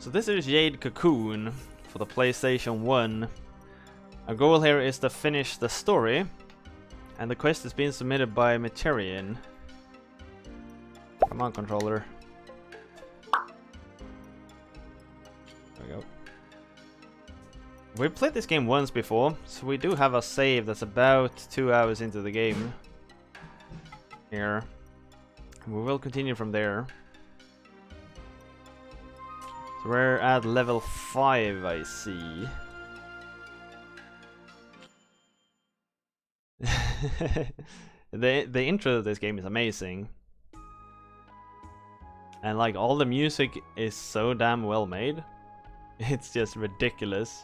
So this is Jade Cocoon for the PlayStation 1. Our goal here is to finish the story, and the quest is being submitted by Materian. Come on, controller. There we go. We've played this game once before, so we do have a save that's about 2 hours into the game. Here. We will continue from there. So we're at level 5, I see. The intro of this game is amazing. And like all the music is so damn well made. It's just ridiculous.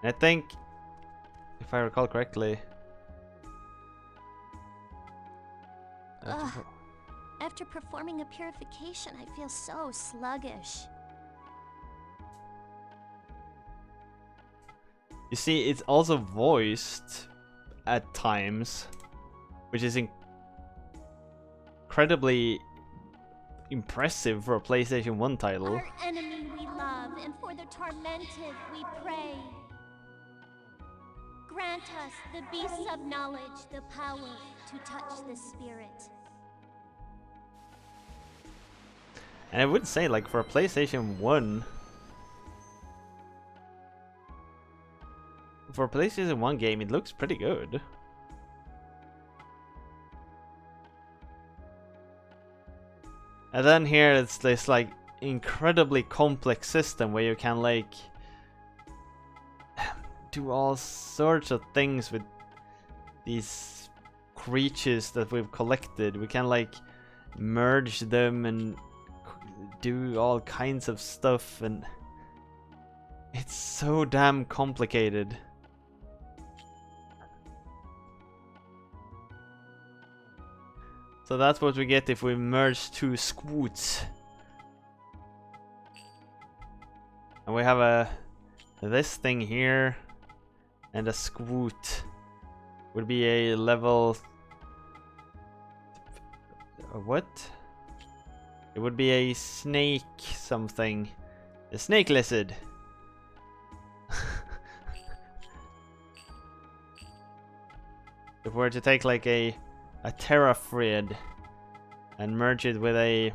And I think, if I recall correctly... After performing a purification, I feel so sluggish. You see, it's also voiced at times, which is incredibly impressive for a PlayStation 1 title. Our enemy we love, and for the tormented we pray. Grant us, the beasts of knowledge, the power to touch the spirit. And I would say, like, for a PlayStation 1... For a PlayStation 1 game, it looks pretty good. And then here it's this, like, incredibly complex system where you can, like... do all sorts of things with these creatures that we've collected. We can, like, merge them and do all kinds of stuff, and it's so damn complicated. So that's what we get if we merge two squoots. And we have this thing here, and a squoot would be a level... what? It would be a snake something. A snake lizard. If we were to take like a terrafrid and merge it with a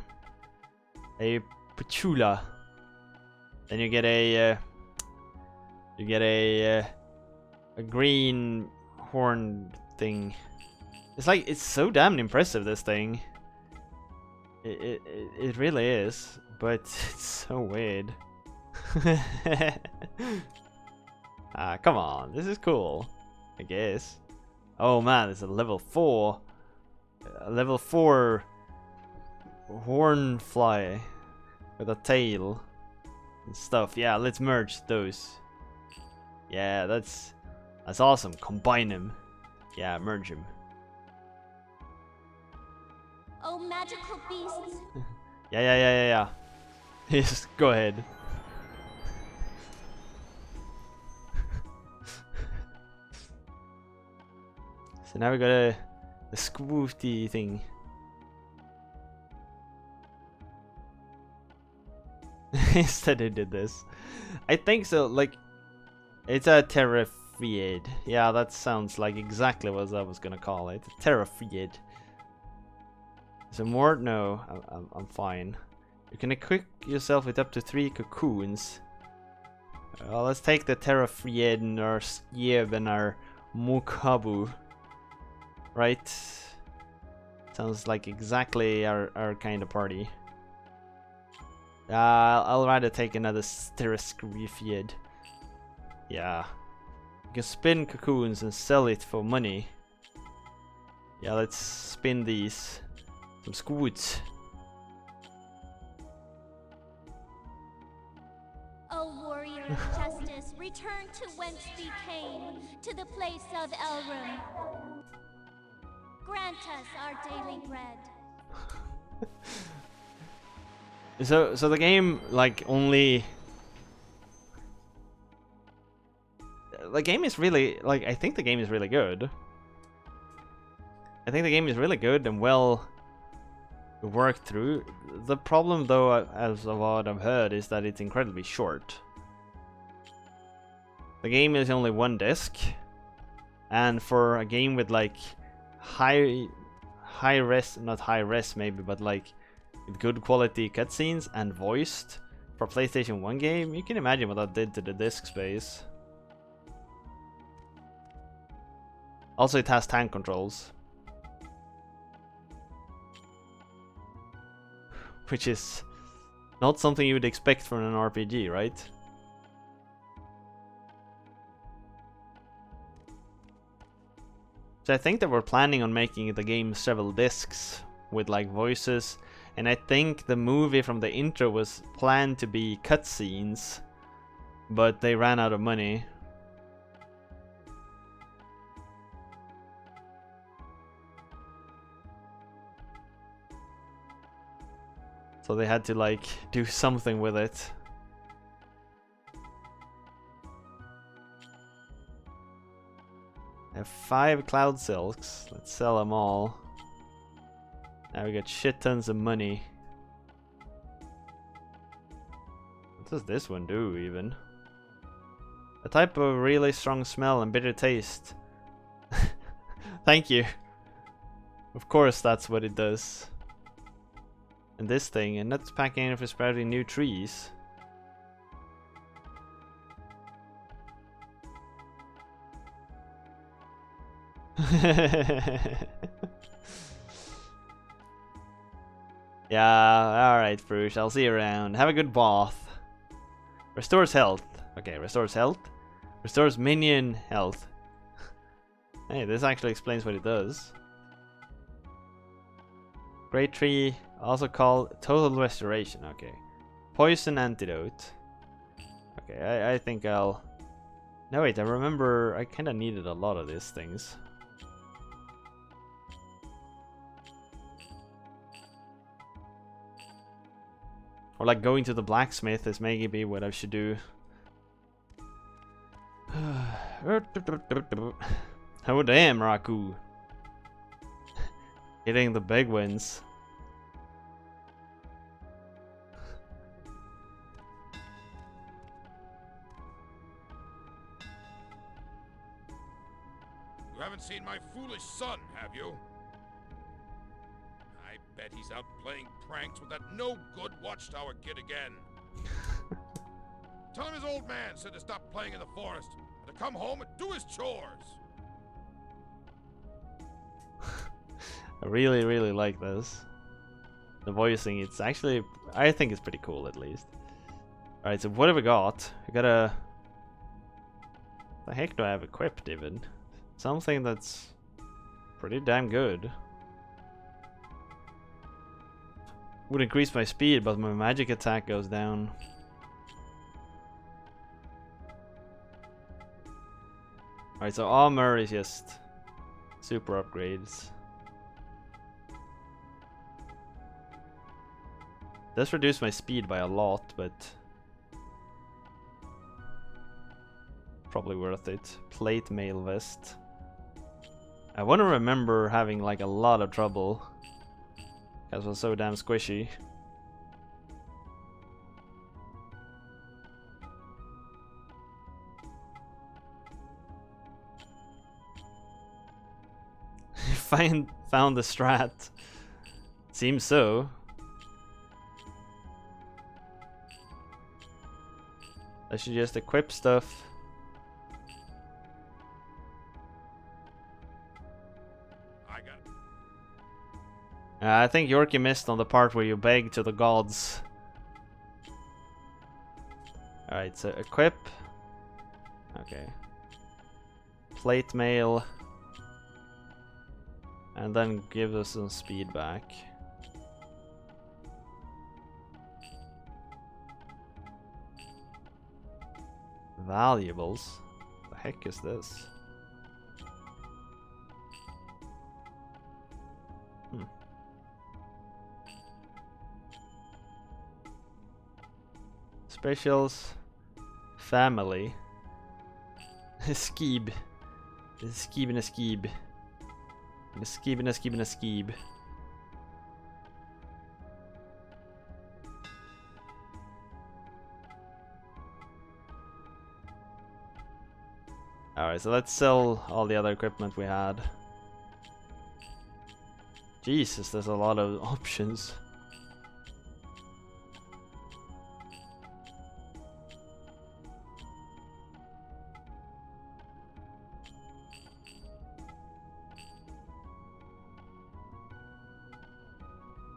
patchoula, then you get a green horn thing. It's like, it's so damn impressive, this thing. It really is, but it's so weird. Ah, come on, this is cool, I guess. Oh man, it's a level 4. A level 4 horn fly with a tail and stuff. Yeah, let's merge those. Yeah, that's awesome. Combine them. Yeah, merge them. Oh, magical beasts! Yeah. Just go ahead. So now we got a squooty thing. Instead, I did this. I think so. Like, it's a terrafrid. Yeah, that sounds like exactly what I was gonna call it. Terrafrid. So more? No, I'm fine. You can equip yourself with up to 3 cocoons. Well, let's take the terrafrid and our Skyev and our Mukabu. Right? Sounds like exactly our kind of party. I'll rather take another terrafrid. Yeah. You can spin cocoons and sell it for money. Yeah, let's spin these. Some squoots. O warrior of justice, return to whence thee came, to the place of Elrum. Grant us our daily bread. So the game, like, only... The game is really, like, I think the game is really good. I think the game is really good and well work through. The problem though, as of what I've heard, is that it's incredibly short. The game is only one disc, and for a game with like high res, not high res maybe, but like with good quality cutscenes and voiced for a PlayStation 1 game, you can imagine what that did to the disc space. Also, it has tank controls, which is not something you would expect from an RPG, right? So I think that we're planning on making the game several discs with like voices, and I think the movie from the intro was planned to be cutscenes, but they ran out of money. So they had to like do something with it. I have 5 cloud silks. Let's sell them all. Now we got shit tons of money. What does this one do even? A type of really strong smell and bitter taste. Thank you. Of course that's what it does. And this thing, and nuts packing for sprouting new trees. Yeah, alright, Frush. I'll see you around. Have a good bath. Restores health. Okay, restores health. Restores minion health. Hey, this actually explains what it does. Great tree, also called total restoration. Okay. Poison antidote. Okay, I think I'll... No, wait, I remember I kind of needed a lot of these things. Or like going to the blacksmith is maybe what I should do. Oh damn, Raku. Hitting the big wins. You haven't seen my foolish son, have you? I bet he's out playing pranks with that no-good watchtower kid again. Tell him his old man said to stop playing in the forest and to come home and do his chores. I really, really like this. The voicing, it's actually, I think it's pretty cool at least. Alright, so what have we got? We got a... The heck do I have equipped even? Something that's pretty damn good. Would increase my speed, but my magic attack goes down. Alright, so armor is just super upgrades. Does reduce my speed by a lot, but probably worth it. Plate mail vest. I want to remember having like a lot of trouble because it was so damn squishy. Found the strat. Seems so. I should just equip stuff. I got it. I think Yorkie missed on the part where you beg to the gods. Alright, so equip. Okay. Plate mail. And then give us some speed back. Valuables? The heck is this? Specials. Family. Skeeb. Skeeb and a skeeb. And a skeeb and a skeeb and a skeeb. Alright, so let's sell all the other equipment we had. Jesus, there's a lot of options.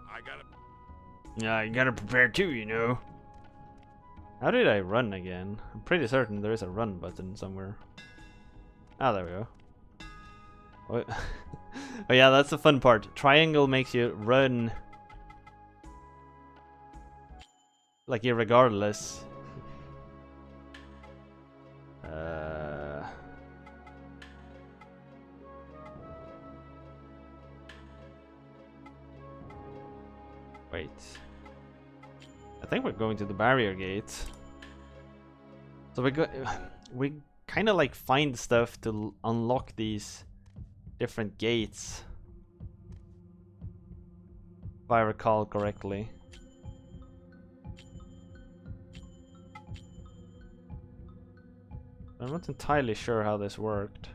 I gotta. Yeah, you gotta prepare too, you know. How did I run again? I'm pretty certain there is a run button somewhere. Ah, there we go. Oh, oh yeah, that's the fun part. Triangle makes you run like irregardless. Wait. I think we're going to the barrier gate. So we kind of like find stuff to unlock these different gates, if I recall correctly. I'm not entirely sure how this worked.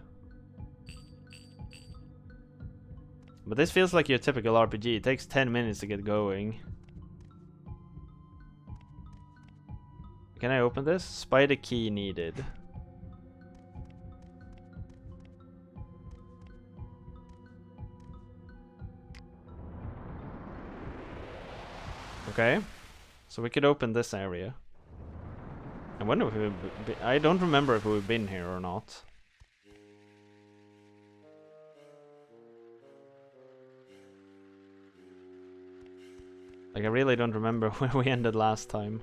But this feels like your typical RPG. It takes 10 minutes to get going. Can I open this? Spider key needed. Okay. So we could open this area. I wonder if I don't remember if we've been here or not. Like, I really don't remember where we ended last time.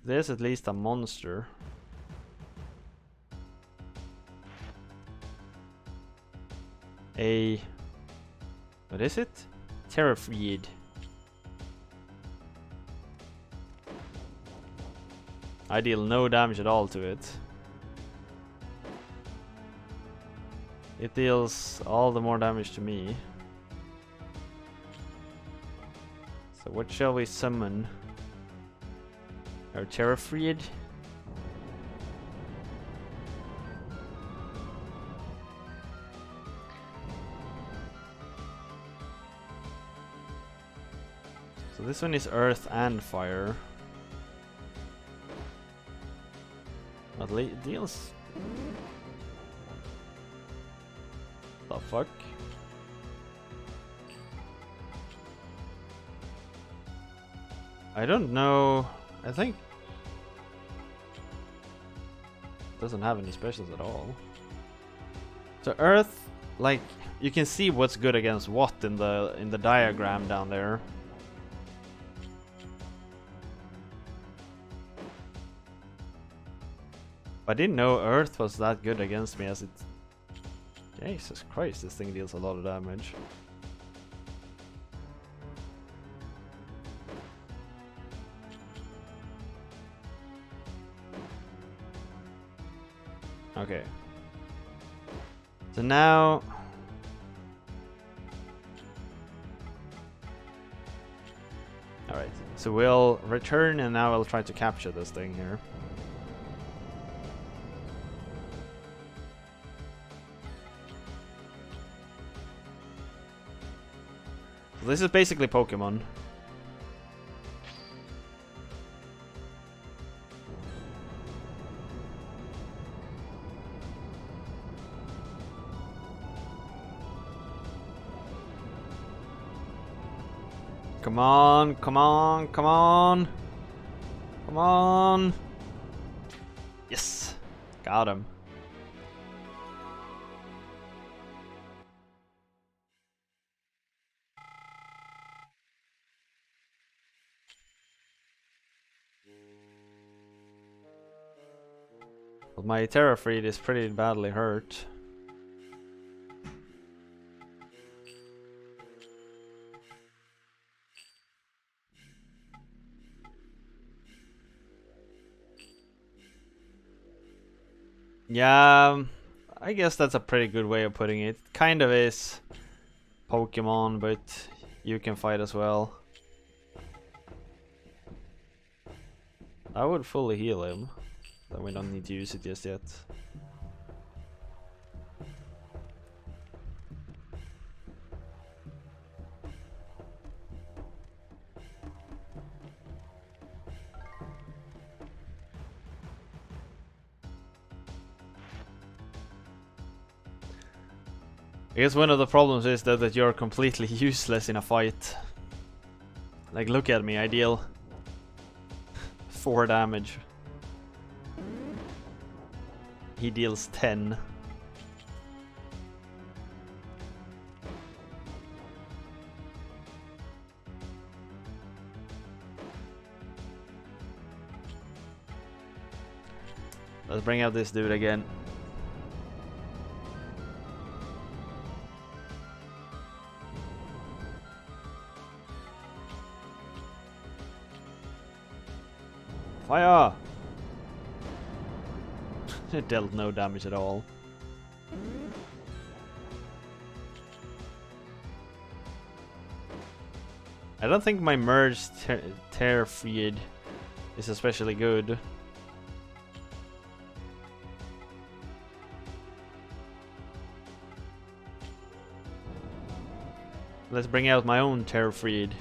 There's at least a monster. What is it? Terrafried. I deal no damage at all to it. It deals all the more damage to me. So what shall we summon? Our Terrafried? So this one is earth and fire. But it deals... The fuck? I don't know. I think doesn't have any specials at all. So earth, like, you can see what's good against what in the diagram down there. I didn't know earth was that good against me as it... Jesus Christ, this thing deals a lot of damage. Okay. So now... Alright, so we'll return and now we'll try to capture this thing here. So this is basically Pokemon. Come on, come on, come on. Come on. Yes. Got him. But my Terrafried is pretty badly hurt. Yeah, I guess that's a pretty good way of putting it. Kind of is Pokemon, but you can fight as well. I would fully heal him. So we don't need to use it just yet. I guess one of the problems is that you're completely useless in a fight. Like, look at me, I deal 4 damage. He deals 10. Let's bring out this dude again. Fire! It dealt no damage at all. I don't think my merged tear feed is especially good. Let's bring out my own tear feed.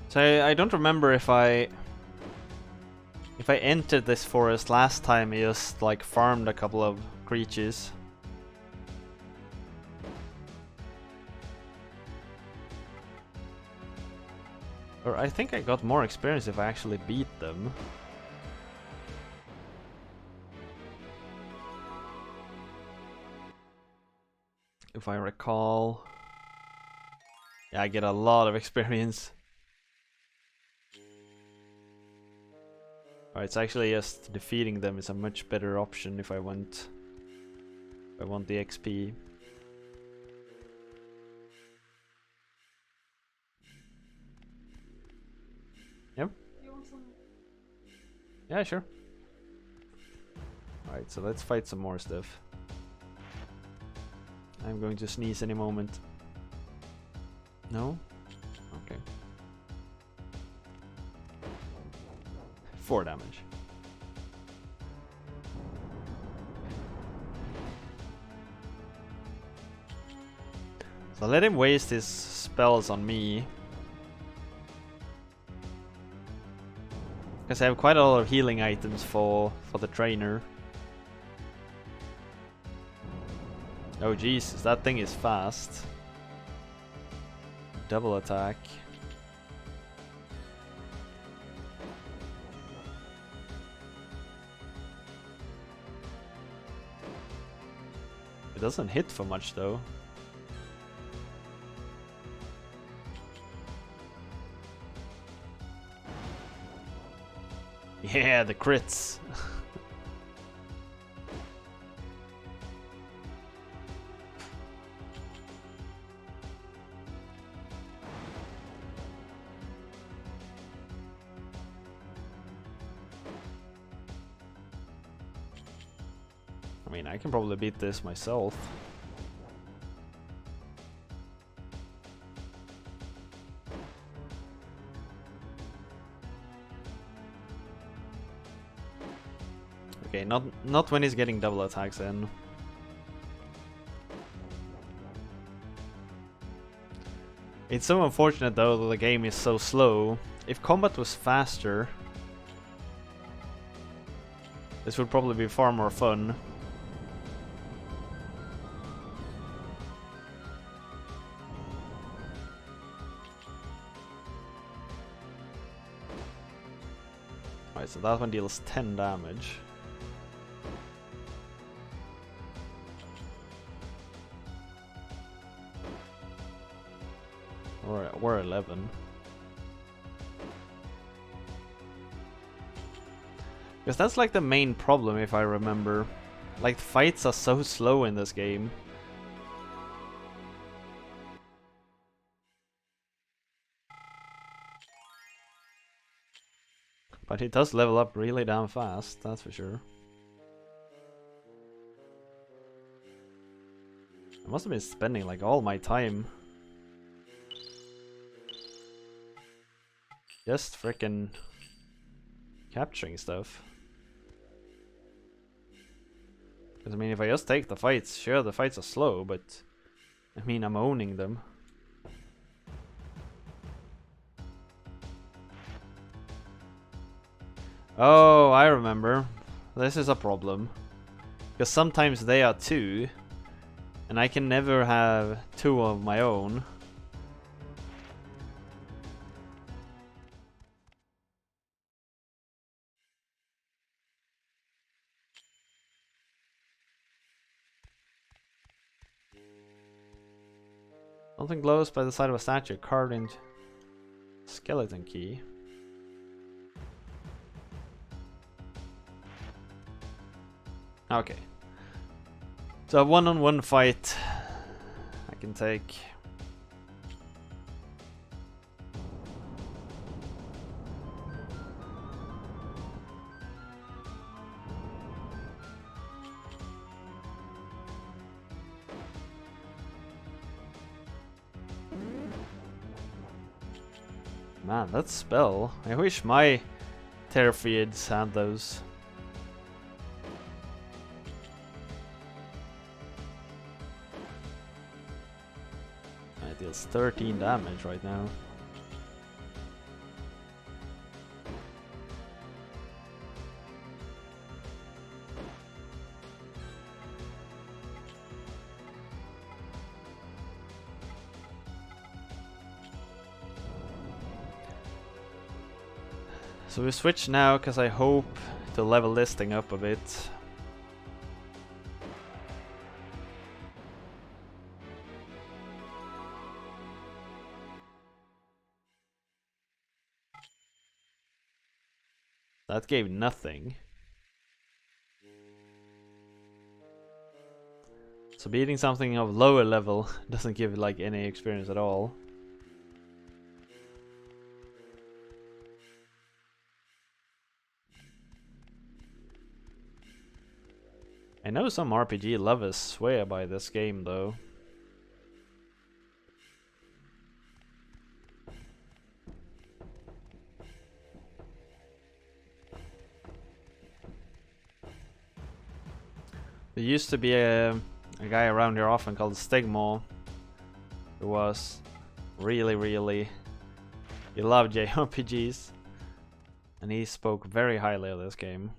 So I don't remember if I entered this forest last time. I just like farmed a couple of creatures. Or I think I got more experience if I actually beat them. If I recall. Yeah, I get a lot of experience. Alright, it's actually just defeating them is a much better option if I want the XP. Yep. Yeah, sure. Alright, so let's fight some more stuff. I'm going to sneeze any moment. No? Okay. 4 damage. So let him waste his spells on me. Because I have quite a lot of healing items for the trainer. Oh Jesus, that thing is fast. Double attack. It doesn't hit for much though. Yeah, the crits. I mean, I can probably beat this myself. Okay, not when he's getting double attacks in. It's so unfortunate though that the game is so slow. If combat was faster, this would probably be far more fun. Alright, so that one deals 10 damage. Or 11. Because that's like the main problem if I remember. Like, fights are so slow in this game. But he does level up really damn fast, that's for sure. I must have been spending like all my time just frickin' capturing stuff. Because I mean, if I just take the fights, sure the fights are slow, but I mean, I'm owning them. Oh, I remember. This is a problem. Because sometimes they are two, and I can never have two of my own. Something glows by the side of a statue carved in skeleton key. Okay. So a one-on-one fight I can take. Man, that spell. I wish my Terraphids had those. It deals 13 damage right now. So we switch now because I hope to level this thing up a bit. That gave nothing. So beating something of lower level doesn't give like any experience at all. I know some RPG lovers swear by this game though. There used to be a guy around here often called Stigmo, who was really, he loved JRPGs, and he spoke very highly of this game.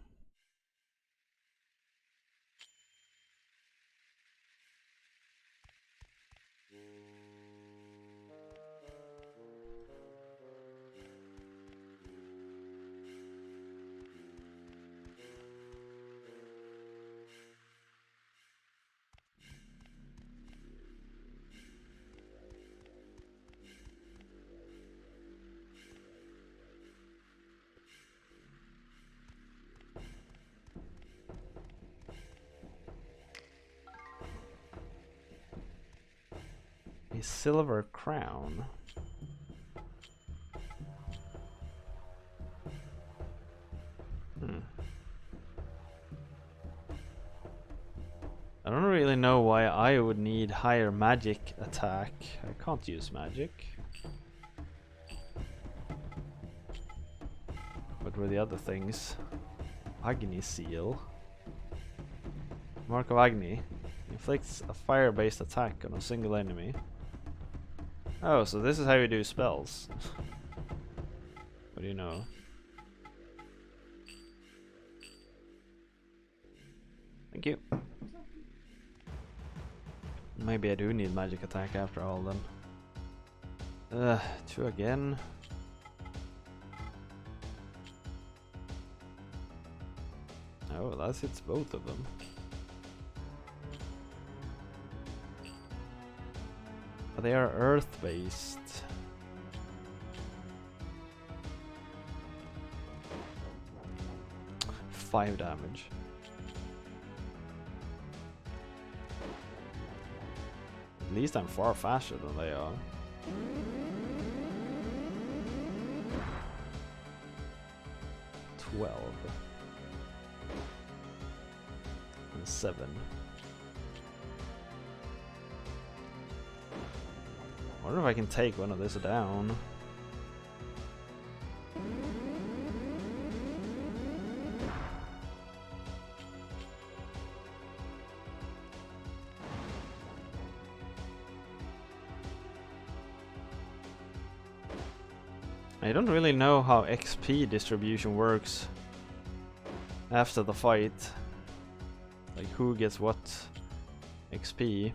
A silver crown. I don't really know why I would need higher magic attack. I can't use magic. What were the other things? Agni seal. Mark of Agni. Inflicts a fire-based attack on a single enemy. Oh, so this is how you do spells. What do you know? Thank you. Maybe I do need magic attack after all then. 2 again. Oh, that hits both of them. But they are earth-based. Five damage. At least I'm far faster than they are. 12. And 7. I wonder if I can take one of this down. I don't really know how XP distribution works after the fight. Like who gets what XP.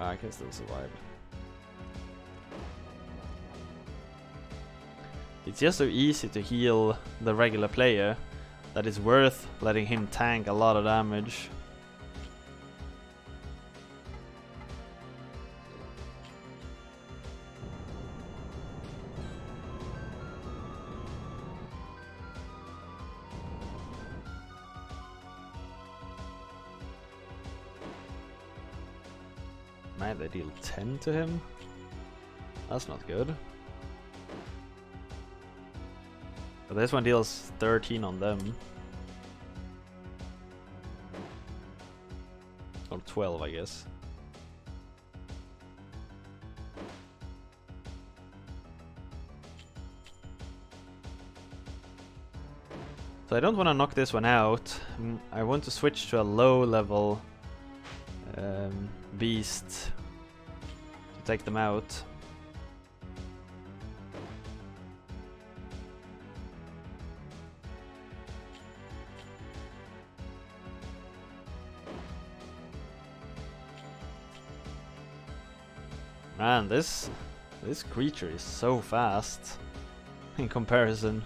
I can still survive. It's just so easy to heal the regular player that it's worth letting him tank a lot of damage. Man, they deal 10 to him? That's not good. But this one deals 13 on them. Or 12, I guess. So I don't want to knock this one out. I want to switch to a low level beast to take them out. Man, this creature is so fast in comparison.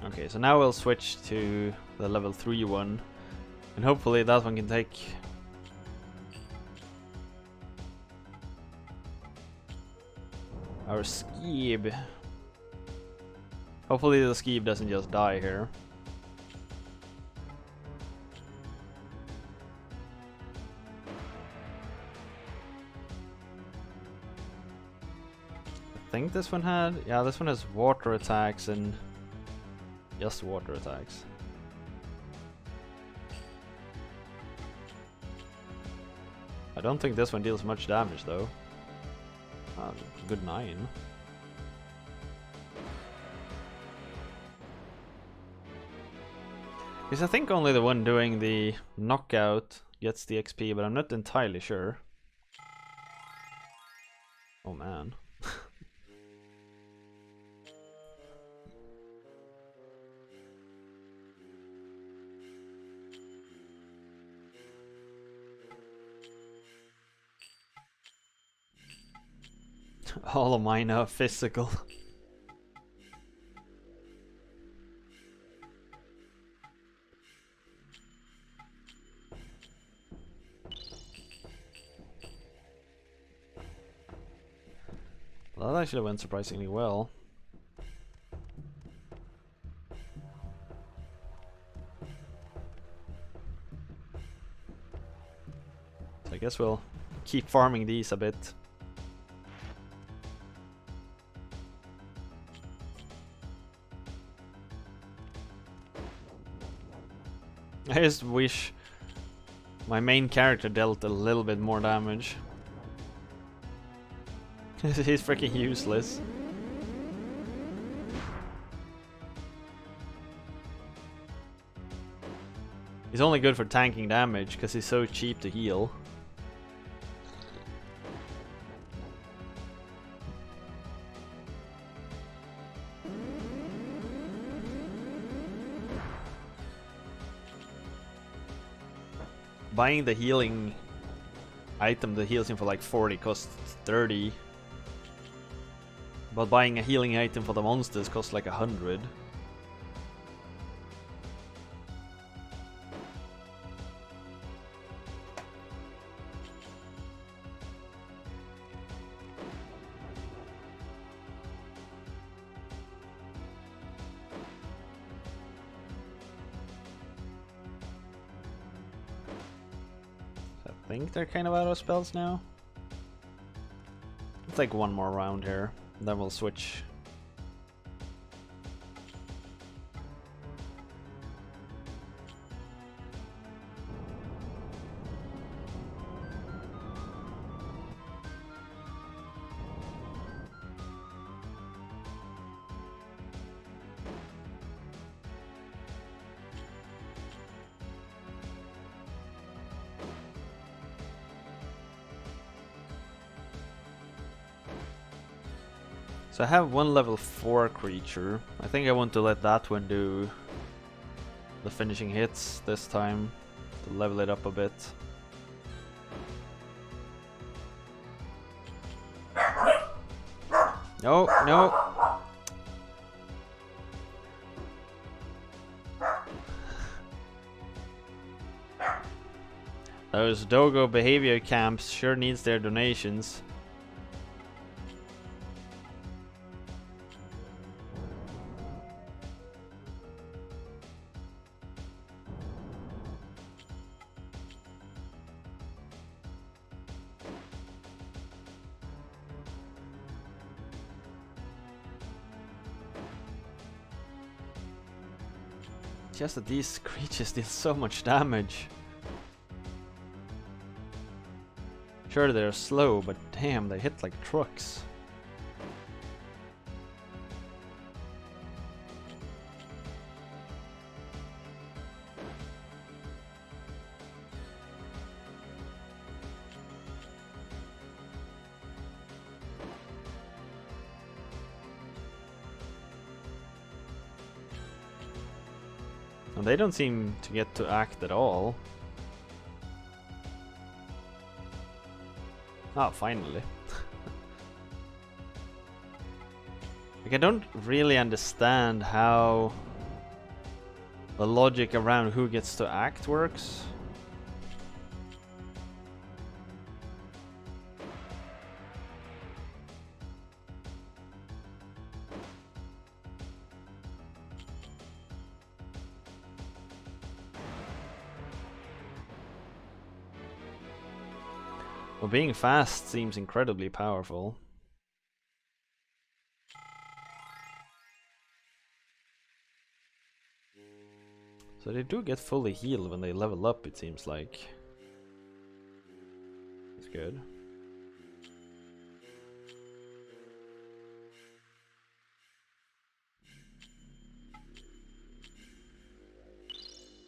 Okay, so now we'll switch to the level 3 one, and hopefully that one can take our Skeeb. Hopefully the Skeeb doesn't just die here. I think this one had, yeah, this one has water attacks and just water attacks. I don't think this one deals much damage though. Good 9. Because I think only the one doing the knockout gets the XP, but I'm not entirely sure. Oh man. All of mine are physical. Well, that actually went surprisingly well. So I guess we'll keep farming these a bit. I just wish my main character dealt a little bit more damage. He's freaking useless. He's only good for tanking damage because he's so cheap to heal. buying the healing item that heals him for like 40 costs 30. But buying a healing item for the monsters costs like 100. I think they're kind of out of spells now. Let's take one more round here, then we'll switch. So I have one level 4 creature. I think I want to let that one do the finishing hits this time to level it up a bit. No, no. Those Dogo behavior camps sure needs their donations. Just that these creatures deal so much damage. Sure, they're slow, but damn, they hit like trucks. And they don't seem to get to act at all. Oh, finally. Like, I don't really understand how the logic around who gets to act works. Well, being fast seems incredibly powerful. So they do get fully healed when they level up, it seems like. That's good.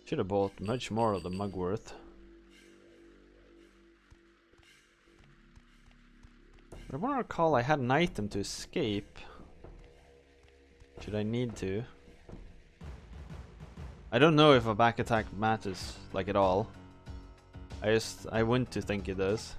Should have bought much more of the mugwort. I want to recall I had an item to escape. Should I need to? I don't know if a back attack matters, like, at all. I want to think it does.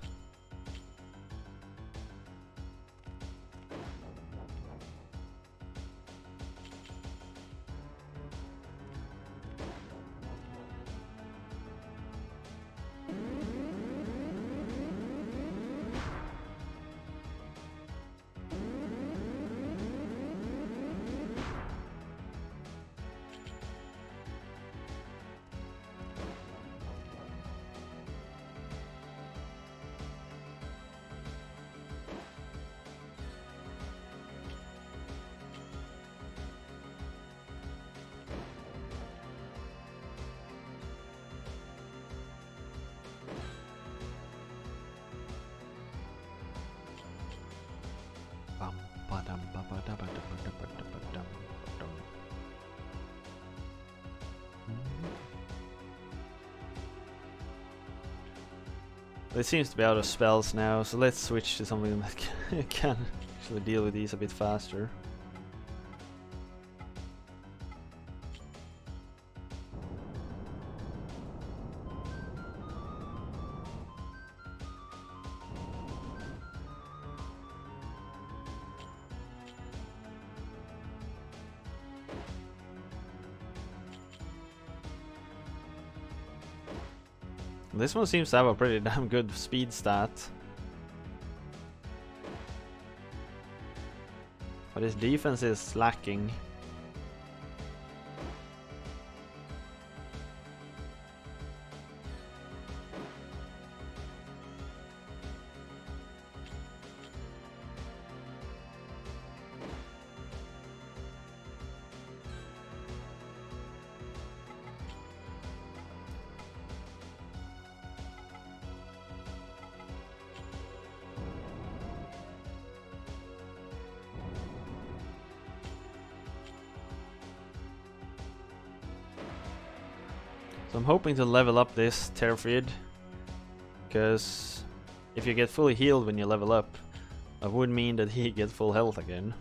It seems to be out of spells now, so let's switch to something that can actually deal with these a bit faster. This one seems to have a pretty damn good speed stat. But his defense is lacking. So I'm hoping to level up this Terfrid, because if you get fully healed when you level up, that would mean that he gets full health again.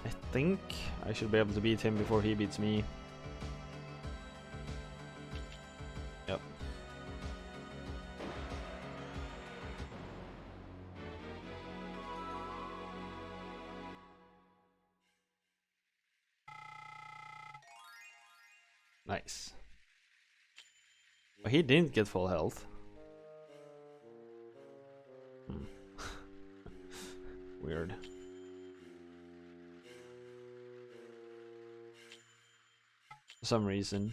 I think I should be able to beat him before he beats me. Yep. Nice. But he didn't get full health. Weird. For some reason.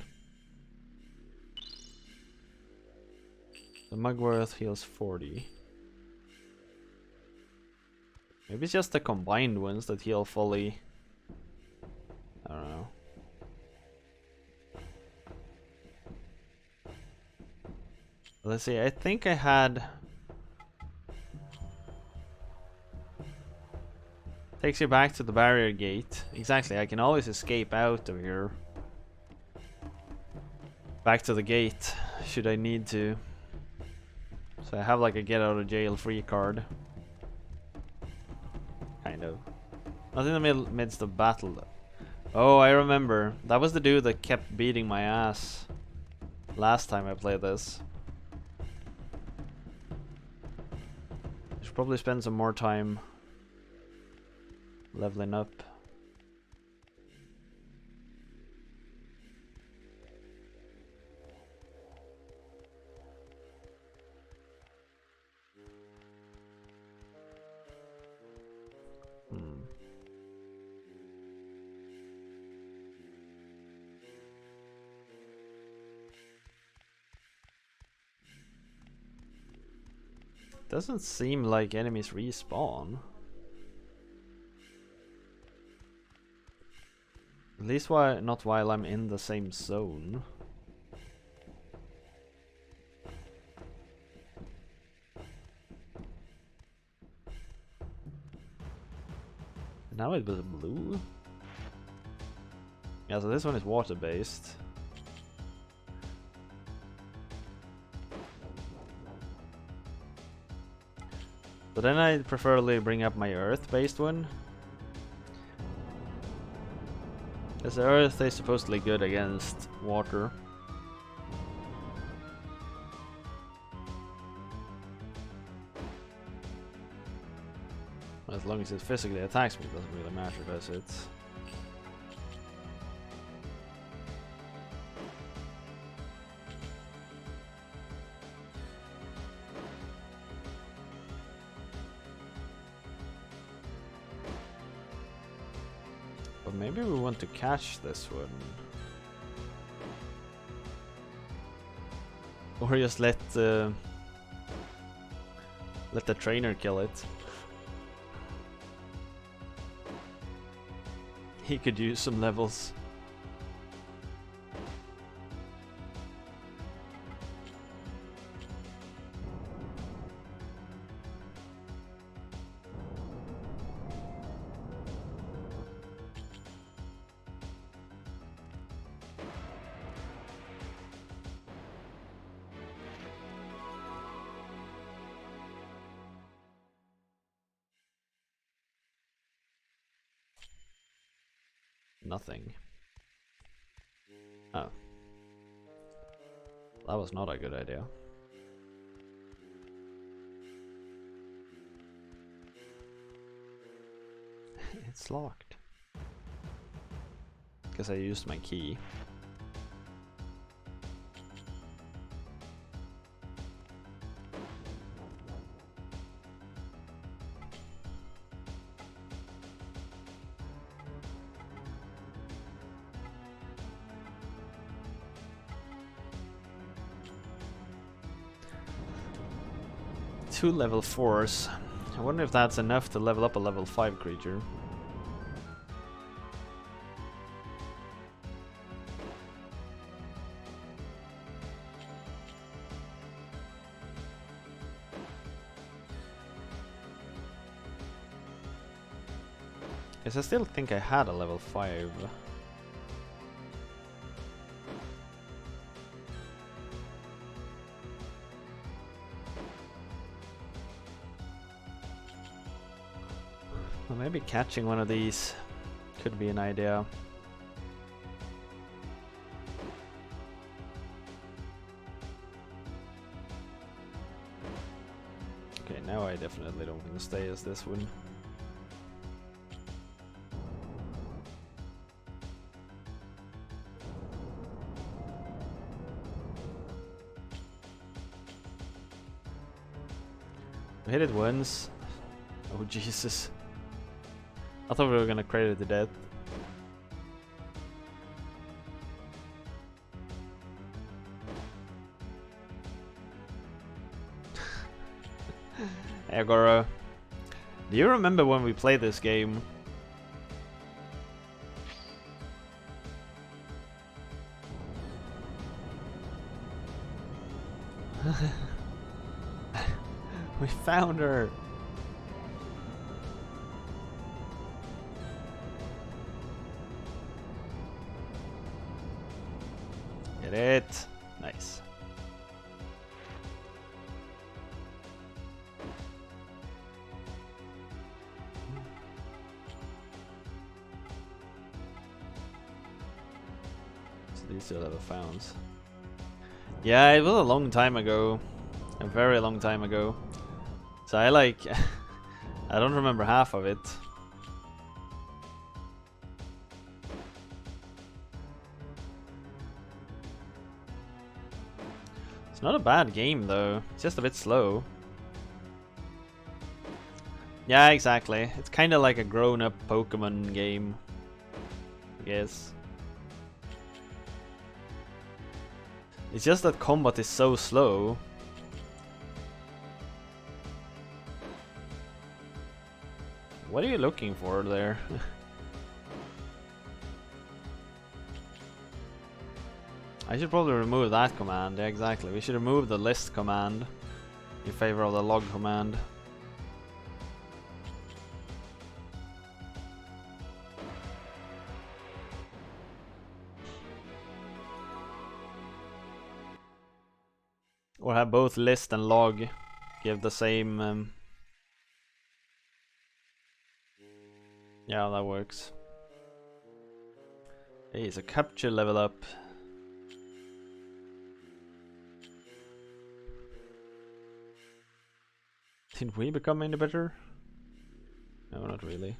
The Mugworth heals 40. Maybe it's just the combined ones that heal fully. I don't know. Let's see, I think I had... Takes you back to the barrier gate. Exactly, I can always escape out of here. Back to the gate, should I need to. So I have like a get out of jail free card. Kind of. Not in the midst of battle though. Oh, I remember. That was the dude that kept beating my ass last time I played this. I should probably spend some more time leveling up. Doesn't seem like enemies respawn. At least not while I'm in the same zone. Now it was blue? Yeah, so this one is water based. But then I'd preferably bring up my earth-based one. Because the earth is supposedly good against water. As long as it physically attacks me, it doesn't really matter, does it? But maybe we want to catch this one. Or just let the trainer kill it. He could use some levels. nothing. Oh. That was not a good idea. It's locked. Because I used my key. Two level 4s. I wonder if that's enough to level up a level 5 creature. Because I still think I had a level 5. Well, maybe catching one of these could be an idea. Okay, now I definitely don't want to stay as this one. We hit it once. Oh Jesus. I thought we were gonna credit the death. Hey Goro. Do you remember when we played this game? We found her! Get it! Nice. So these two level founds. Yeah, it was a long time ago. A very long time ago. So I like... I don't remember half of it. It's not a bad game though, it's just a bit slow. Yeah, exactly. It's kind of like a grown-up Pokemon game, I guess. It's just that combat is so slow. What are you looking for there? I should probably remove that command. Yeah, exactly. We should remove the list command in favor of the log command. Or have both list and log give the same... Yeah, that works. Hey, it's a capture level up. Did we become any better? No, not really.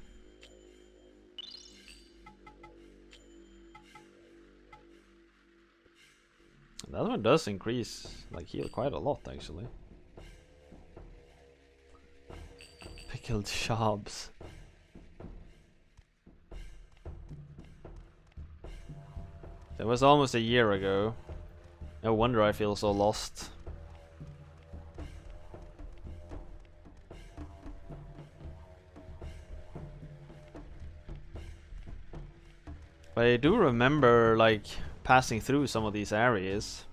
That one does increase, like, heal quite a lot, actually. Pickled sharps. That was almost a year ago. No wonder I feel so lost. But I do remember, like, passing through some of these areas.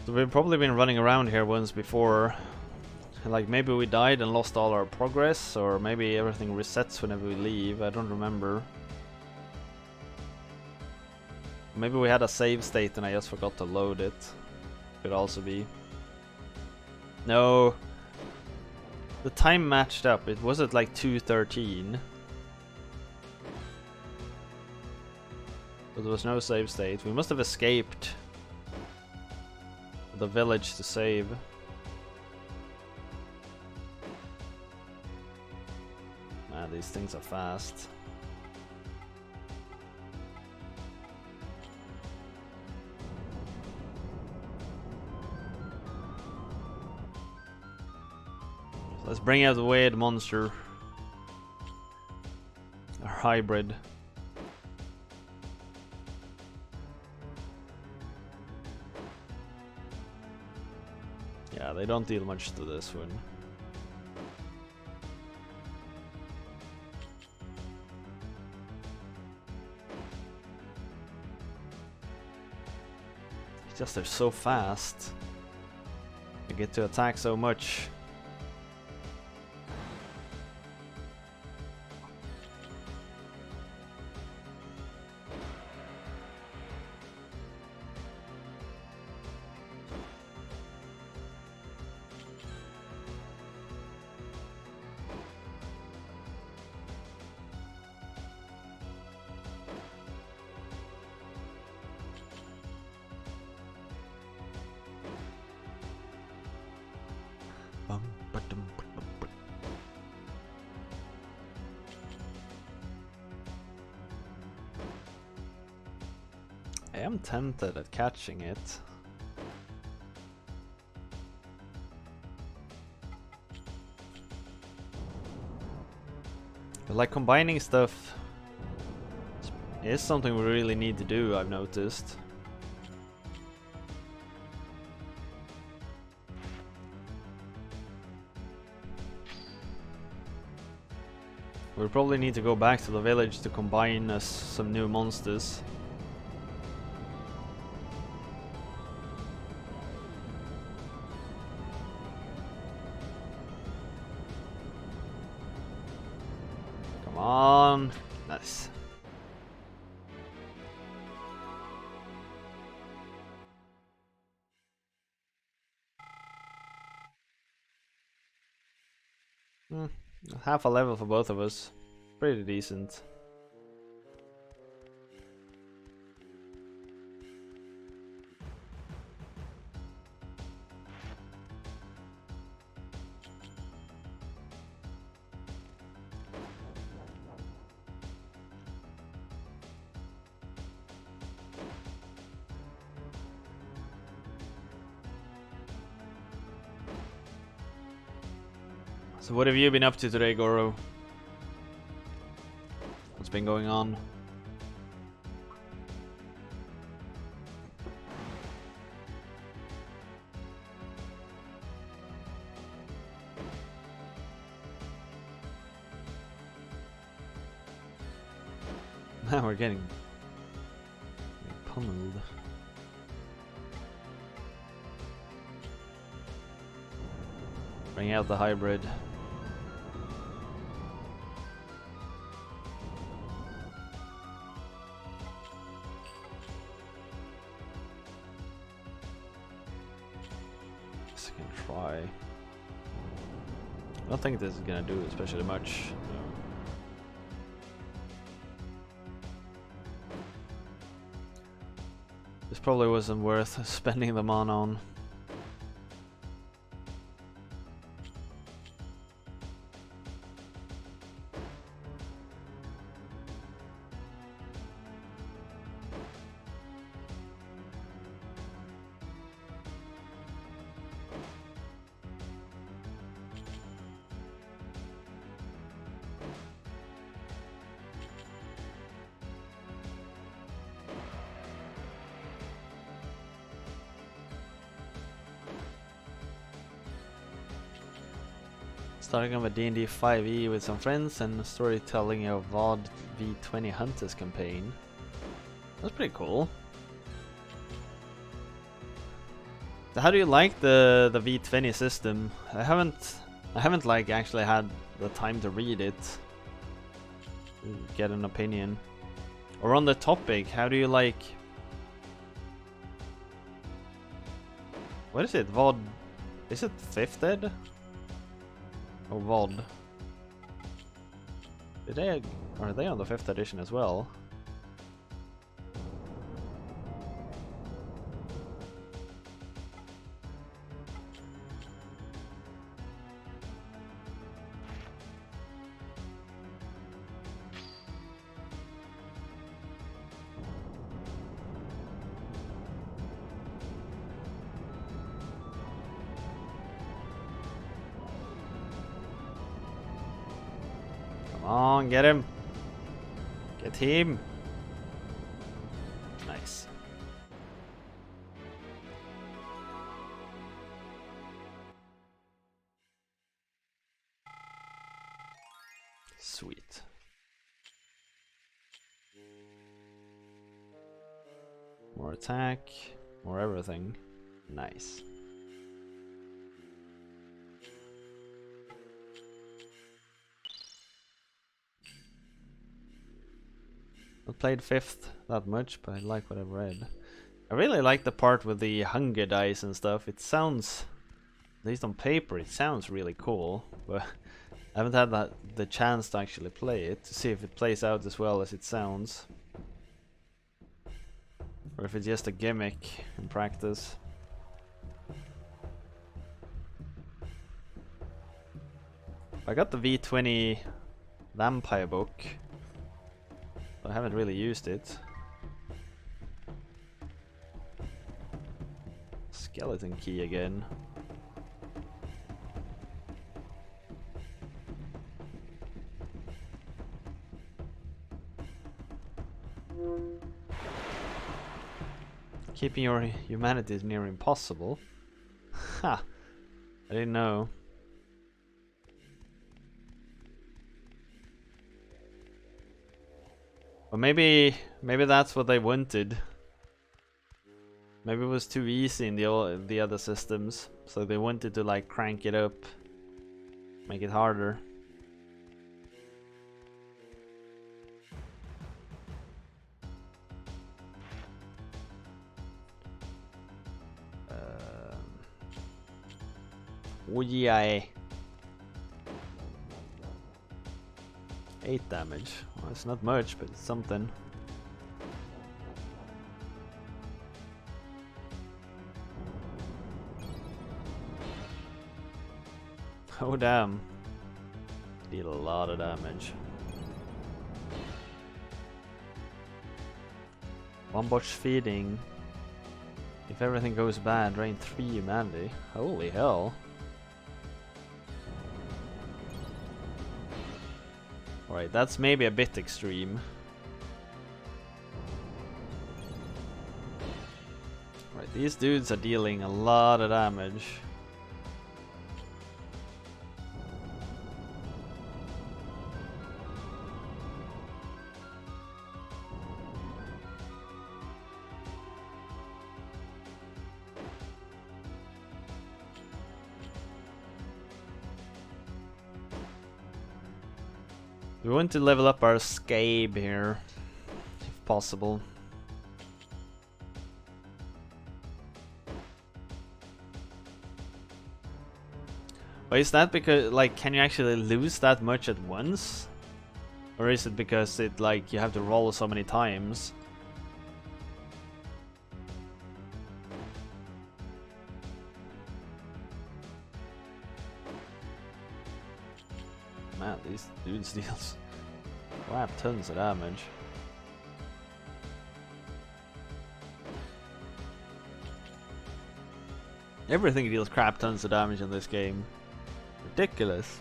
So we've probably been running around here once before. Like maybe we died and lost all our progress, or maybe everything resets whenever we leave. I don't remember. Maybe we had a save state and I just forgot to load it. Could also be. No. The time matched up. It was at like 2:13. But there was no save state. We must have escaped the village to save. Man, these things are fast. Let's bring out the weird monster. Our hybrid. Yeah, they don't deal much to this one. It's just they're so fast. They get to attack so much. I am tempted at catching it. But like combining stuff is something we really need to do, I've noticed. We'll probably need to go back to the village to combine us some new monsters. Come on. Nice. Half a level for both of us. Pretty decent. So what have you been up to today, Goro? What's been going on? Now we're getting pummeled. Bring out the hybrid. Second try. I don't think this is gonna do especially much. No. This probably wasn't worth spending the mana on. Starting of a D&D 5e with some friends and storytelling of VOD V20 Hunters campaign. That's pretty cool. How do you like the V20 system? I haven't like actually had the time to read it to get an opinion. Or on the topic, how do you like? What is it? VOD? Is it 5th ed? Or VOD? Are they on the 5th edition as well? Come on, get him! Get him! Nice. Sweet. More attack, more everything. Nice. I played 5th that much, but I like what I've read. I really like the part with the hunger dice and stuff. It sounds, at least on paper, it sounds really cool, but I haven't had the chance to actually play it, to see if it plays out as well as it sounds. Or if it's just a gimmick in practice. I got the V20 vampire book. I haven't really used it. Skeleton key again. Keeping your humanity is near impossible. Ha! I didn't know. Or maybe that's what they wanted. Maybe it was too easy in the other systems, so they wanted to like crank it up, make it harder. Oh yeah. 8 damage. Well, it's not much, but it's something. Oh damn. Did a lot of damage. One botch feeding. If everything goes bad, drain 3 humanity. Holy hell. Alright, that's maybe a bit extreme. Right, these dudes are dealing a lot of damage. We want to level up our scabe here, if possible. But is that because, like, can you actually lose that much at once? Or is it because it, like, you have to roll so many times? Man, these dudes deals crap tons of damage. Everything deals crap tons of damage in this game. Ridiculous.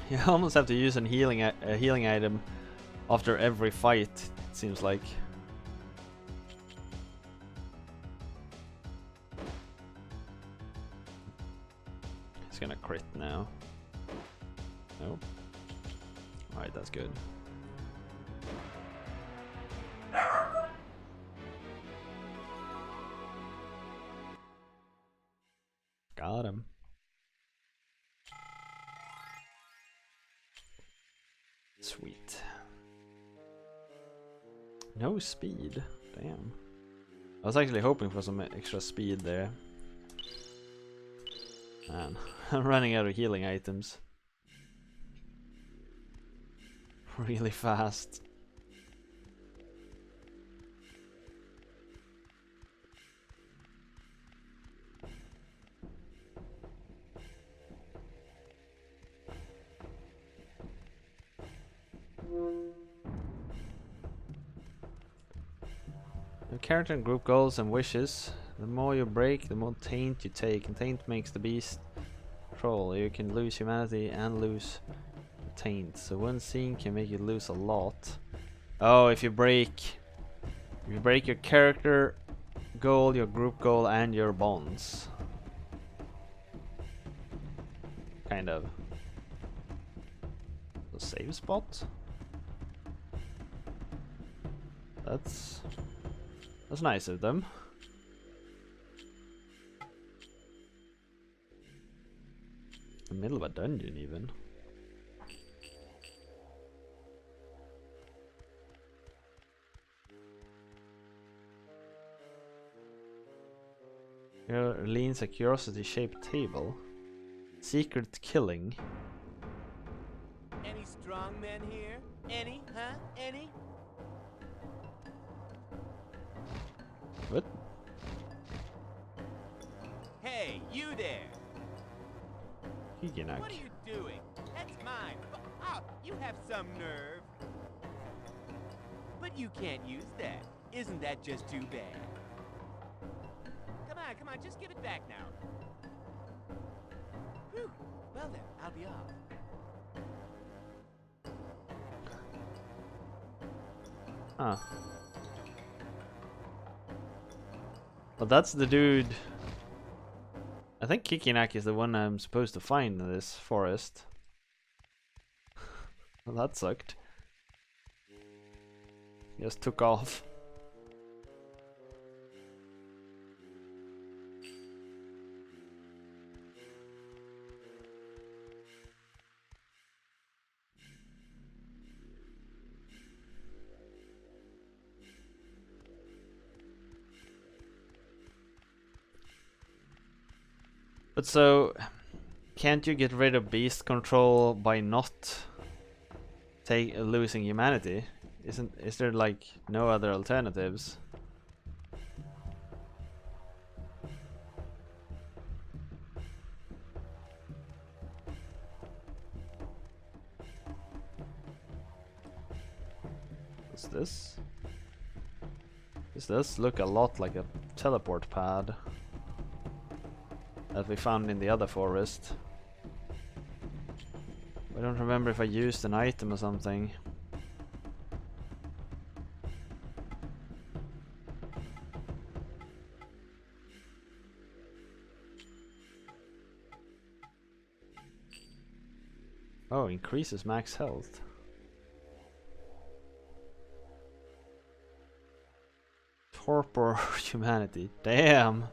You almost have to use a healing item after every fight, it seems like. gonna crit now. Nope. Alright, that's good. Got him. Sweet. No speed. Damn. I was actually hoping for some extra speed there. Man, I'm running out of healing items. Really fast. Your character and group goals and wishes. The more you break, the more taint you take. And taint makes the beast troll. You can lose humanity and lose taint. So one scene can make you lose a lot. Oh, if you break your character goal, your group goal, and your bonds. Kind of. The save spot? That's nice of them. In the middle of a dungeon even. Here leans a curiosity-shaped table. Secret killing. Any strong men here? Any, huh? Any? What? Hey, you there! Higinak. What are you doing? That's mine. Oh, you have some nerve. But you can't use that. Isn't that just too bad? Come on, just give it back now. Whew. Well then, I'll be off. Huh. Well, that's the dude. I think Kikinak is the one I'm supposed to find in this forest. Well, that sucked. Just took off. But so, can't you get rid of beast control by not losing humanity? Is there like no other alternatives? What's this? This does look a lot like a teleport pad that we found in the other forest. I don't remember if I used an item or something. Oh, increases max health. Torpor humanity. Damn.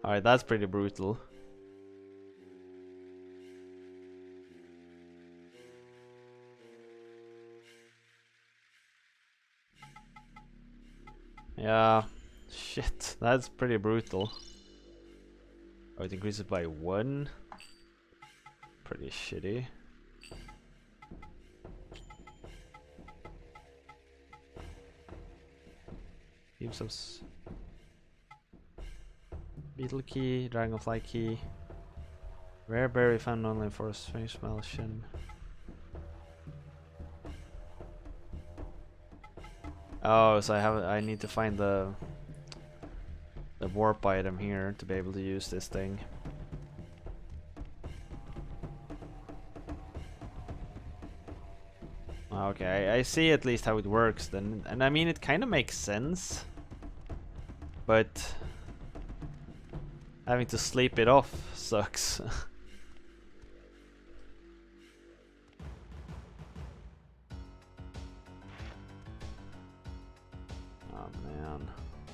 Alright, that's pretty brutal. Yeah, shit, that's pretty brutal. Oh, it increases by 1. Pretty shitty. Gives us beetle key, dragonfly key, rare berry found only for a strange maltion. Oh, so I need to find the warp item here to be able to use this thing. Okay, I see at least how it works then, and I mean it kind of makes sense, but having to sleep it off sucks.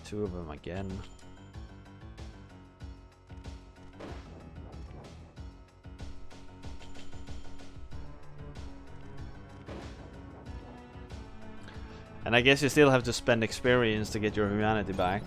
2 of them again. And I guess you still have to spend experience to get your humanity back.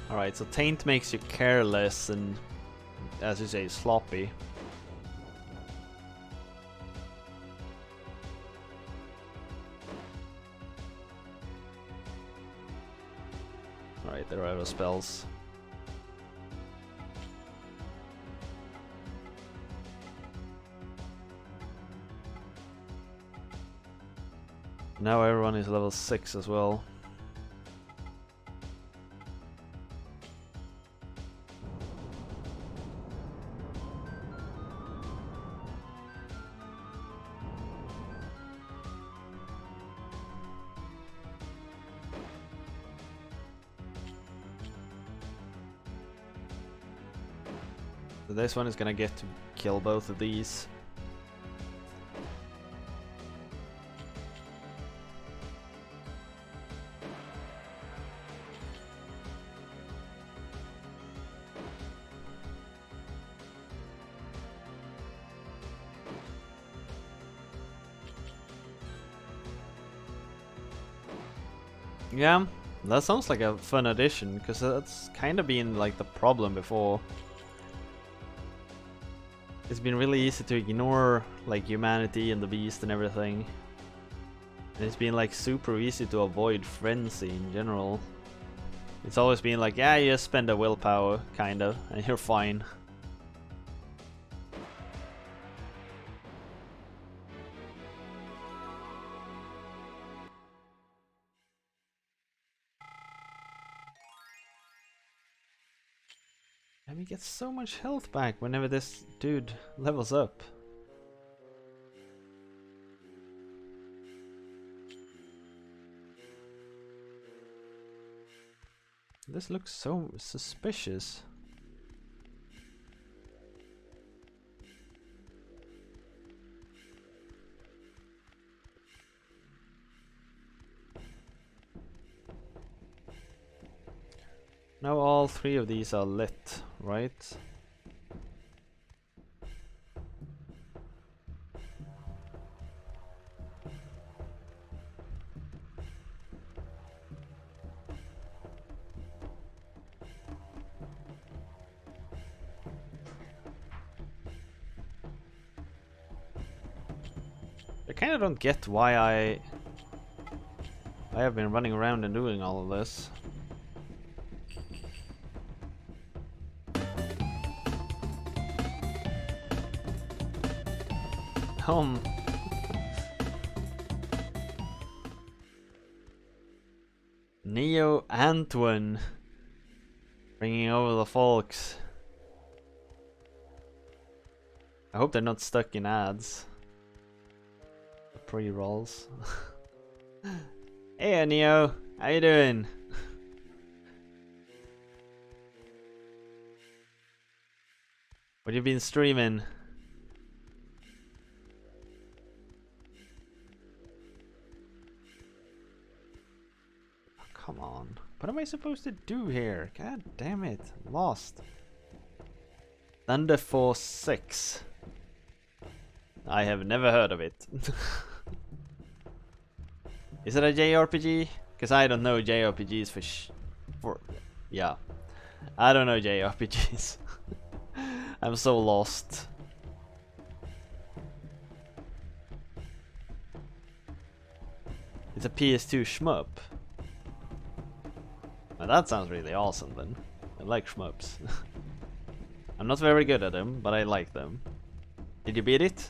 Alright, so Taint makes you careless and, as you say, sloppy. Alright, they're out of spells. Now everyone is level 6 as well. So this one is gonna get to kill both of these. Yeah, that sounds like a fun addition, because that's kind of been like the problem before. It's been really easy to ignore like humanity and the beast and everything. And it's been like super easy to avoid frenzy in general. It's always been like, yeah, you just spend a willpower, kinda, and you're fine. And we get so much health back whenever this dude levels up. This looks so suspicious. Now all 3 of these are lit, right? I kinda don't get why I have been running around and doing all of this. Neo Antoine bringing over the folks. I hope they're not stuck in ads. The pre-rolls. Hey Neo, how you doing? What you been streaming? Come on. What am I supposed to do here? God damn it. Lost. Thunder Force 6. I have never heard of it. Is it a JRPG? Because I don't know JRPGs for yeah. I don't know JRPGs. I'm so lost. It's a PS2 shmup. Now that sounds really awesome then. I like shmups. I'm not very good at them, but I like them. Did you beat it?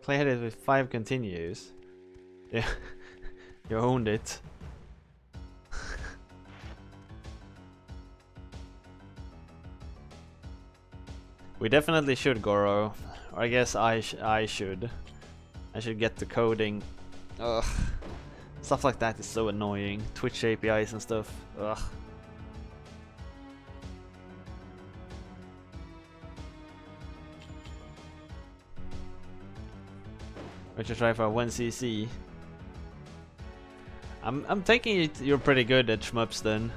Played it with 5 continues. Yeah, you owned it. We definitely should, Goro. Or I guess I should. I should get the coding. Ugh. Stuff like that is so annoying. Twitch APIs and stuff. Ugh. We should try for 1cc. I'm thinking you're pretty good at shmups then.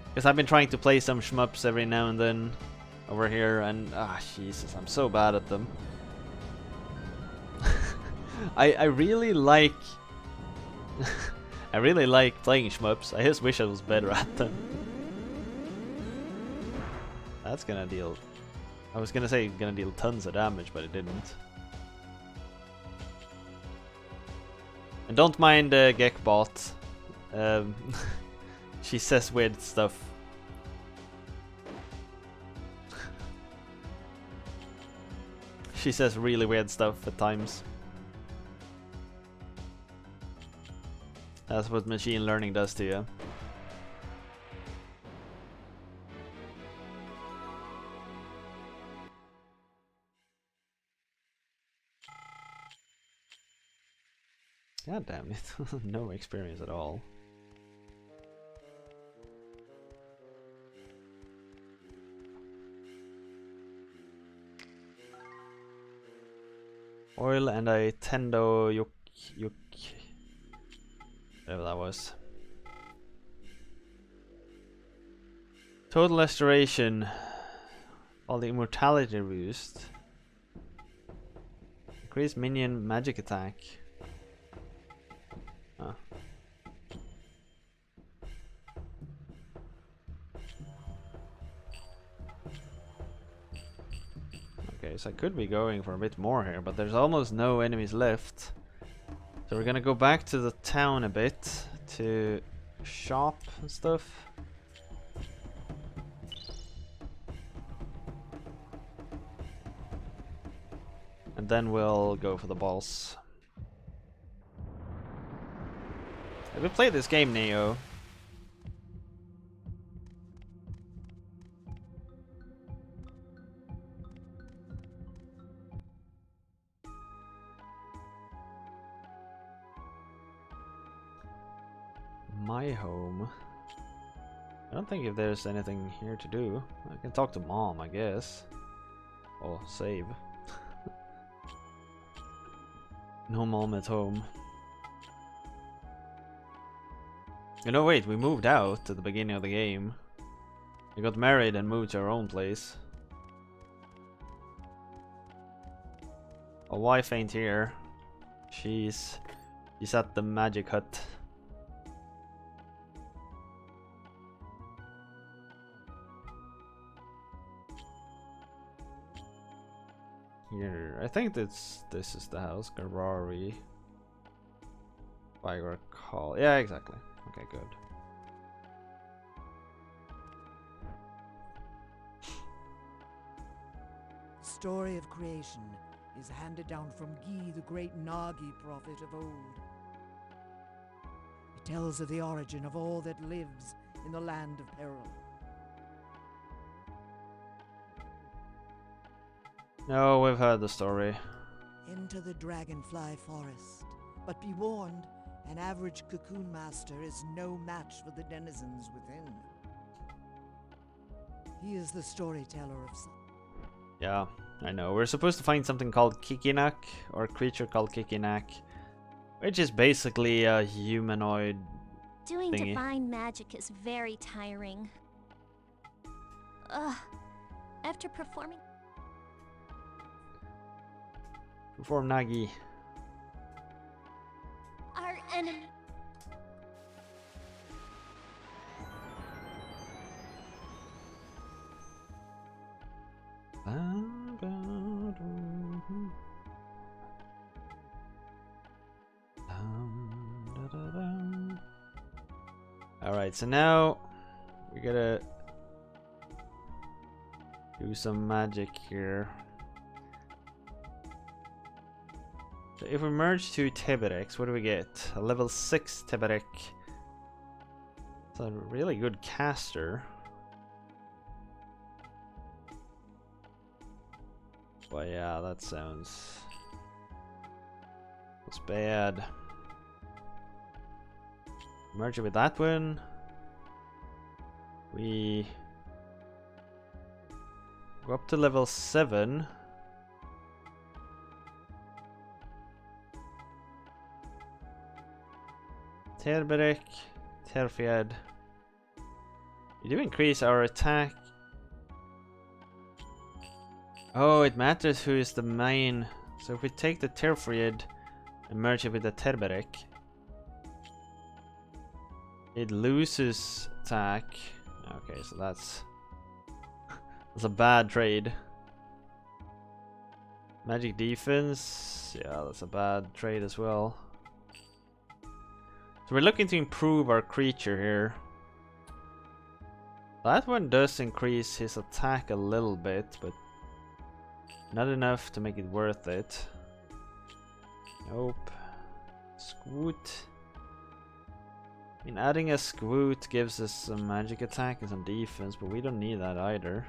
Because I've been trying to play some shmups every now and then over here, and Jesus, I'm so bad at them. I really like I really like playing shmups. I just wish I was better at them. That's gonna deal. I was gonna say gonna deal tons of damage, but it didn't. And don't mind Gekbot. She says weird stuff. She says really weird stuff at times. That's what machine learning does to you. God damn it. No experience at all. Oil and a Tendo yuk. Whatever that was. Total restoration. All the immortality boost. Increase minion magic attack. Huh. Okay, so I could be going for a bit more here, but there's almost no enemies left. So we're gonna go back to the town a bit to shop and stuff. And then we'll go for the boss. Have you played this game, Neo? My home. I don't think if there's anything here to do. I can talk to Mom, I guess. Or save. No Mom at home. You know, wait, we moved out at the beginning of the game. We got married and moved to our own place. Our wife ain't here. She's at the magic hut. Here, I think this is the house, Garari. If I recall. Yeah, exactly. Okay, good. The story of creation is handed down from Gi, the great Nagi prophet of old. It tells of the origin of all that lives in the land of peril. No, we've heard the story. Enter the dragonfly forest, but be warned, an average Cocoon Master is no match for the denizens within. He is the storyteller of some. Yeah, I know. We're supposed to find something called Kikinak, or a creature called Kikinak, which is basically a humanoid Doing thingy. divine magic is very tiring. Ugh. After performing. Perform Nagi. Our enemy. Alright, so now we gotta do some magic here. So if we merge two Tebereks, what do we get? A level 6 Teberek. It's a really good caster. But yeah, that sounds bad. Merge it with that one. We go up to level 7. Terberek, Terfied. You do increase our attack. Oh, it matters who is the main. So if we take the Terfied and merge it with the Terberek, it loses attack. Okay, so that's a bad trade. Magic defense, yeah, that's a bad trade as well. So we're looking to improve our creature here. That one does increase his attack a little bit, but not enough to make it worth it. Nope. Scoot. I mean, adding a Scoot gives us some magic attack and some defense, but we don't need that either.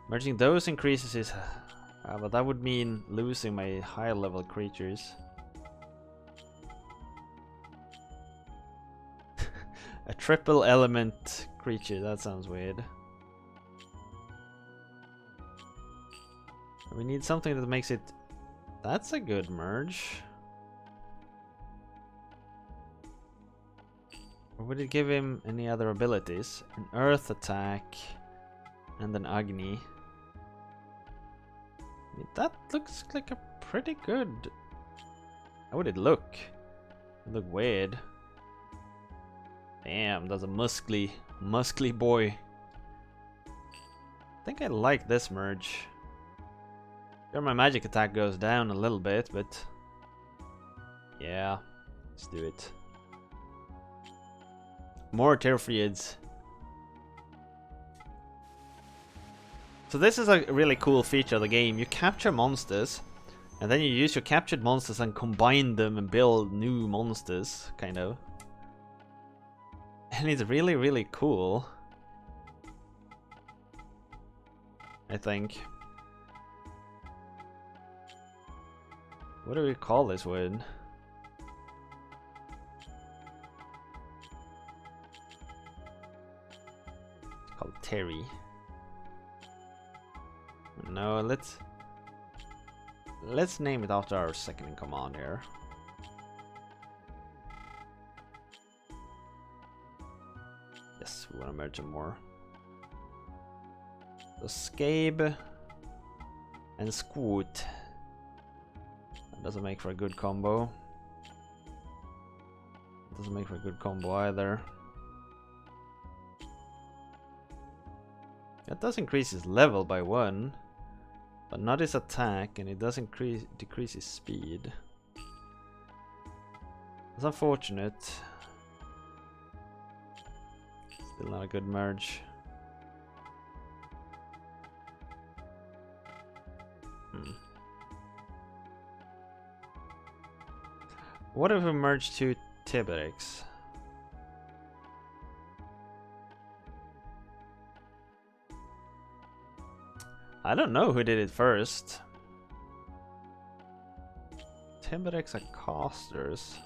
Merging those increases his... but that would mean losing my high level creatures. A triple element creature, that sounds weird. We need something that makes it... That's a good merge. Or would it give him any other abilities? An earth attack and an Agni. I mean, that looks like a pretty good... How would it look? It look weird. Damn, that's a muscly boy. I think I like this merge. Sure, my magic attack goes down a little bit, but yeah, let's do it. More Terfiids. So this is a really cool feature of the game. You capture monsters, and then you use your captured monsters and combine them and build new monsters, kind of. And it's really, really cool, I think. What do we call this one? It's called Terry. No, let's name it after our second in command here. Yes, we want to merge them more. So Scabe and Scoot. That doesn't make for a good combo. Doesn't make for a good combo either. That does increase his level by 1, but not his attack, and it does decrease his speed. It's unfortunate. Still not a good merge. What if we merge two Tebereks? I don't know who did it first. Tebereks are casters.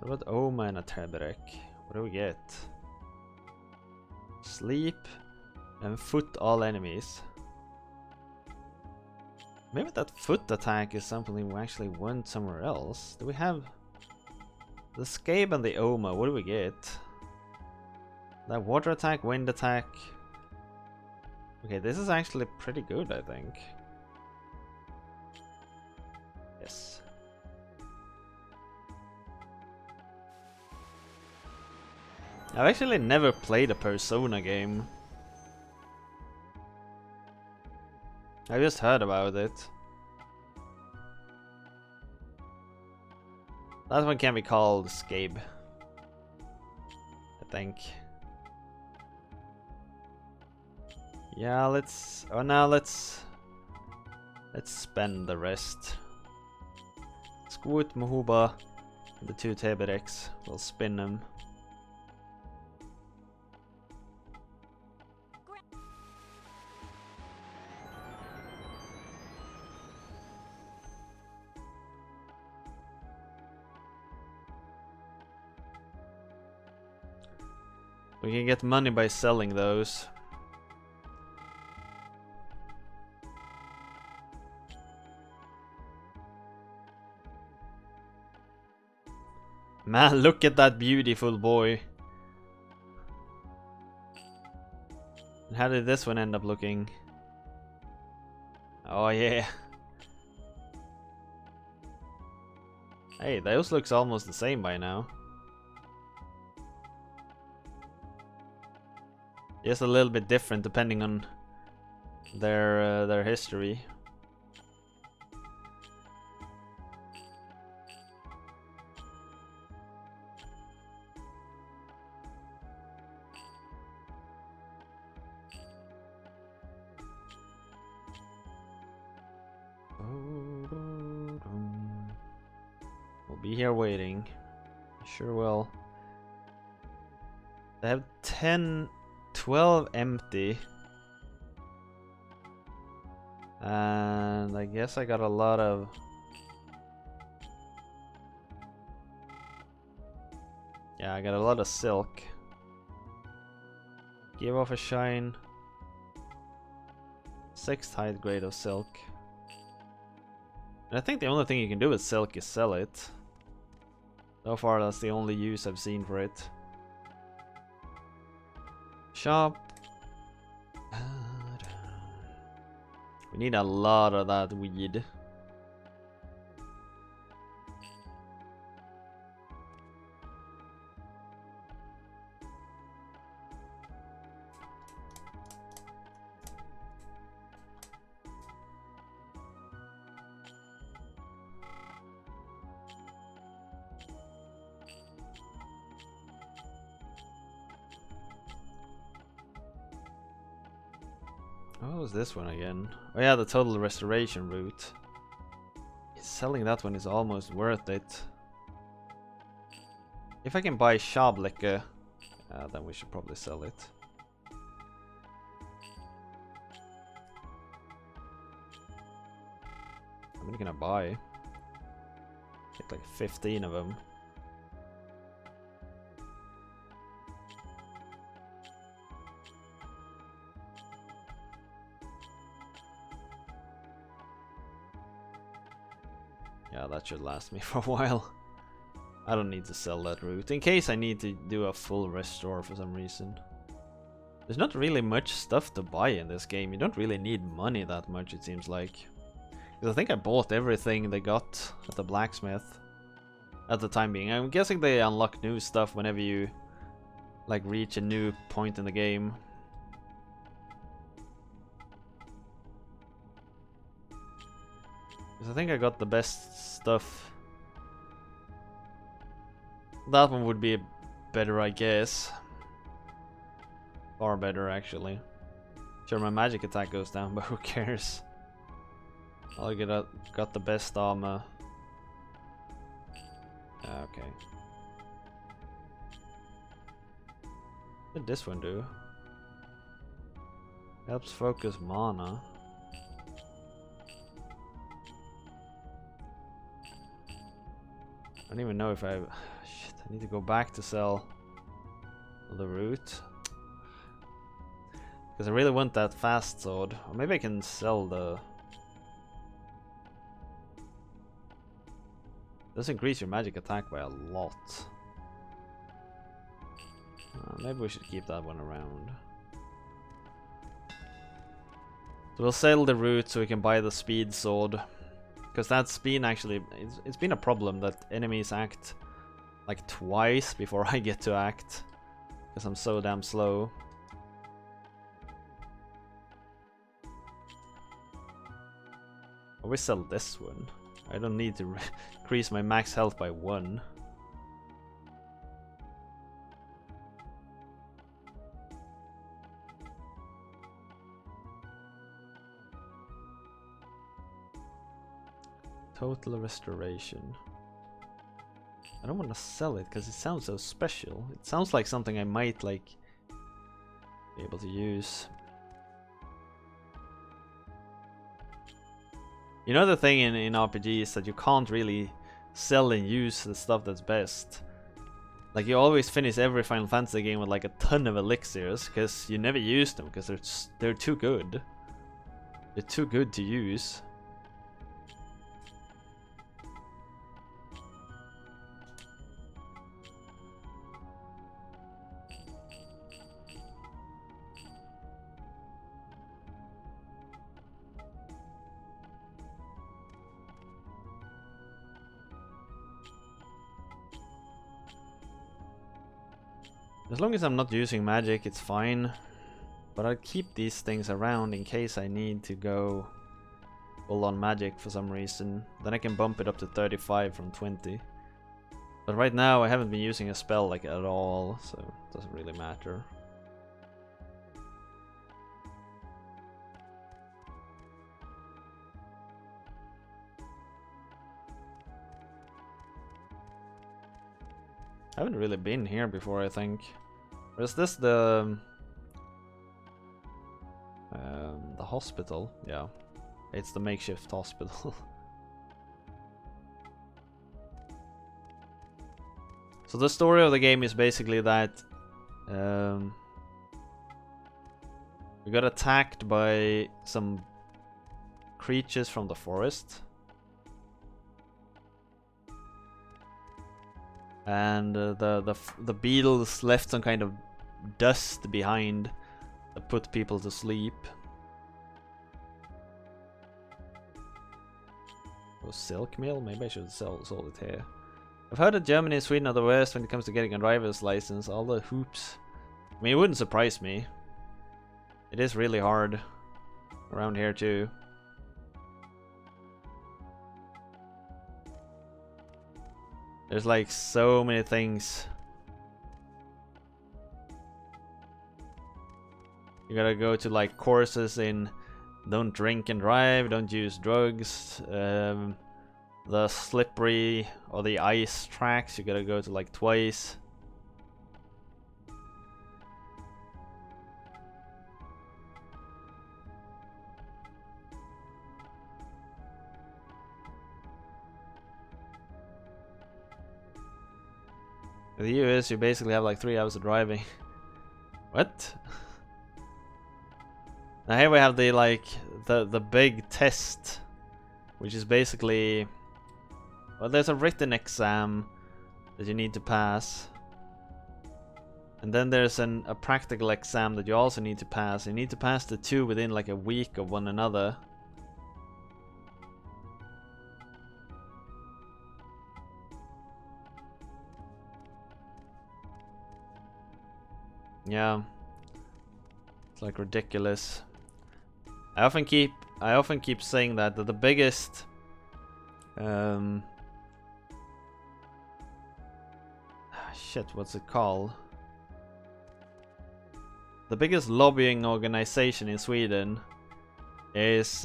What about Oma and a Teberek? What do we get? Sleep and foot all enemies. Maybe that foot attack is something we actually want somewhere else. Do we have the Scabe and the Oma? What do we get? That water attack, wind attack. Okay, this is actually pretty good, I think. Yes. I've actually never played a Persona game. I just heard about it. That one can be called Scabe, I think. Yeah, let's Let's spend the rest. Squoot, Mahuba, and the 2 Teberex. We'll spin them. We can get money by selling those. Man, look at that beautiful boy. And how did this one end up looking? Oh yeah. Hey, those looks almost the same by now. Just a little bit different depending on their history. We'll be here waiting. Sure will. They have 12 empty. And I guess I got a lot of... Yeah, I got a lot of silk. Give off a shine. 6th height grade of silk. And I think the only thing you can do with silk is sell it. So far that's the only use I've seen for it. Shop. We need a lot of that weed. What was this one again? Oh yeah, the total restoration route. Selling that one is almost worth it. If I can buy Shablicker, then we should probably sell it. How many can I buy? Get like 15 of them. Yeah, that should last me for a while. I don't need to sell that route, in case I need to do a full restore for some reason. There's not really much stuff to buy in this game. You don't really need money that much, it seems like. Because I think I bought everything they got at the blacksmith at the time being. I'm guessing they unlock new stuff whenever you like reach a new point in the game. Because I think I got the best stuff. That one would be better, I guess. Far better, actually. Sure, my magic attack goes down, but who cares? I'll got the best armor. Okay. What did this one do? Helps focus mana. I don't even know if I... Shit, I need to go back to sell the root. Because I really want that fast sword. Or maybe I can sell the... Does increase your magic attack by a lot. Maybe we should keep that one around. So we'll sell the root so we can buy the speed sword. Because that's been actually... It's been a problem that enemies act like twice before I get to act. Because I'm so damn slow. Or we sell this one. I don't need to increase my max health by 1. Total restoration. I don't want to sell it because it sounds so special. It sounds like something I might like be able to use. You know the thing in RPGs is that you can't really sell and use the stuff that's best. Like you always finish every Final Fantasy game with like a ton of elixirs because you never use them because they're too good. They're too good to use. As long as I'm not using magic, it's fine. But I'll keep these things around in case I need to go full on magic for some reason. Then I can bump it up to 35 from 20. But right now I haven't been using a spell like at all, so it doesn't really matter. I haven't really been here before, I think. Or is this the hospital? Yeah, it's the makeshift hospital. So the story of the game is basically that we got attacked by some creatures from the forest. And the beetles left some kind of dust behind that put people to sleep. Oh, silk mill? Maybe I should sold it here. I've heard that Germany and Sweden are the worst when it comes to getting a driver's license. All the hoops. I mean, it wouldn't surprise me. It is really hard around here too. There's like so many things. You gotta go to like courses in don't drink and drive, don't use drugs, the slippery or the ice tracks you gotta go to like twice. In the US, you basically have like 3 hours of driving. What? Now here we have the like the big test, which is basically, well, there's a written exam that you need to pass, and then there's a practical exam that you also need to pass. You need to pass the two within like a week of one another. Yeah, it's like ridiculous. I often keep saying that the biggest shit, what's it called? The biggest lobbying organization in Sweden is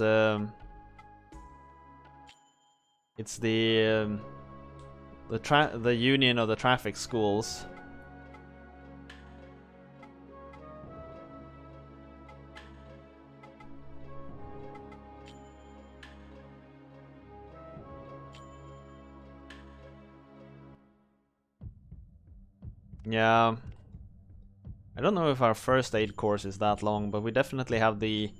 it's the union of the traffic schools. Yeah, I don't know if our first aid course is that long, but we definitely have the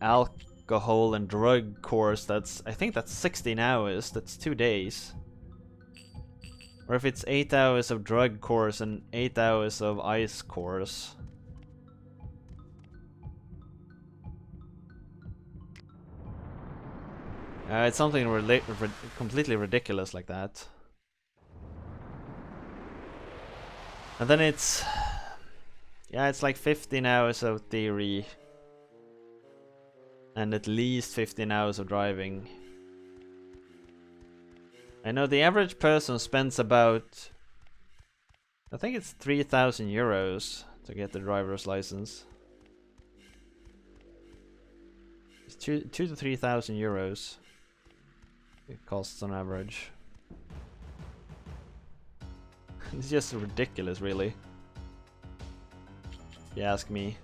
alcohol and drug course. I think that's 16 hours. That's 2 days. Or if it's 8 hours of drug course and 8 hours of ice course. It's something completely ridiculous like that. And then it's like 15 hours of theory and at least 15 hours of driving. I know the average person spends about, I think it's 3,000 euros to get the driver's license. It's 2 to 3,000 euros. it costs on average. It's just ridiculous, really. If you ask me.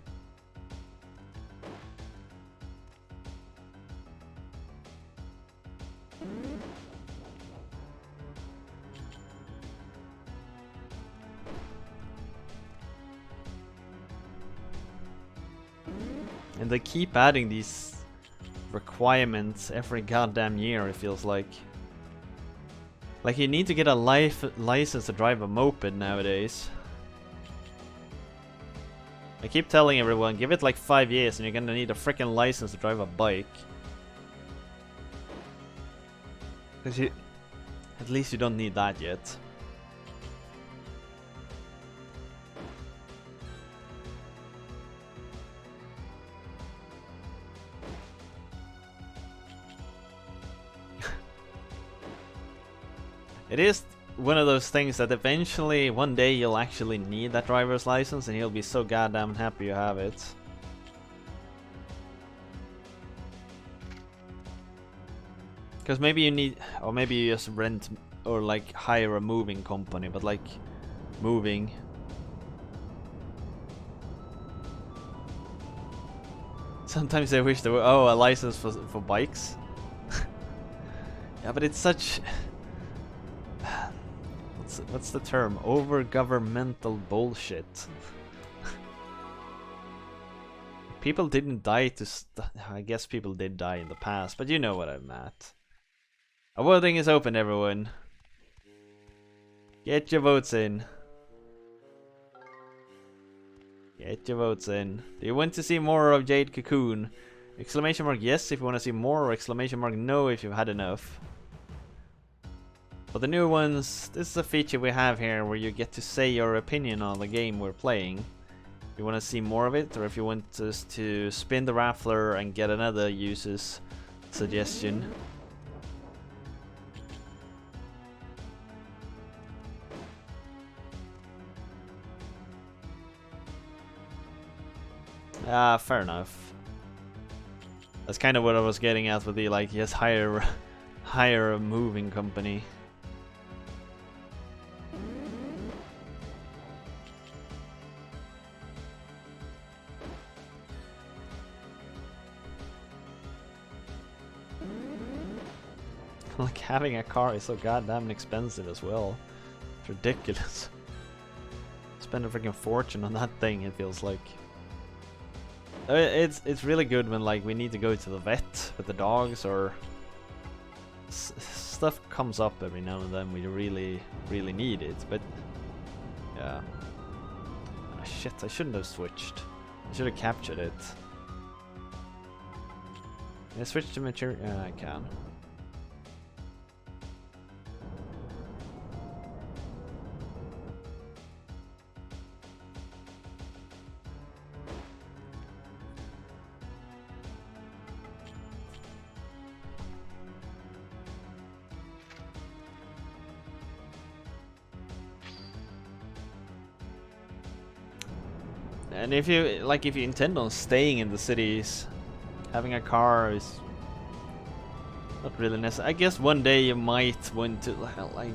And they keep adding these requirements every goddamn year, it feels like. Like you need to get a license to drive a moped nowadays. I keep telling everyone, give it like 5 years and you're gonna need a freaking license to drive a bike. Cause at least you don't need that yet. It is one of those things that eventually, one day, you'll actually need that driver's license and you'll be so goddamn happy you have it. Because maybe you need, or maybe you just rent or like hire a moving company, but like moving. Sometimes I wish there were, oh, a license for bikes. Yeah, but it's such... What's the term? Over-governmental bullshit. People didn't die to I guess people did die in the past, but you know what I'm at. Voting is open, everyone. Get your votes in. Get your votes in. Do you want to see more of Jade Cocoon? Exclamation mark yes if you want to see more, or exclamation mark no if you've had enough. For the new ones, this is a feature we have here where you get to say your opinion on the game we're playing. If you want to see more of it, or if you want us to spin the raffler and get another user's suggestion. Ah, fair enough. That's kind of what I was getting at with the like, yes, hire a moving company. Like having a car is so goddamn expensive as well. It's ridiculous. Spend a freaking fortune on that thing, it feels like. It's really good when like we need to go to the vet with the dogs, or stuff comes up every now and then we really need it, but yeah. Oh, shit, I shouldn't have switched. I should have captured it. Can I switch to mature? Yeah, I can. And if you intend on staying in the cities, having a car is not really necessary. I guess one day you might want to, like,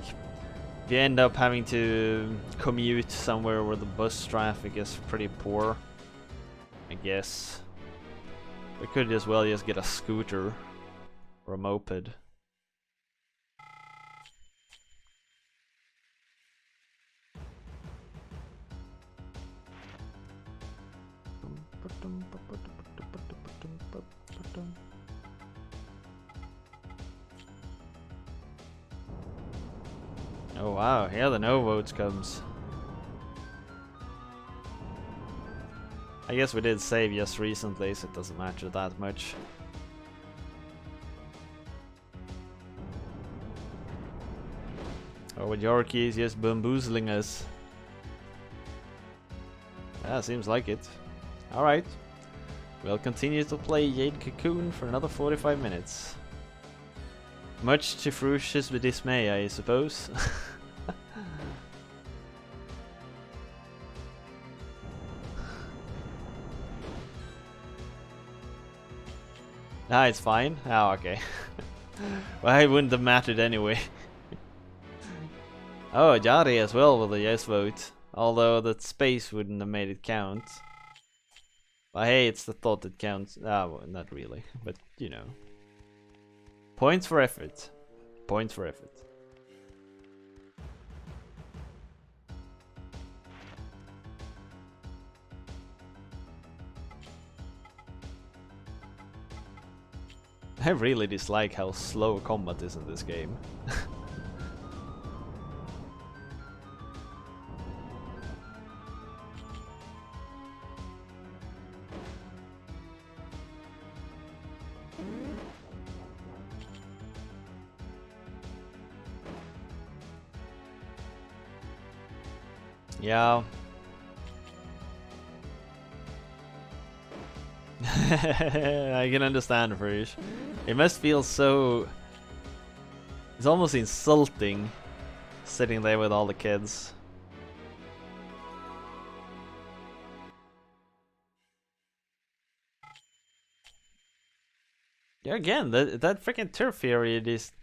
if you end up having to commute somewhere where the bus traffic is pretty poor, I guess we could as well just get a scooter or a moped. Oh wow, here the no votes comes. I guess we did save just recently, so it doesn't matter that much. Or with Yorkies just bamboozling us. Yeah, seems like it. Alright. We'll continue to play Jade Cocoon for another 45 minutes. Much to Frush's dismay, I suppose. Ah, it's fine? Oh, okay. Well, it wouldn't have mattered anyway. Oh, Jade as well with a yes vote. Although that space wouldn't have made it count. But hey, it's the thought that counts. Ah, well, not really, but you know. Points for effort. Points for effort. I really dislike how slow combat is in this game. Yeah. I can understand, Frisch. It must feel so... It's almost insulting sitting there with all the kids. Yeah, again, that freaking turf area just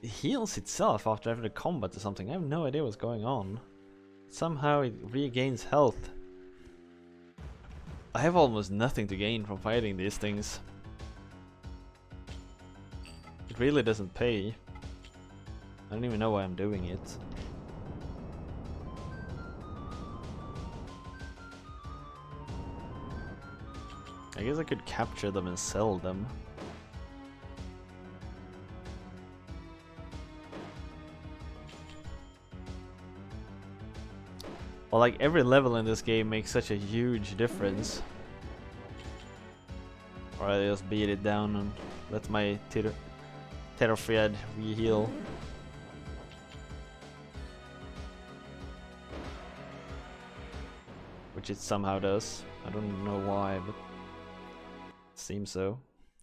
heals itself after every combat or something. I have no idea what's going on. Somehow it regains health. I have almost nothing to gain from fighting these things. It really doesn't pay. I don't even know why I'm doing it. I guess I could capture them and sell them. Well, like every level in this game makes such a huge difference. Or I just beat it down and let my Terrafriad re-heal. Which it somehow does. I don't know why, but it seems so.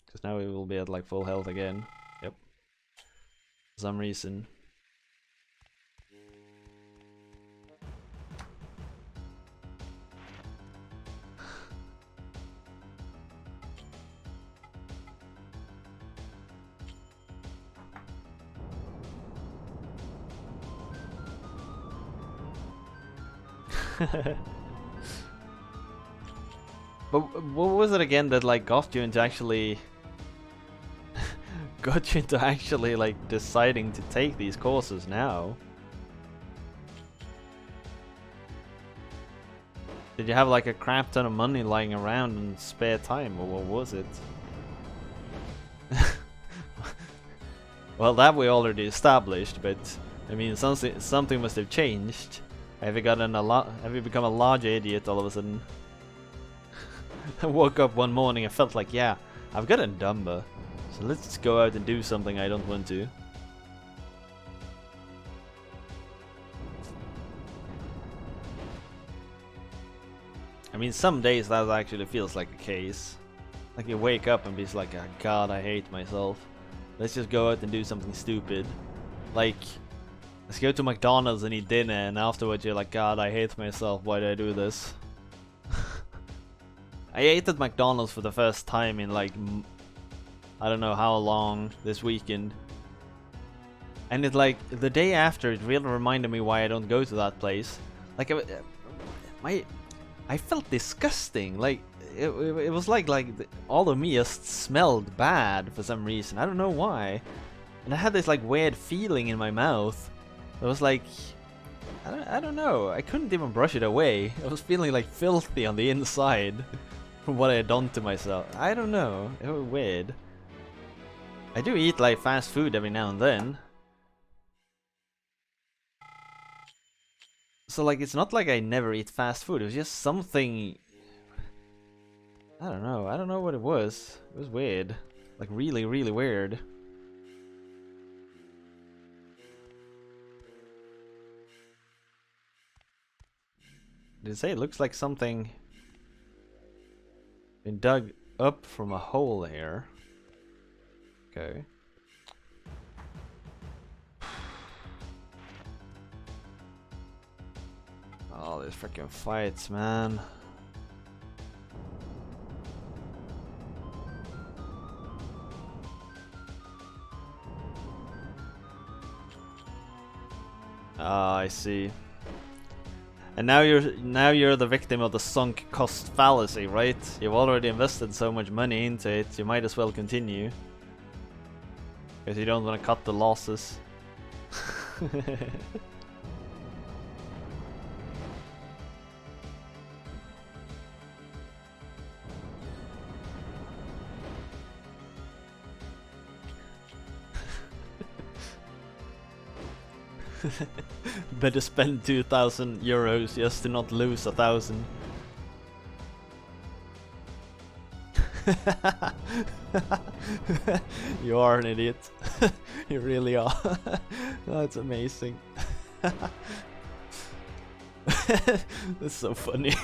Because now we will be at like full health again. Yep. For some reason. But what was it again that like got you into actually like deciding to take these courses now? Did you have like a crap ton of money lying around in spare time, or what was it? Well, that we already established, but I mean something must have changed. Have you become a large idiot all of a sudden? I woke up one morning and felt like, yeah, I've got a number, so let's go out and do something I don't want to. I mean, some days that actually feels like the case. Like you wake up and be like, oh, God, I hate myself. Let's just go out and do something stupid. Like, let's go to McDonald's and eat dinner, and afterwards you're like, God, I hate myself, why did I do this? I ate at McDonald's for the first time in like, I don't know how long this weekend. And it like, the day after, it really reminded me why I don't go to that place. Like, I felt disgusting, like, it was like all of me just smelled bad for some reason, I don't know why. And I had this like weird feeling in my mouth. It was like, I don't know, I couldn't even brush it away. I was feeling like filthy on the inside from what I had done to myself. I don't know, it was weird. I do eat like fast food every now and then. So like, it's not like I never eat fast food, it was just something... I don't know what it was. It was weird. Like really, really weird. Did it say it looks like something been dug up from a hole here? Okay. All these freaking fights, man. Ah, I see. And now you're the victim of the sunk cost fallacy, right? You've already invested so much money into it, you might as well continue. Because you don't want to cut the losses. Better spend 2,000 euros just to not lose 1,000. You are an idiot. You really are. That's amazing. That's so funny.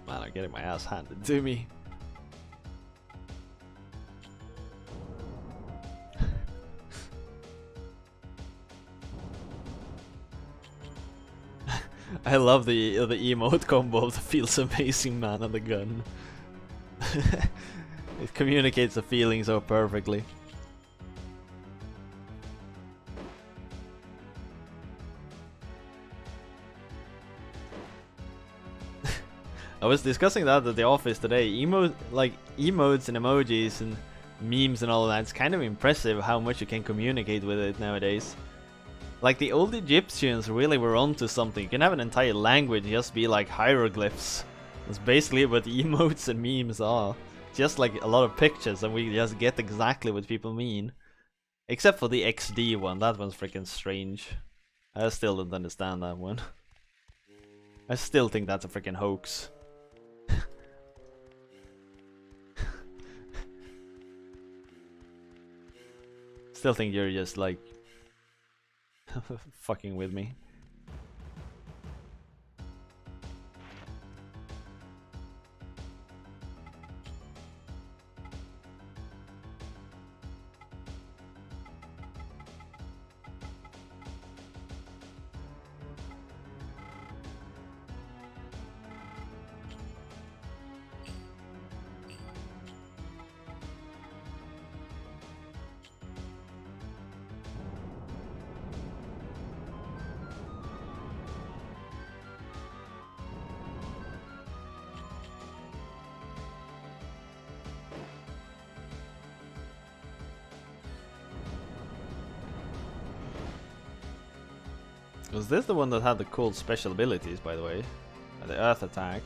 Man, I'm getting my ass handed to me. I love the emote combo of the feels amazing man and the gun. It communicates the feeling so perfectly. I was discussing that at the office today. Emotes and emojis and memes and all of that. It's kind of impressive how much you can communicate with it nowadays. Like the old Egyptians really were onto something. You can have an entire language just be like hieroglyphs. That's basically what emotes and memes are. Just like a lot of pictures and we just get exactly what people mean. Except for the XD one, that one's freaking strange. I still don't understand that one. I still think that's a freaking hoax. Still think you're just like fucking with me. Was this the one that had the cool special abilities, by the way? The Earth attack.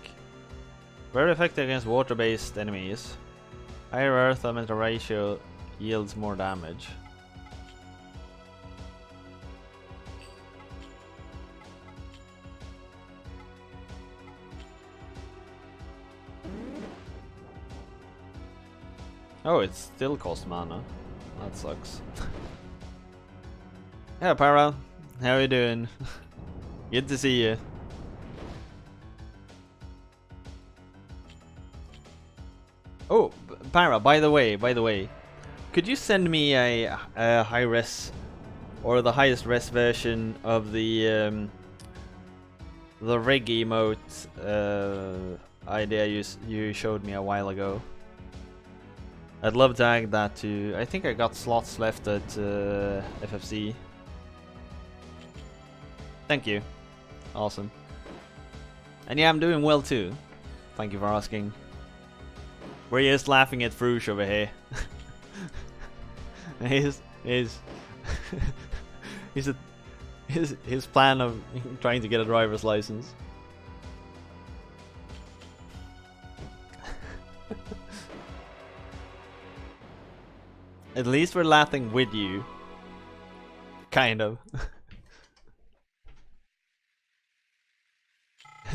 Very effective against water-based enemies. Higher Earth element ratio yields more damage. Oh, it still costs mana. That sucks. Yeah, Para. How you doing? Good to see you. Oh, Para, by the way, could you send me a high res or the highest res version of the rig emote idea you showed me a while ago? I'd love to add that to. I think I got slots left at FFC. Thank you. Awesome. And yeah, I'm doing well too. Thank you for asking. We're just laughing at Frush over here. his plan of trying to get a driver's license. At least we're laughing with you. Kind of.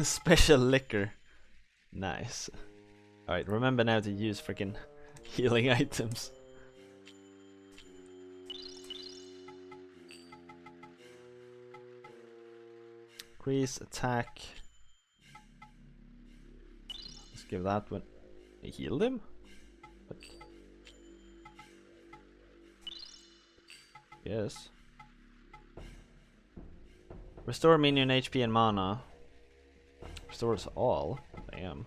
Special liquor. Nice. Alright, remember now to use freaking healing items. Increase attack. Let's give that one. I healed him? But yes. Restore minion HP and mana. Restores all. Damn.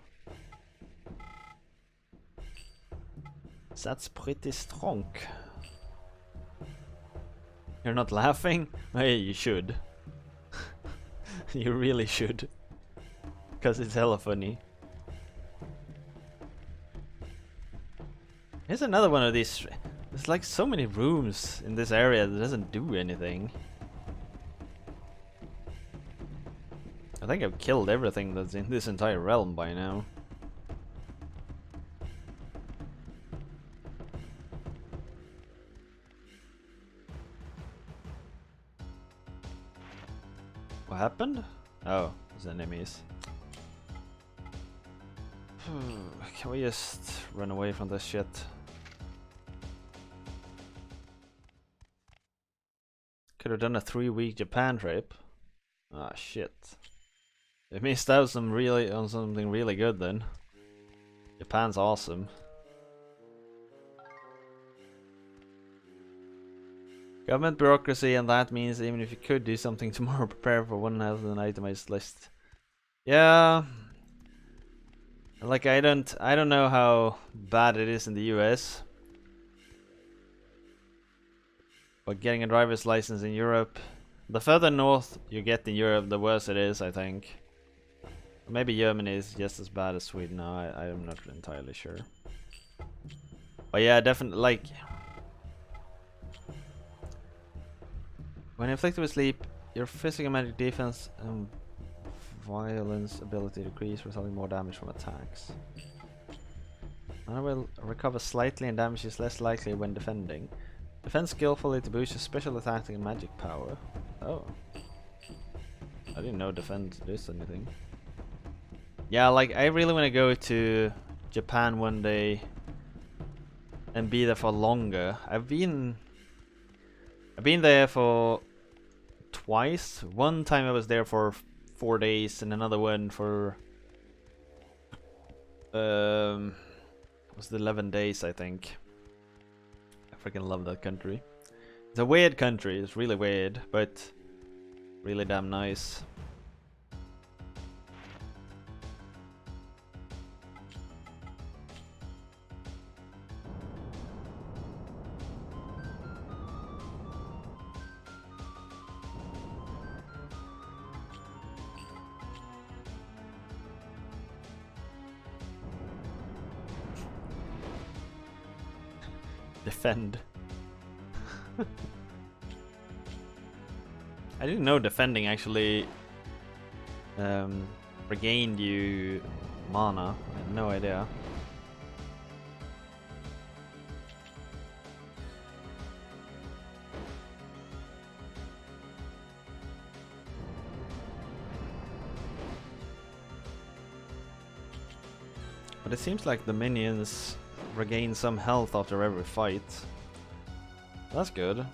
That's pretty strong. You're not laughing? Hey, you should. You really should. Because it's hella funny. Here's another one of these. There's like so many rooms in this area that doesn't do anything. I think I've killed everything that's in this entire realm by now. What happened? Oh, there's enemies. Can we just run away from this shit? Could have done a 3-week Japan trip. Ah, shit. They missed out something really good then. Japan's awesome. Government bureaucracy, and that means even if you could do something tomorrow, prepare for one out of an itemized list. Yeah. Like I don't know how bad it is in the US. But getting a driver's license in Europe, the further north you get in Europe, the worse it is, I think. Maybe Germany is just as bad as Sweden. No, I'm not entirely sure. But yeah, definitely, like, when inflicted with sleep, your physical magic defense and violence ability decrease, resulting in more damage from attacks. I will recover slightly and damage is less likely when defending. Defend skillfully to boost your special attack and magic power. Oh. I didn't know defend does anything. Yeah, like I really want to go to Japan one day and be there for longer. I've been there for twice. One time I was there for 4 days and another one for it was 11 days, I think. I freaking love that country. It's a weird country, it's really weird, but really damn nice. Defend. I didn't know defending actually regained you mana. I had no idea. But it seems like the minions regain some health after every fight. That's good.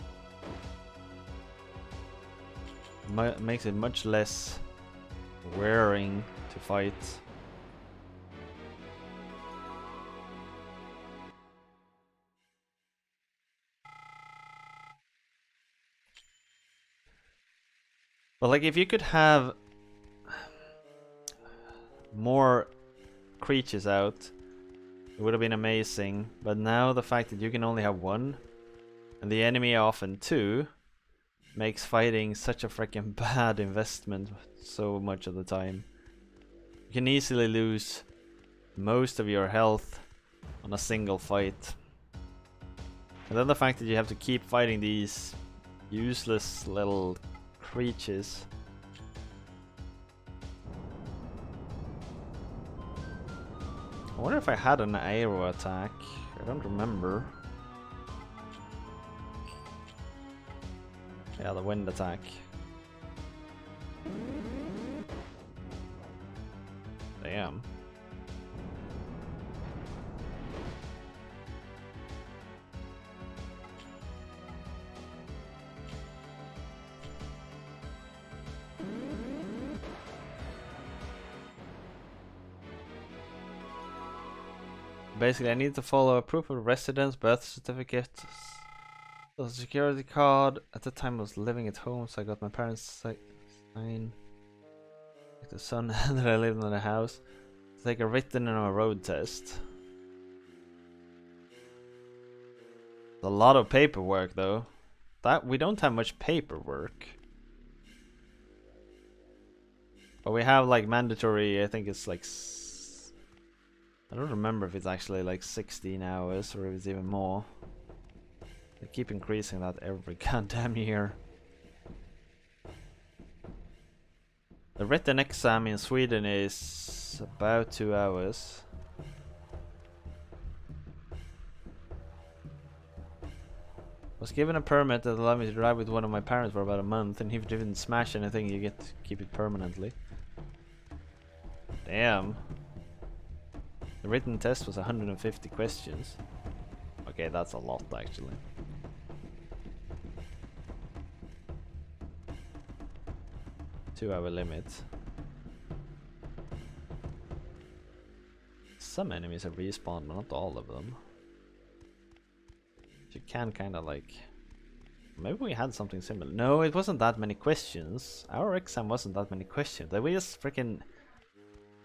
Makes it much less wearing to fight. But like if you could have more creatures out, it would have been amazing. But now the fact that you can only have one and the enemy often two makes fighting such a freaking bad investment so much of the time. You can easily lose most of your health on a single fight. And then the fact that you have to keep fighting these useless little creatures. I wonder if I had an arrow attack. I don't remember. Yeah, the wind attack. Damn. Basically, I need to follow a proof of residence, birth certificate, social security card. At the time I was living at home, so I got my parents' sign. Like the son that I lived in the house. To take a written and a road test. A lot of paperwork though. That we don't have much paperwork. But we have like mandatory, I think it's like I don't remember if it's actually like 16 hours or if it's even more. They keep increasing that every goddamn year. The written exam in Sweden is about 2 hours. Was given a permit that allowed me to drive with one of my parents for about a month, and if you didn't smash anything you get to keep it permanently. Damn. The written test was 150 questions. Okay, that's a lot actually. Two-hour limit. Some enemies have respawned, but not all of them. You can kind of like... Maybe we had something similar. No, it wasn't that many questions. Our exam wasn't that many questions. They were just freaking...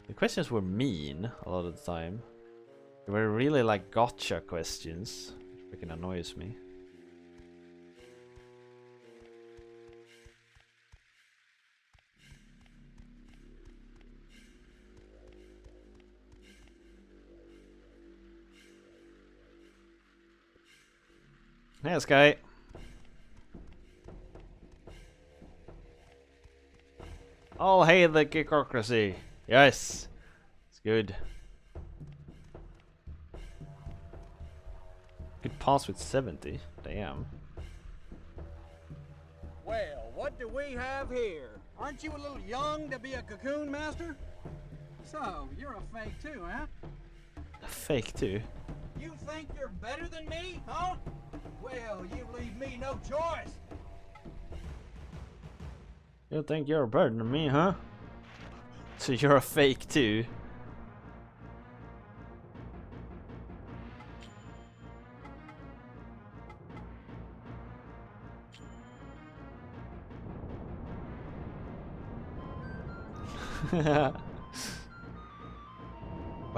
The questions were mean a lot of the time. They were really like gotcha questions. Which freaking annoys me. Hey, Sky. Oh, hey, the geekocracy. Yes, it's good. Good pass with 70. Damn. Well, what do we have here? Aren't you a little young to be a Cocoon Master? So, you're a fake too, huh? A fake too. You think you're better than me, huh? Well, you leave me no choice. You think you're better than me, huh? So you're a fake too. I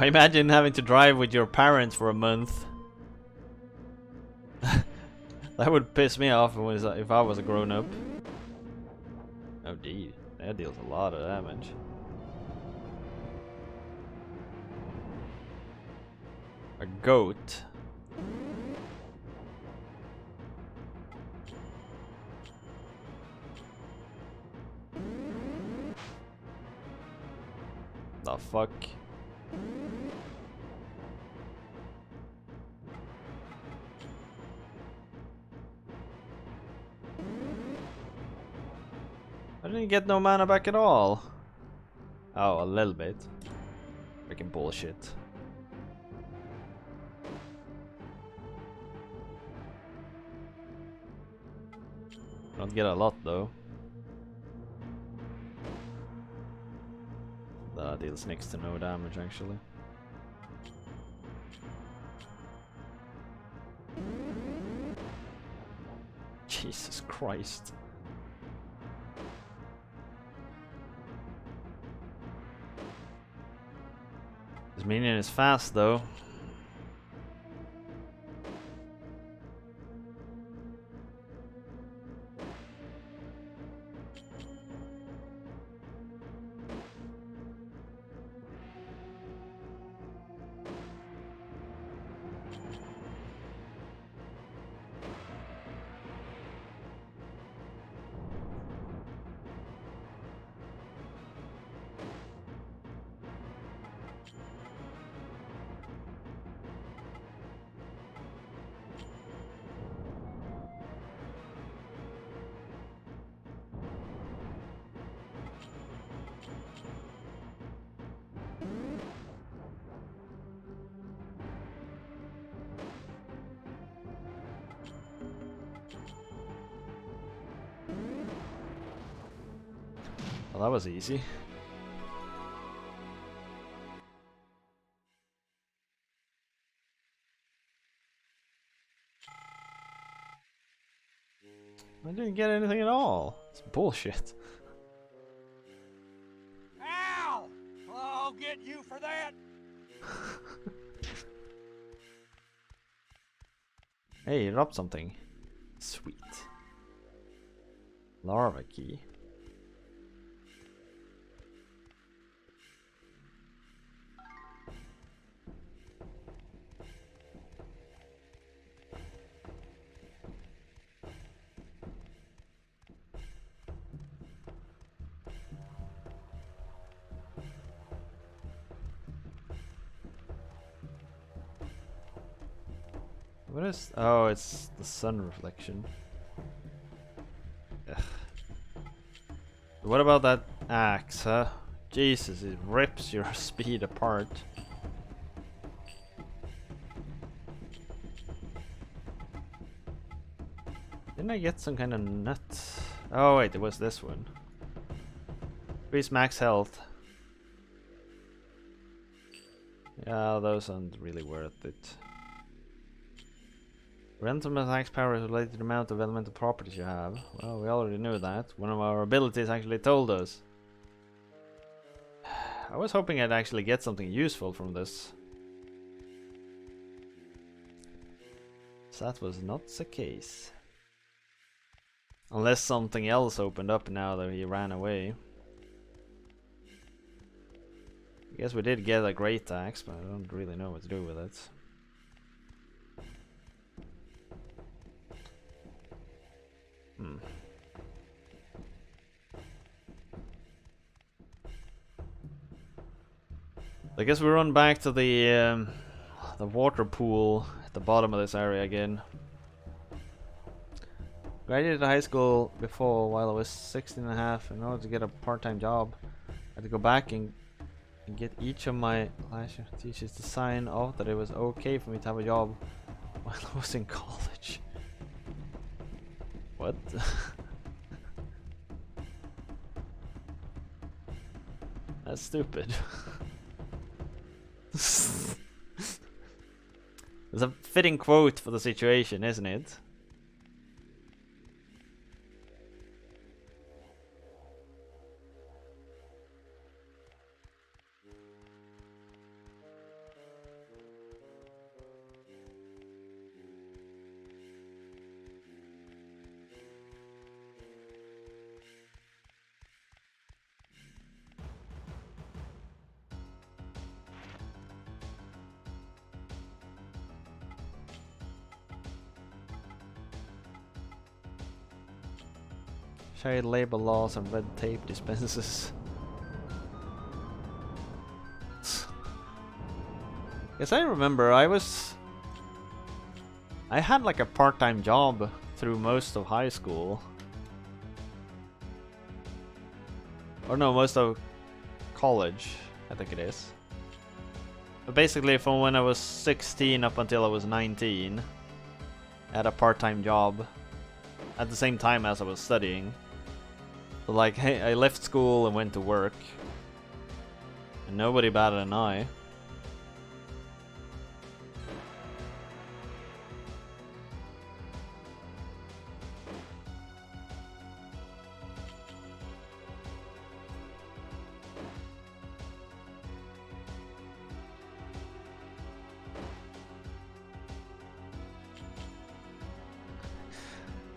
imagine having to drive with your parents for a month. That would piss me off if I was a grown-up. Oh, gee, that deals a lot of damage. A goat. The fuck? I didn't get no mana back at all. Oh, a little bit. Freaking bullshit. Don't get a lot though. That deals next to no damage actually. Jesus Christ. This minion is fast though. Well, that was easy. I didn't get anything at all. It's bullshit. Ow! I'll get you for that. Hey, you dropped something. Sweet. Larva key. What is... Oh, it's the sun reflection. Ugh. What about that axe, huh? Jesus, it rips your speed apart. Didn't I get some kind of nut? Oh wait, it was this one. Increase max health. Yeah, those aren't really worth it. Random attacks power is related to the amount of elemental properties you have. Well, we already knew that. One of our abilities actually told us. I was hoping I'd actually get something useful from this. So that was not the case. Unless something else opened up now that he ran away. I guess we did get a great axe, but I don't really know what to do with it. I guess we run back to the water pool at the bottom of this area again. Graduated high school before while I was 16 and a half. In order to get a part-time job, I had to go back and get each of my teachers to sign off that it was okay for me to have a job while I was in college. What? That's stupid. It's a fitting quote for the situation, isn't it? Child labor laws and red tape dispenses. Yes, I remember I had like a part-time job through most of high school. Or no, most of college, I think it is. But basically from when I was 16 up until I was 19, I had a part-time job at the same time as I was studying. So like, hey, I left school and went to work. And nobody batted an eye.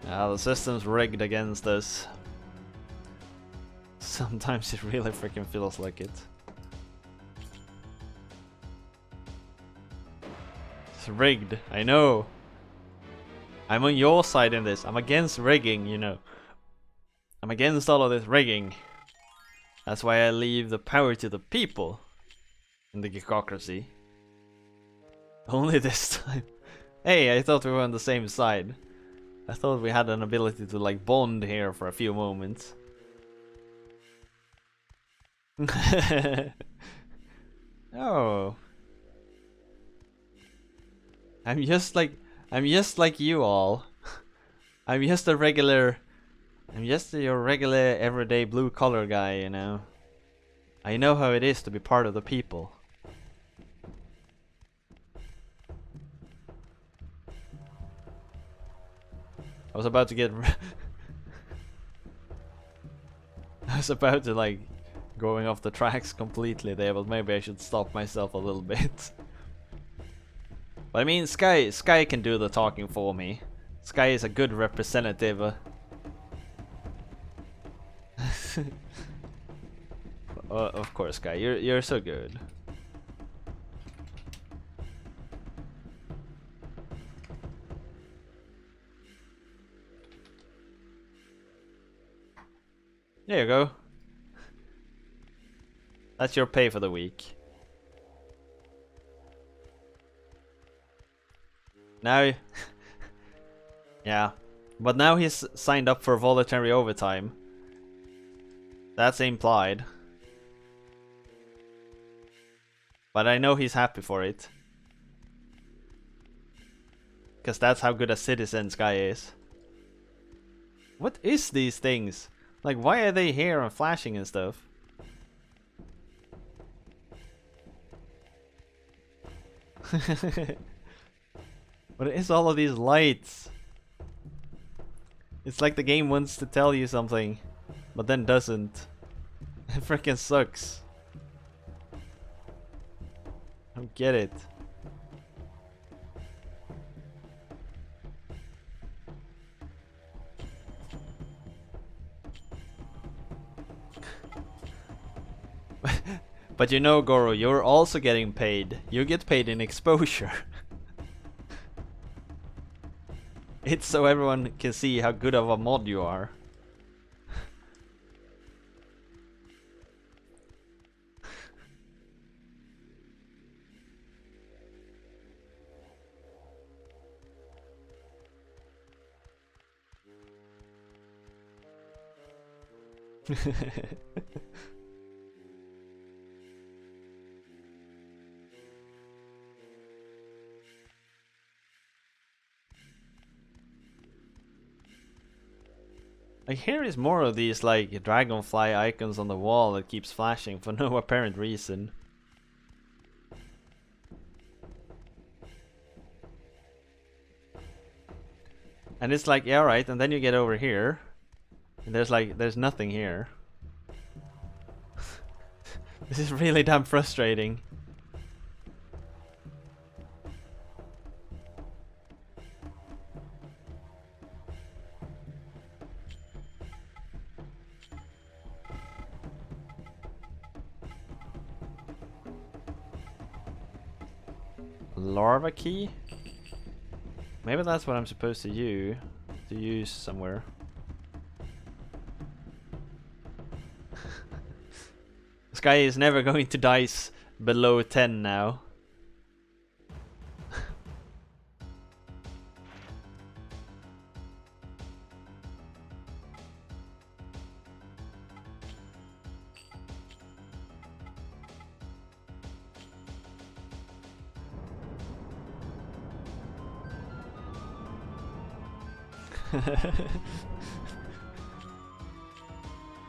Yeah, the system's rigged against us. Sometimes it really freaking feels like it. It's rigged, I know. I'm on your side in this. I'm against rigging, you know. I'm against all of this rigging. That's why I leave the power to the people in the geekocracy. Only this time. Hey, I thought we were on the same side. I thought we had an ability to like bond here for a few moments. Oh. I'm just like you all. I'm just your regular everyday blue collar guy, you know. I know how it is to be part of the people. I was about to get I was about to like going off the tracks completely there, but maybe I should stop myself a little bit. But I mean, Sky can do the talking for me. Sky is a good representative. Of course, Sky, you're so good. There you go. That's your pay for the week. Now, yeah, but now he's signed up for voluntary overtime. That's implied. But I know he's happy for it. Because that's how good a citizen Sky is. What is these things? Like, why are they here and flashing and stuff? What is all of these lights? It's like the game wants to tell you something, but then doesn't. It freaking sucks. I don't get it. But you know, Goro, you're also getting paid. You get paid in exposure. It's so everyone can see how good of a mod you are. Like, here is more of these like dragonfly icons on the wall that keeps flashing for no apparent reason. And it's like, yeah, right, and then you get over here and there's nothing here. This is really damn frustrating. Larva key? Maybe that's what I'm supposed to use somewhere. This guy is never going to dice below 10 now.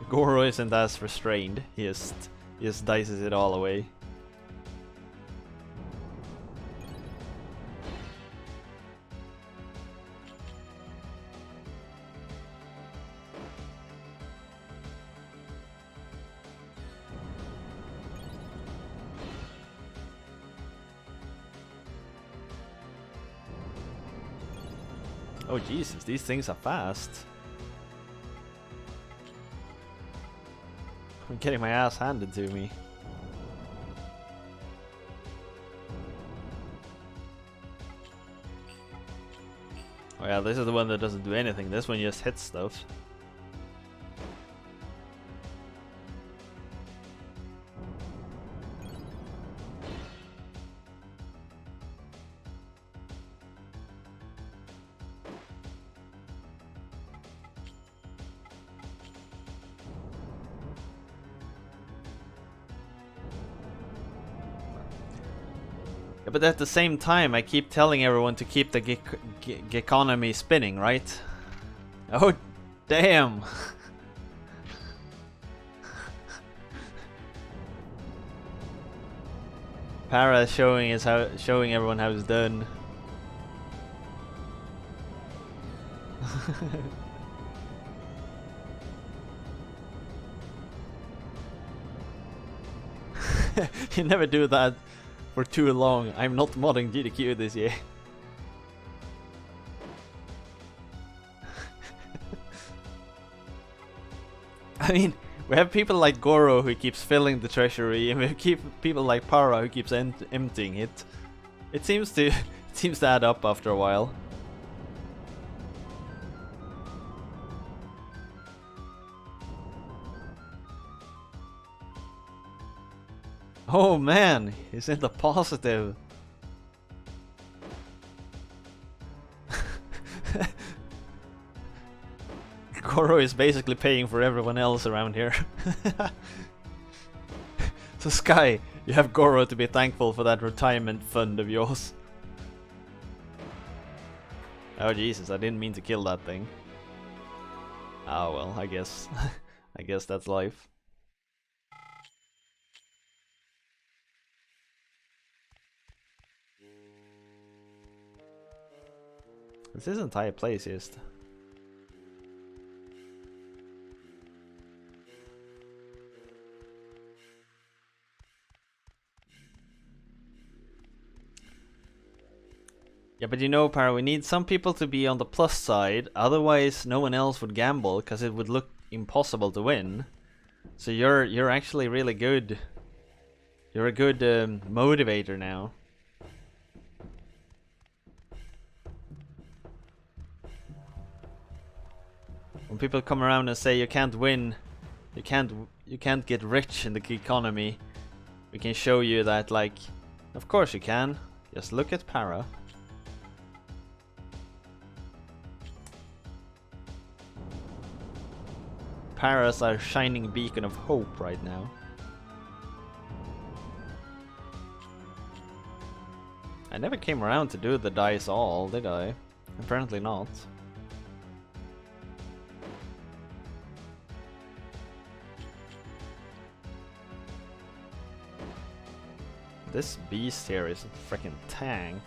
Goro isn't as restrained. He just dices it all away. Oh Jesus, these things are fast. I'm getting my ass handed to me. Oh yeah, this is the one that doesn't do anything. This one just hits stuff. But at the same time, I keep telling everyone to keep the economy spinning, right? Oh, damn! Para showing everyone how it's done. You never do that. for too long. I'm not modding GDQ this year. I mean, we have people like Goro who keeps filling the treasury, and we keep people like Para who keeps emptying it. It seems to it seems to add up after a while. Oh man, he's in the positive. Goro is basically paying for everyone else around here. So Sky, you have Goro to be thankful for that retirement fund of yours. Oh Jesus, I didn't mean to kill that thing. Oh well, I guess. I guess that's life. This entire place is... Yeah, but you know, Para, we need some people to be on the plus side, otherwise no one else would gamble, because it would look impossible to win. So you're actually really good. You're a good motivator now. When people come around and say you can't win, you can't get rich in the economy, we can show you that, like, of course you can. Just look at Para. Para's our shining beacon of hope right now. I never came around to do the dice all, did I? Apparently not. This beast here is a freaking tank.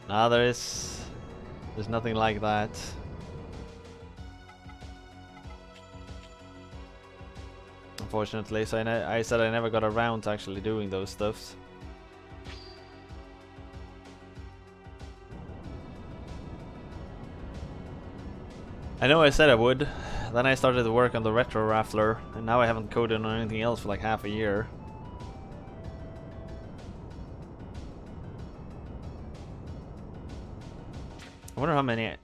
Nah, there's nothing like that. Unfortunately, so I said I never got around to actually doing those stuffs. I know I said I would, then I started to work on the retro raffler, and now I haven't coded on anything else for like half a year. I wonder how many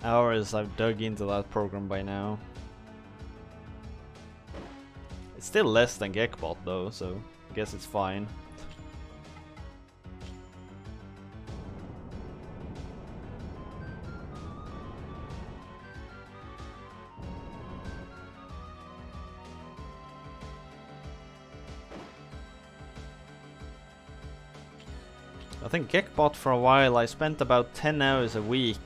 hours I've dug into that program by now. It's still less than Gekbot though, so I guess it's fine. I think Gekbot for a while I spent about 10 hours a week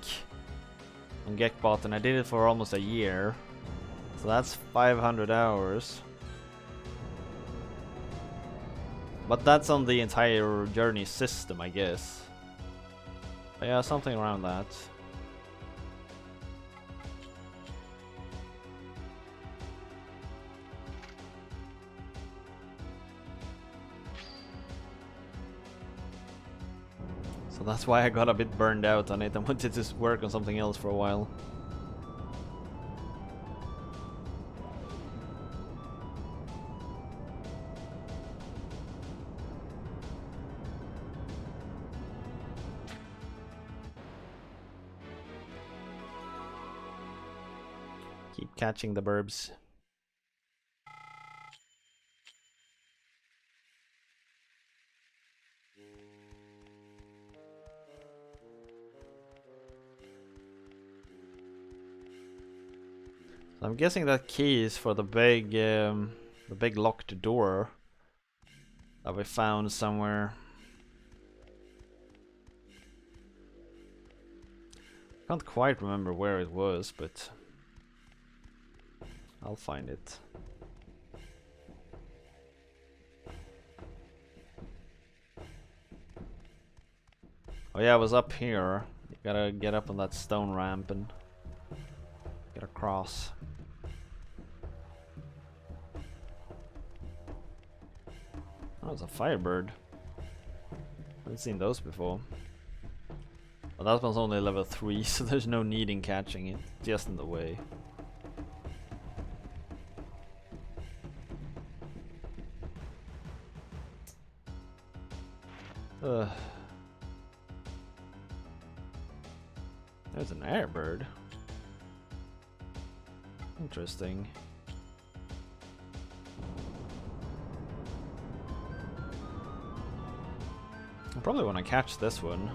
on Gekbot, and I did it for almost a year. So that's 500 hours. But that's on the entire journey system, I guess. But yeah, something around that. So that's why I got a bit burned out on it. I wanted to work on something else for a while. Keep catching the burbs. I'm guessing that key is for the big locked door that we found somewhere. Can't quite remember where it was, but I'll find it. Oh yeah, I was up here. You gotta get up on that stone ramp and get across. Oh, it's a firebird. Haven't seen those before. But that one's only level 3, so there's no need in catching it. Just in the way. Ugh. There's an airbird. Interesting. I probably want to catch this one.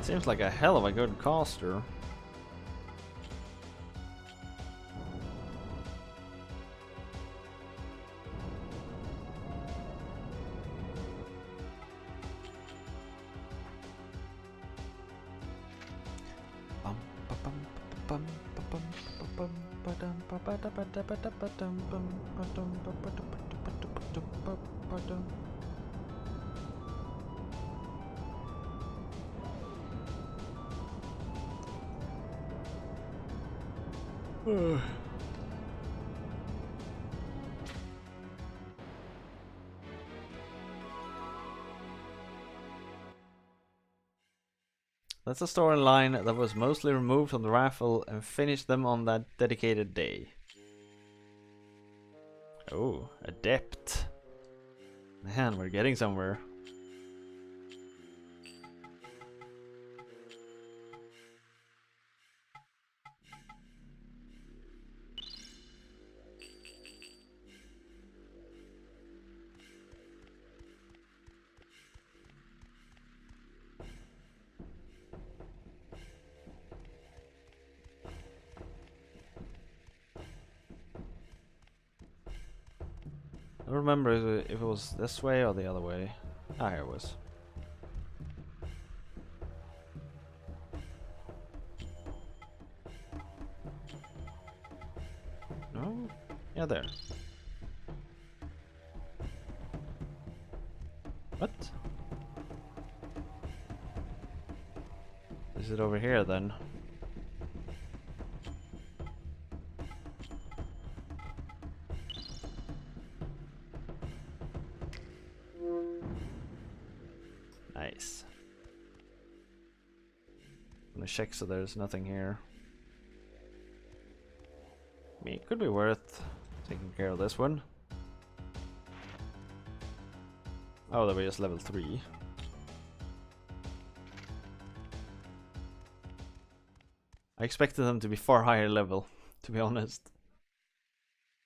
Seems like a hell of a good caster. That's a storyline that was mostly removed from the raffle and finished them on that dedicated day. Oh, adept. Man, we're getting somewhere. I don't remember if it was this way or the other way. Ah, here it was. No? Yeah, there. What? Is it over here then? Nice. I'm gonna check so there's nothing here. I mean, it could be worth taking care of this one. Oh, that was just level 3. I expected them to be far higher level, to be honest.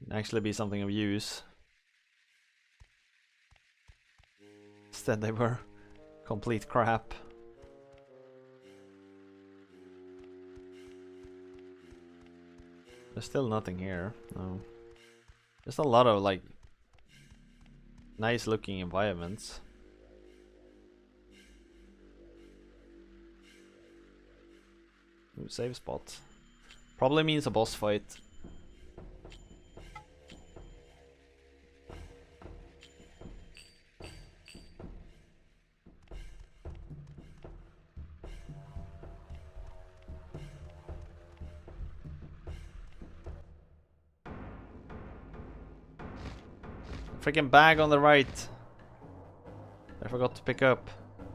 And actually be something of use. Instead they were complete crap. There's still nothing here. No. There's a lot of like nice looking environments. Ooh, save spot. Probably means a boss fight. Freaking bag on the right. I forgot to pick up.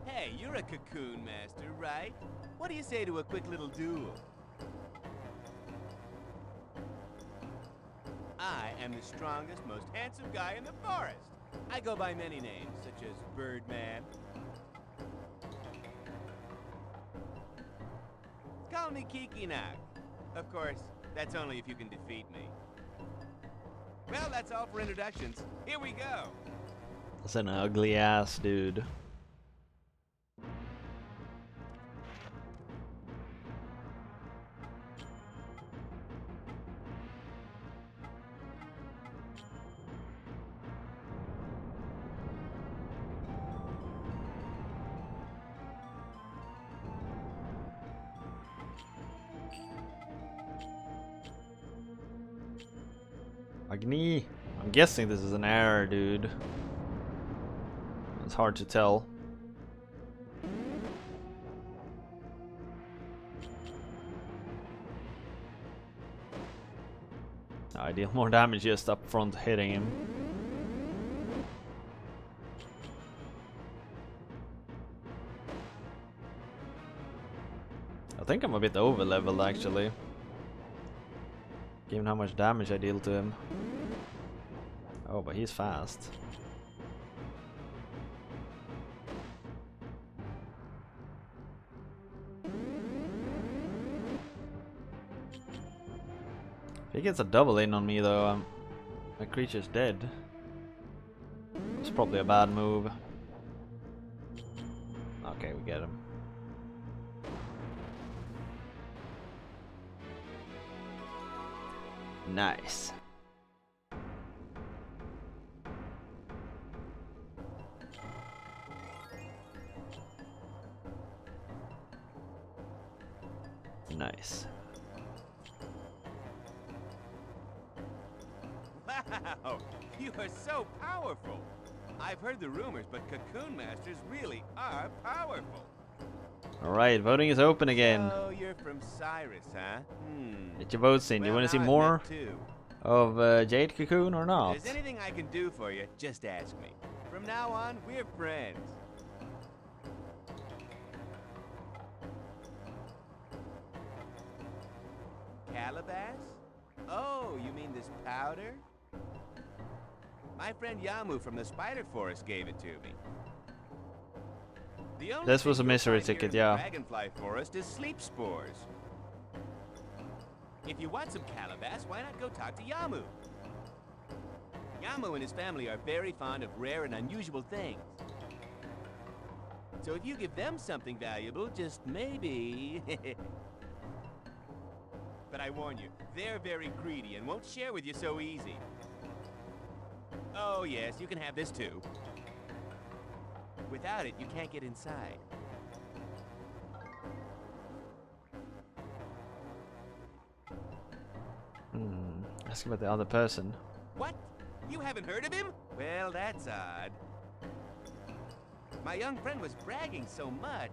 Hey, you're a Cocoon Master, right? What do you say to a quick little duel? I am the strongest, most handsome guy in the forest. I go by many names, such as Birdman. Call me Kikinak. Of course, that's only if you can defeat me. Well, that's all for introductions. Here we go. That's an ugly ass dude. Agni. I'm guessing this is an error, dude. It's hard to tell. I deal more damage just up front hitting him. I think I'm a bit over leveled actually, given how much damage I deal to him. Oh, but he's fast. If he gets a double in on me though, my creature's dead. It's probably a bad move. Okay, we get him. Nice. Nice. Wow, you are so powerful. I've heard the rumors, but Cocoon Masters really are powerful. Alright, voting is open again. Oh, you're from Cyrus, huh? Get your votes in. You want to see now I've more met two. of Jade Cocoon or If not? there's anything I can do for you, just ask me. From now on, we're friends. Calabash? Oh, you mean this powder? My friend Yamu from the Spider Forest gave it to me. The only This was a thing you'll mystery find here ticket, in the yeah. Dragonfly Forest is sleep spores. If you want some calabash, why not go talk to Yamu? Yamu and his family are very fond of rare and unusual things. So if you give them something valuable, just maybe... But I warn you, they're very greedy and won't share with you so easy. Oh yes, you can have this too. Without it, you can't get inside. Ask about the other person. What? You haven't heard of him? Well, that's odd. My young friend was bragging so much.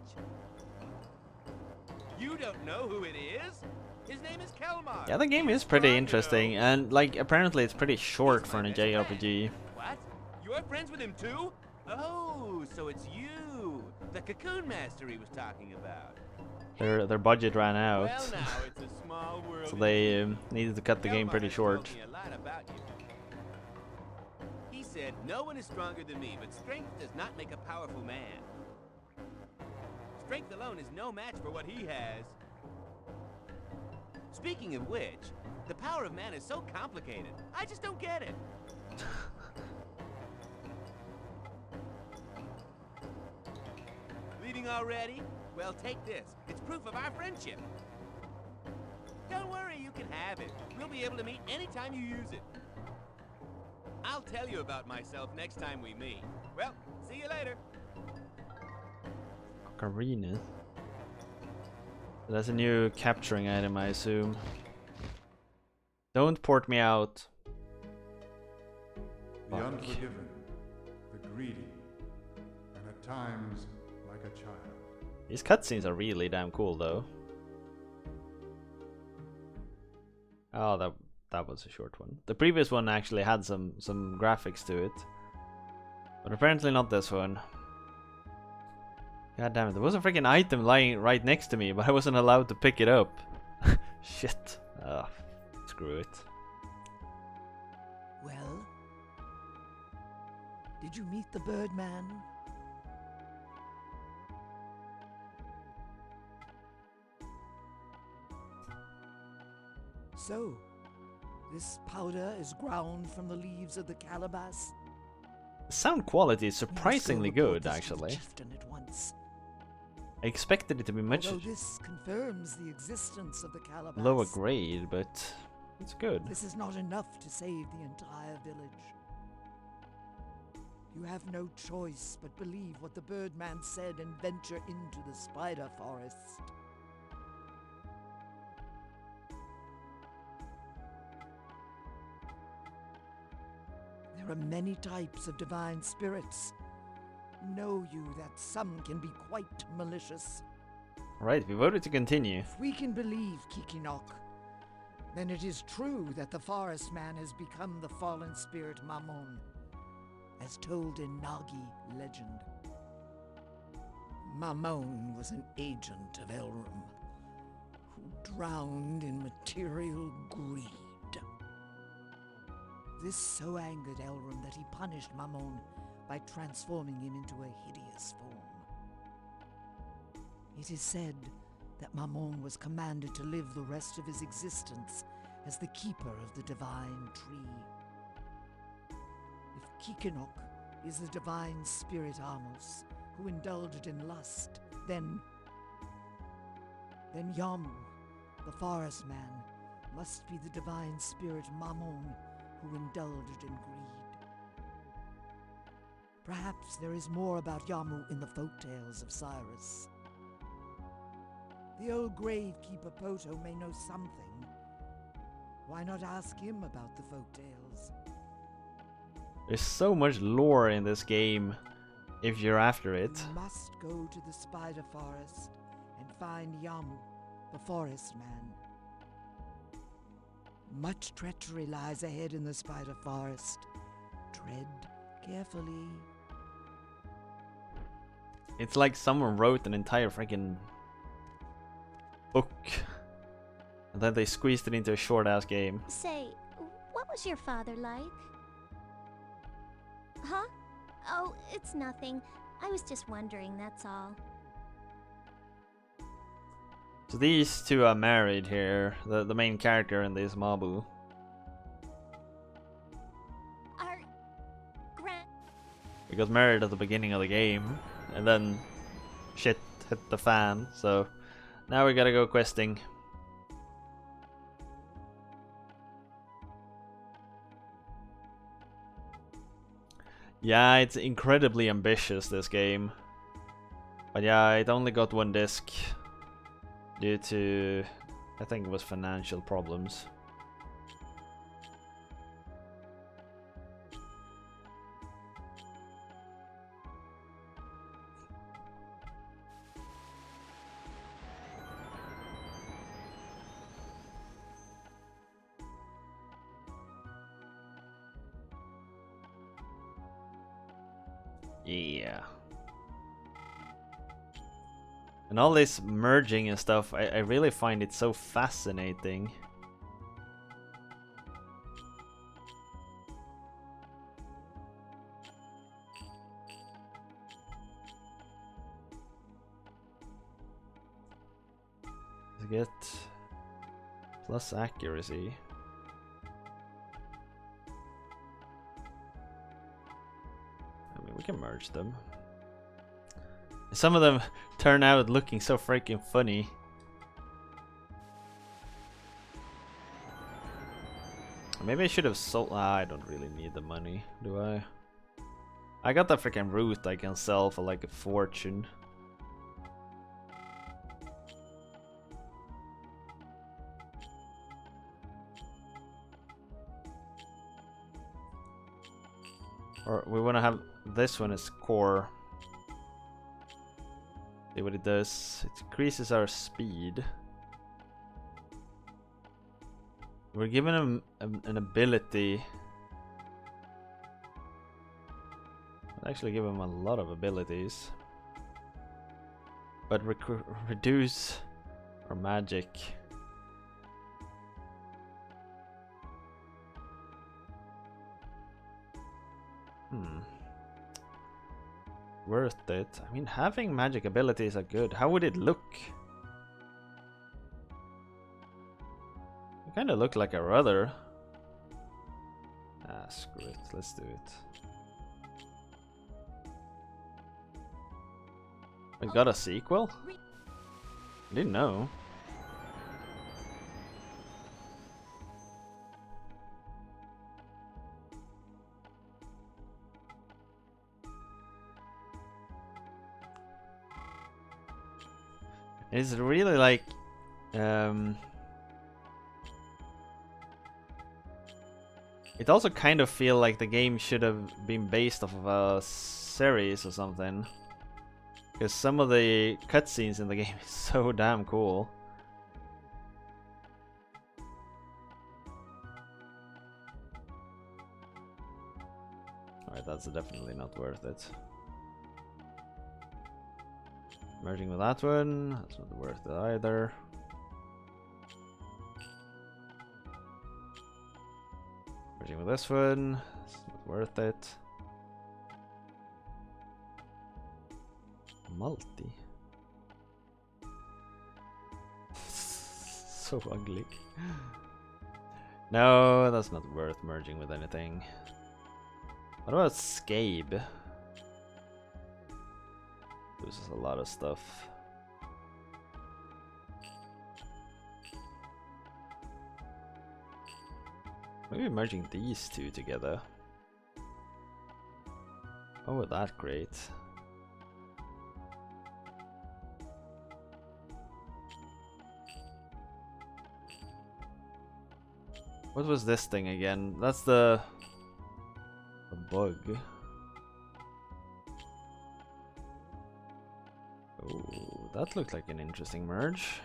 You don't know who it is? His name is Kelmar. Yeah, the game is pretty interesting, and like apparently it's pretty short for a JRPG. What? You're friends with him too? Oh, so it's you, the Cocoon Master he was talking about. Their budget ran out, Well, now it's a small world. so they needed to cut the game Kelmar pretty has short. told me a lot about you. He said, "No one is stronger than me, but strength does not make a powerful man. Strength alone is no match for what he has." Speaking of which, the power of man is so complicated. I just don't get it. Leaving already? Well, take this. It's proof of our friendship. Don't worry, you can have it. We'll be able to meet anytime you use it. I'll tell you about myself next time we meet. Well, see you later. Ocarina. That's a new capturing item, I assume. Don't port me out. The Fuck. unforgiven, the greedy, and at times like a child. These cutscenes are really damn cool, though. Oh, that was a short one. The previous one actually had some graphics to it, but apparently not this one. God damn it! There was a freaking item lying right next to me, but I wasn't allowed to pick it up. Shit. Ugh. Screw it. Well, did you meet the Birdman? So, this powder is ground from the leaves of the calabash. The sound quality is May I still surprisingly report good, this to the actually. chieftain at once? I expected it to be much Although this confirms the existence of the calabash, lower grade, but it's good. this is not enough to save the entire village. You have no choice but believe what the Birdman said and venture into the Spider Forest. There are many types of divine spirits. Know you that some can be quite malicious. Right, we voted to continue. If we can believe Kikinok, then it is true that the forest man has become the fallen spirit Mammon, as told in Nagi legend. Mammon was an agent of Elrum, who drowned in material greed. This so angered Elrum that he punished Mammon by transforming him into a hideous form. It is said that Mammon was commanded to live the rest of his existence as the keeper of the divine tree. If Kikinok is the divine spirit Amos, who indulged in lust, then Yamu, the forest man, must be the divine spirit Mammon, who indulged in greed. Perhaps there is more about Yamu in the folktales of Cyrus. The old gravekeeper Poto may know something. Why not ask him about the folktales? There's so much lore in this game if you're after it. You must go to the spider forest and find Yamu, the forest man. Much treachery lies ahead in the spider forest. Tread carefully. It's like someone wrote an entire freaking book and then they squeezed it into a short ass game. Say, what was your father like? Huh? Oh, it's nothing. I was just wondering, that's all. So these two are married here, the main character and this Mabu. Our grand... We got married at the beginning of the game, and then shit hit the fan, so now we gotta go questing. Yeah, it's incredibly ambitious, this game. But yeah, it only got one disc due to, I think it was financial problems. Yeah. And all this merging and stuff, I really find it so fascinating. To get plus accuracy. I mean, we can merge them. Some of them turn out looking so freaking funny. Maybe I should have sold. I don't really need the money, do I? I got the freaking root I can sell for like a fortune. Or we want to have this one as core. See what it does. It increases our speed. We're giving him an ability. I'll actually give him a lot of abilities. But reduce our magic. Worth it. I mean, having magic abilities are good. How would it look? It kind of look like our other. Ah, screw it. Let's do it. We got a sequel? I didn't know. It's really like It also kind of feel like the game should have been based off of a series or something. Because some of the cutscenes in the game is so damn cool. Alright, that's definitely not worth it. Merging with that one, that's not worth it either. Merging with this one, it's not worth it. Multi. So ugly. No, that's not worth merging with anything. What about Scabe? Loses a lot of stuff. Maybe merging these two together. Oh, would that great? What was this thing again? That's the bug. Oh, that looked like an interesting merge.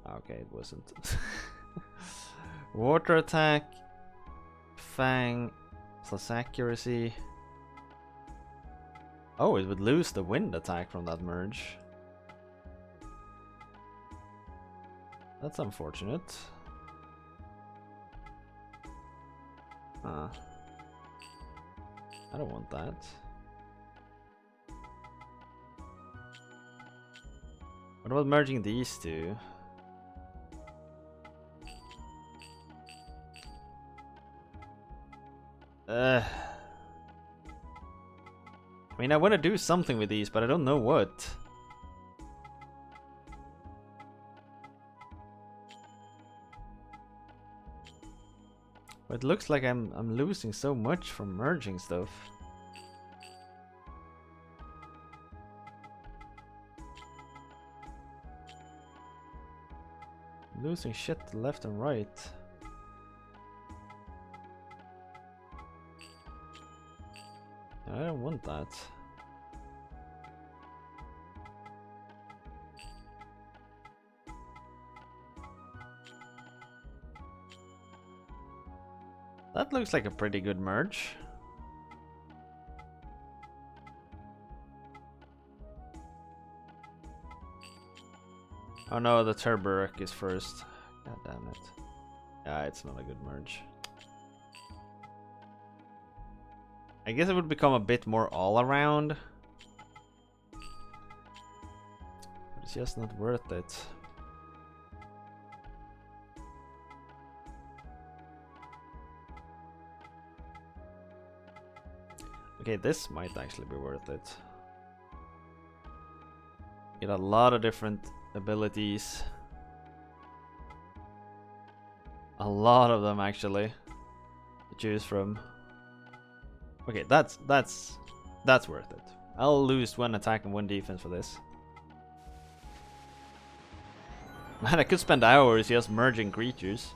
Okay, it wasn't. Water attack, Fang plus accuracy. Oh, it would lose the wind attack from that merge. That's unfortunate. I don't want that. What about merging these two? I mean, I want to do something with these, but I don't know what. But it looks like I'm losing so much from merging stuff. Losing shit left and right. I don't want that. That looks like a pretty good merge. Oh no, the Turberuk is first. God damn it. Yeah, it's not a good merge. I guess it would become a bit more all around. But it's just not worth it. Okay, this might actually be worth it. Get a lot of different abilities. A lot of them actually to choose from. Okay, that's worth it. I'll lose one attack and one defense for this. Man, I could spend hours just merging creatures.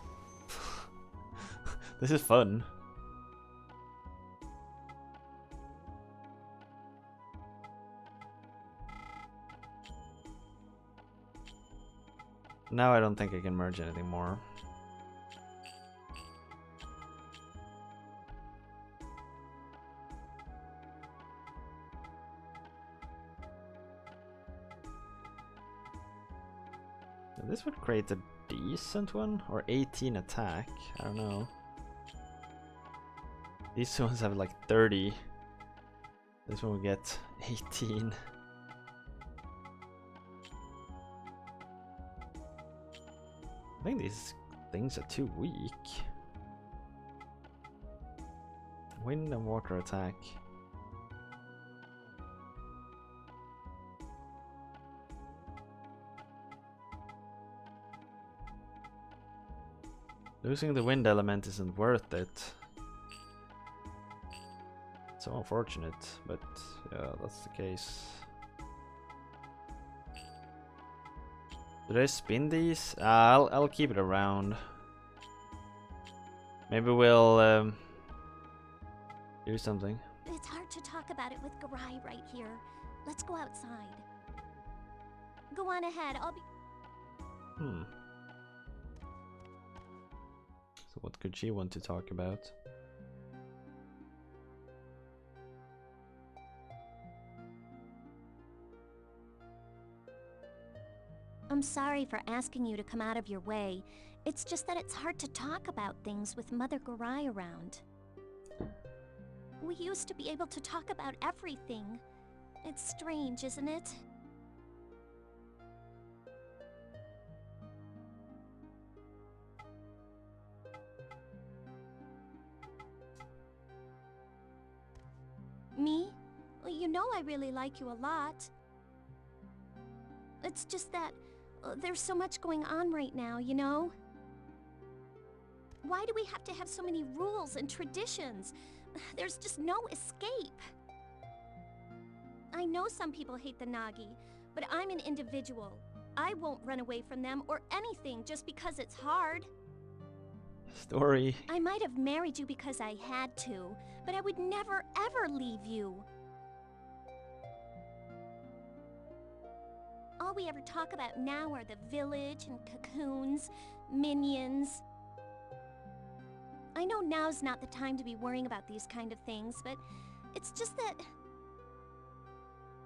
This is fun. Now I don't think I can merge anything more. This would create a decent one, or 18 attack, I don't know. These ones have like 30. This one will get 18. I think these things are too weak. Wind and water attack. Losing the wind element isn't worth it. So unfortunate, but yeah, that's the case. Did I spin these? I'll keep it around. Maybe we'll do something. It's hard to talk about it with Garai right here. Let's go outside. Go on ahead, I'll be... So what could she want to talk about? I'm sorry for asking you to come out of your way. It's just that it's hard to talk about things with Mother Garai around. We used to be able to talk about everything. It's strange, isn't it? Me? Well, you know I really like you a lot. It's just that there's so much going on right now, you know? Why do we have to have so many rules and traditions? There's just no escape. I know some people hate the Nagi, but I'm an individual. I won't run away from them or anything just because it's hard. Story. I might have married you because I had to, but I would never ever leave you. All we ever talk about now are the village and cocoons, minions. I know now's not the time to be worrying about these kind of things, but it's just that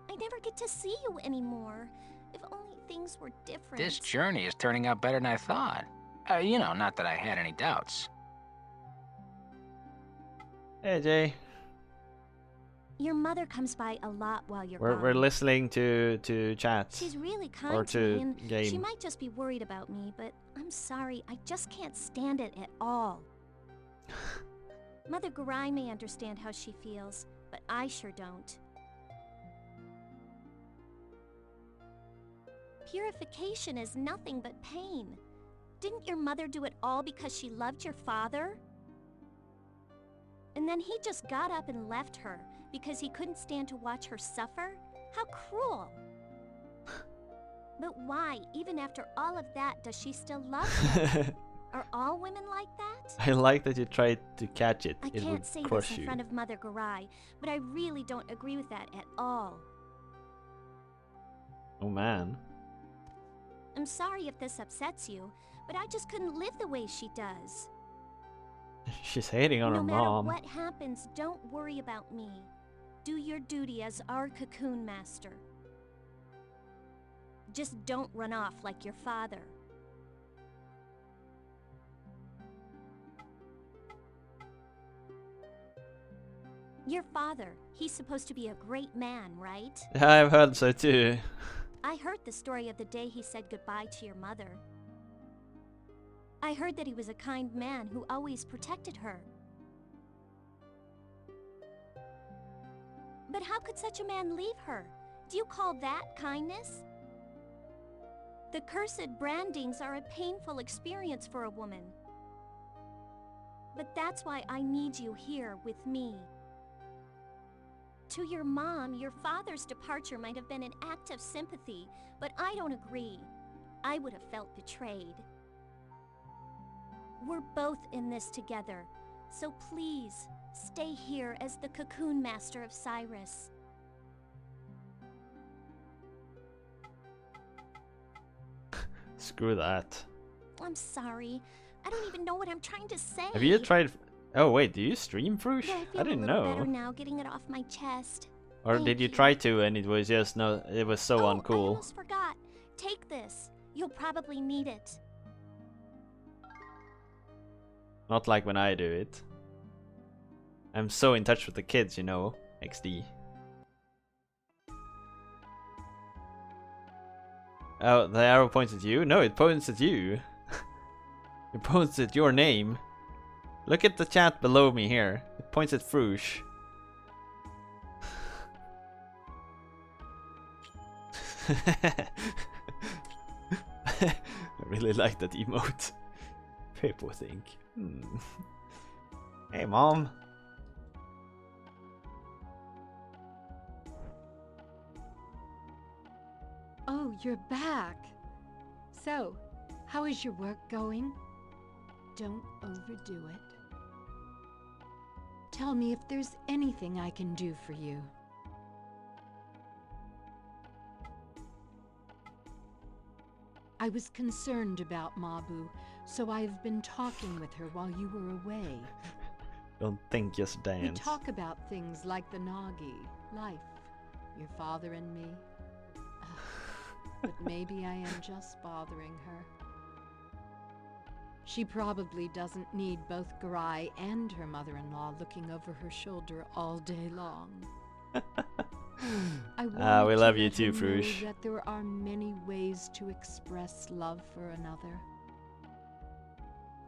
I never get to see you anymore. If only things were different. This journey is turning out better than I thought. You know, not that I had any doubts. Hey Jay. Your mother comes by a lot while you're We're gone. listening to chat. She's really kind or to me, to and game. she might just be worried about me, but I'm sorry, I just can't stand it at all. Mother Garai may understand how she feels, but I sure don't. Purification is nothing but pain. Didn't your mother do it all because she loved your father? And then he just got up and left her because he couldn't stand to watch her suffer? How cruel! But why, even after all of that, does she still love him? Are all women like that? I like that you tried to catch it. I It would can't say crush this in you. front of Mother Garai, but I really don't agree with that at all. Oh man. I'm sorry if this upsets you, but I just couldn't live the way she does. She's hating on No her matter mom. what happens, don't worry about me. Do your duty as our Cocoon Master. Just don't run off like your father. Your father, he's supposed to be a great man, right? I've heard so too. I heard the story of the day he said goodbye to your mother. I heard that he was a kind man who always protected her. But how could such a man leave her? Do you call that kindness? The cursed brandings are a painful experience for a woman. But that's why I need you here with me. To your mom, your father's departure might have been an act of sympathy, but I don't agree. I would have felt betrayed. We're both in this together, so please, stay here as the Cocoon Master of Cyrus. Screw that. I'm sorry. I don't even know what I'm trying to say. Have you tried? Oh wait, do you stream Frush? Yeah, I feel I didn't a little know. better now, getting it off my chest. Or Thank did you you. try to and it was just no? It was so I uncool. almost forgot. Take this. You'll probably need it. Not like when I do it. I'm so in touch with the kids, you know. XD. Oh, the arrow points at you? No, it points at you. It points at your name. Look at the chat below me here. It points at Frush. I really like that emote. People think. Hey, Mom. Oh, you're back. So, how is your work going? Don't overdo it. Tell me if there's anything I can do for you. I was concerned about Mabu, so I've been talking with her while you were away. Don't think, just We dance. talk about things like the Nagi, life, your father and me. But maybe I am just bothering her. She probably doesn't need both Garai and her mother-in-law looking over her shoulder all day long. I We wanted love to you let too, her know Frush. that there are many ways to express love for another.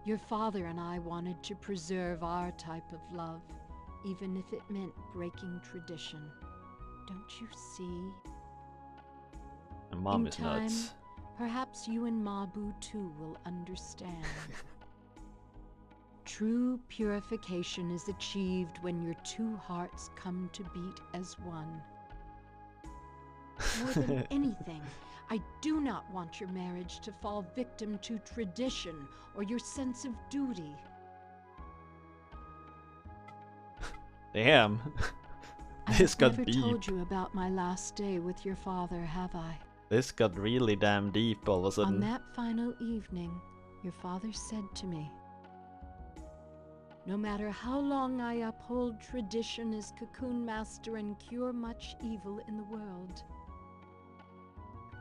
Your father and I wanted to preserve our type of love, even if it meant breaking tradition. Don't you see? And Mom In is time, nuts. perhaps you and Mabu too will understand. True purification is achieved when your two hearts come to beat as one. More than anything, I do not want your marriage to fall victim to tradition or your sense of duty. Damn. I This have got never deep. told you about my last day with your father, have I? This got really damn deep all of a On sudden. that final evening, your father said to me, "No matter how long I uphold tradition as Cocoon Master and cure much evil in the world,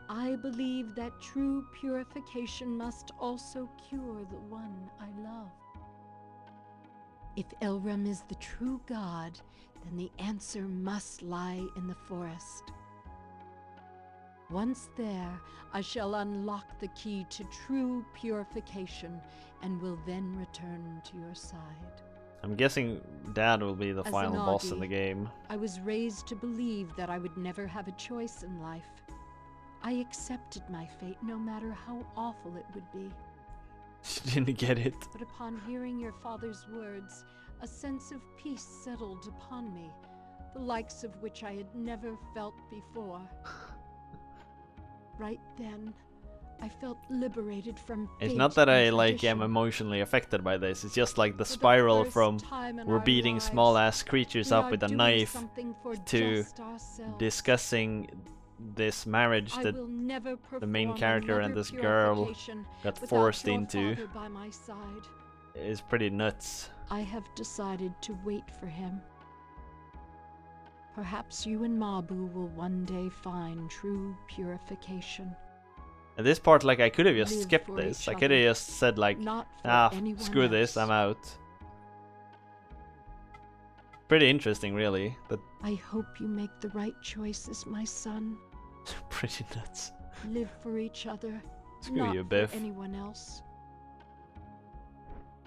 I believe that true purification must also cure the one I love. If Elram is the true god, then the answer must lie in the forest. Once there, I shall unlock the key to true purification and will then return to your side." I'm guessing Dad will be the As final an boss in Augie, the game. I was raised to believe that I would never have a choice in life. I accepted my fate no matter how awful it would be. She didn't get it. But upon hearing your father's words, a sense of peace settled upon me, the likes of which I had never felt before. Right then, I felt liberated from It's fate not that I and am tradition. emotionally affected by this. It's just like the For the spiral first from time in we're our beating lives, small ass creatures we up are with a doing knife something for to just ourselves. discussing this marriage I that will never the main perform character and another this girl purification got without forced your into father by my side. is pretty nuts. I have decided to wait for him. Perhaps you and Mabu will one day find true purification. At this part, like, I could have just Live skipped for this. each I could have other, just said like, not for ah, anyone screw this, else. I'm out. Pretty interesting, really, but I hope you make the right choices, my son. pretty nuts. Live for each other, Screw not you, for Biff. anyone else.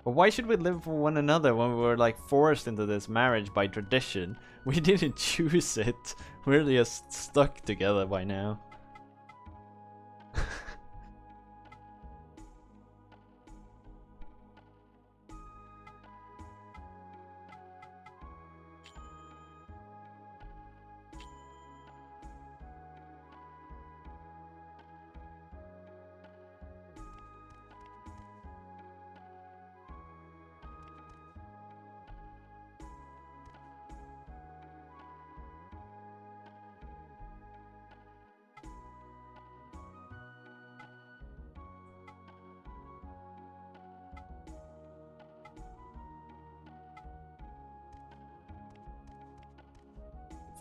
But why should we live for one another when we were like forced into this marriage by tradition? We didn't choose it. We're just stuck together by now.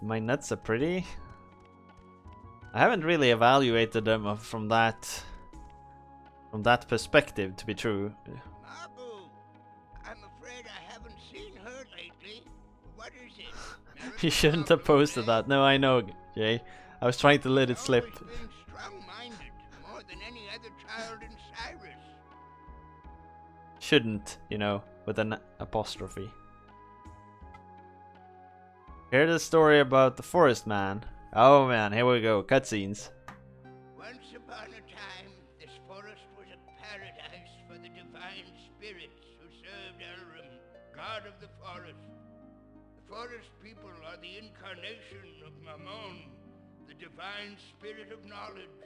My nuts are pretty. I haven't really evaluated them from that perspective, to be true. Mabu, I'm afraid I haven't seen her lately. What is it? You shouldn't have posted that. No, I know, Jay. I was trying to let it slip. Always been strong-minded, more than any other child in Cyrus. Shouldn't, you know, with an apostrophe. Hear the story about the forest man. Oh man, here we go, cutscenes. Once upon a time, this forest was a paradise for the divine spirits who served Elram, god of the forest. The forest people are the incarnation of Mammon, the divine spirit of knowledge.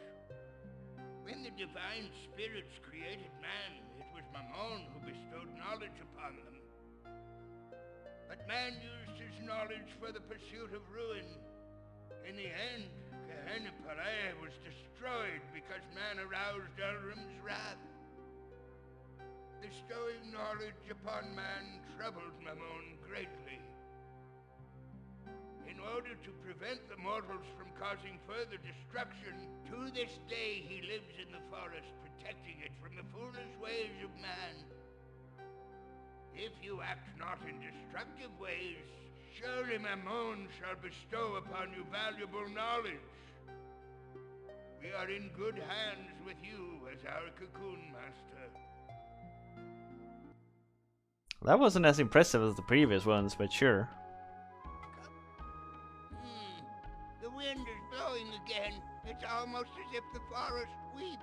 When the divine spirits created man, it was Mammon who bestowed knowledge upon them. But man used his knowledge for the pursuit of ruin. In the end, Gehenna was destroyed because man aroused Elrum's wrath. Bestowing knowledge upon man troubled Mammon greatly. In order to prevent the mortals from causing further destruction, to this day he lives in the forest, protecting it from the foolish ways of man. If you act not in destructive ways, surely Mammon shall bestow upon you valuable knowledge. We are in good hands with you as our Cocoon Master. That wasn't as impressive as the previous ones, but sure. The wind is blowing again. It's almost as if the forest weeps.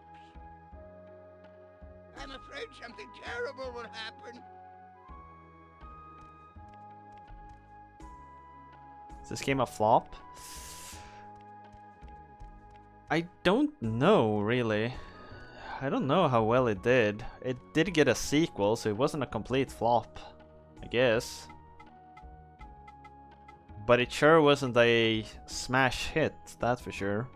I'm afraid something terrible will happen. Is this game a flop? I don't know, really. I don't know how well it did. It did get a sequel, so it wasn't a complete flop, I guess. But it sure wasn't a smash hit, that's for sure.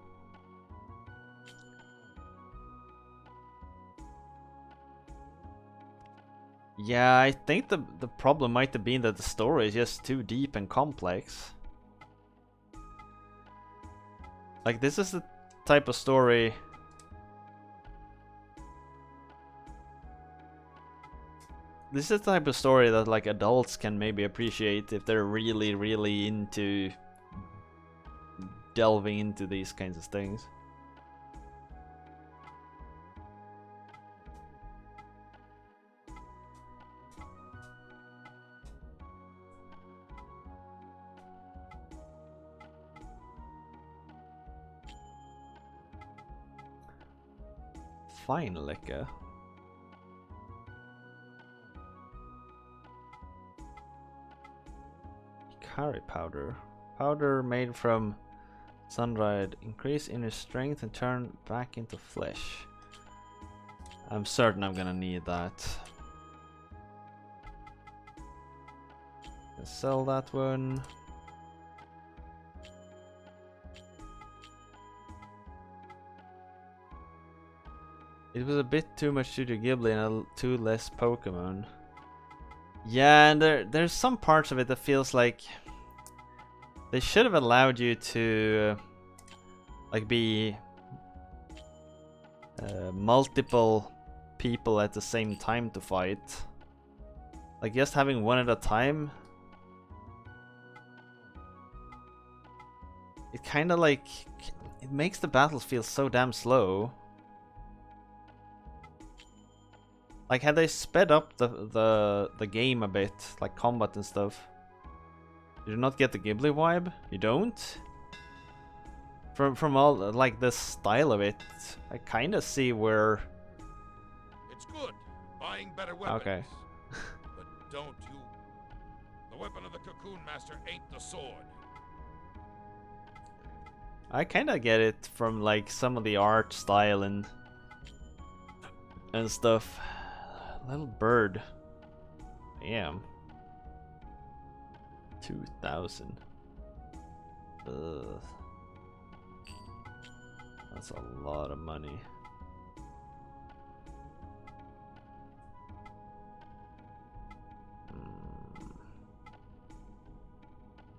Yeah, I think the problem might have been that the story is just too deep and complex. Like, this is the type of story... This is the type of story that like adults can maybe appreciate if they're really, really into delving into these kinds of things. Fine liquor. Curry powder. Powder made from sun-dried. Increase inner strength and turn back into flesh. I'm certain I'm gonna need that. Let's sell that one. It was a bit too much Studio Ghibli and too less Pokemon. Yeah, and there's some parts of it that feels like they should have allowed you to like be multiple people at the same time to fight. Like just having one at a time. It kind of like it makes the battles feel so damn slow. Like, had they sped up the game a bit, like combat and stuff, you do not get the Ghibli vibe? You don't? From all, like, the style of it, I kind of see where... It's good, buying better weapons. Okay. But don't you... The weapon of the Cocoon Master ain't the sword. I kind of get it from, like, some of the art style and stuff. Little bird. Damn. 2,000. Ugh. That's a lot of money.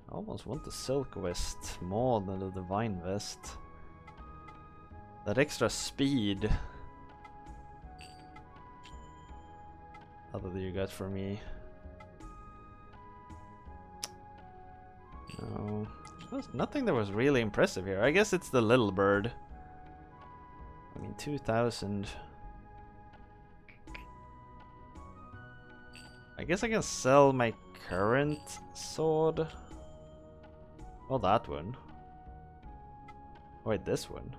I almost want the silk vest more than the divine vest. That extra speed. Other than you got for me. No. There's nothing that was really impressive here. I guess it's the little bird. I mean, 2,000. I guess I can sell my current sword. Well, that one. Wait, this one.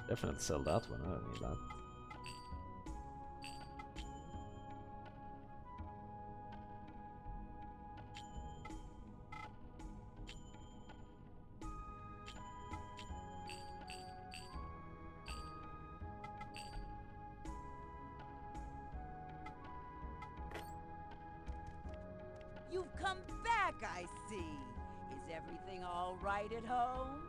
Definitely sell that one. I don't need that. You've come back, I see. Is everything all right at home?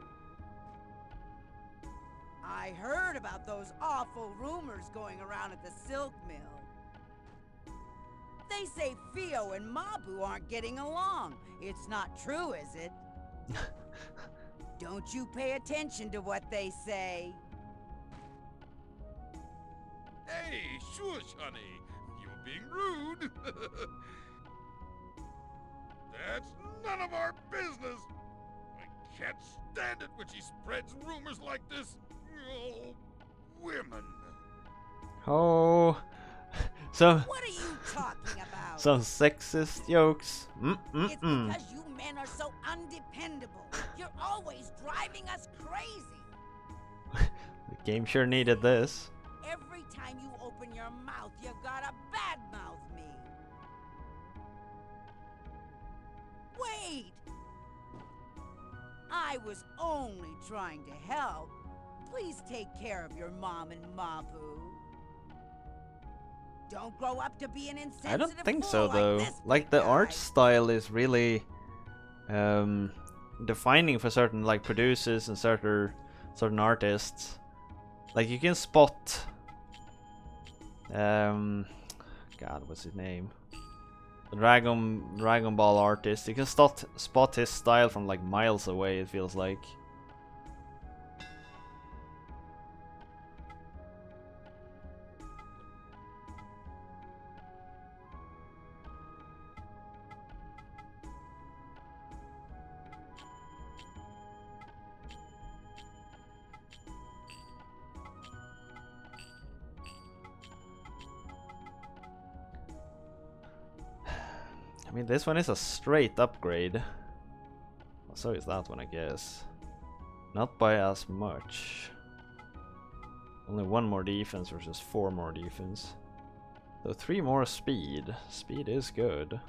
I heard about those awful rumors going around at the silk mill. They say Fio and Mabu aren't getting along. It's not true, is it? Don't you pay attention to what they say. Hey, shush, honey. You're being rude. That's none of our business. I can't stand it when she spreads rumors like this. Oh, women. Oh, so What are you talking about? some sexist jokes. It's because you men are so undependable. You're always driving us crazy. The game sure needed this. Every time you open your mouth, you gotta badmouth me. Wait! I was only trying to help. Please take care of your mom and Mabu. Don't grow up to be an insensitive I don't think fool so though. Like the art style is really defining for certain like producers and certain artists. Like you can spot God, what's his name? The Dragon Ball artist. You can spot his style from like miles away, it feels like. I mean, this one is a straight upgrade. So is that one, I guess. Not by as much. Only 1 more defense versus 4 more defense. So 3 more speed. Speed is good.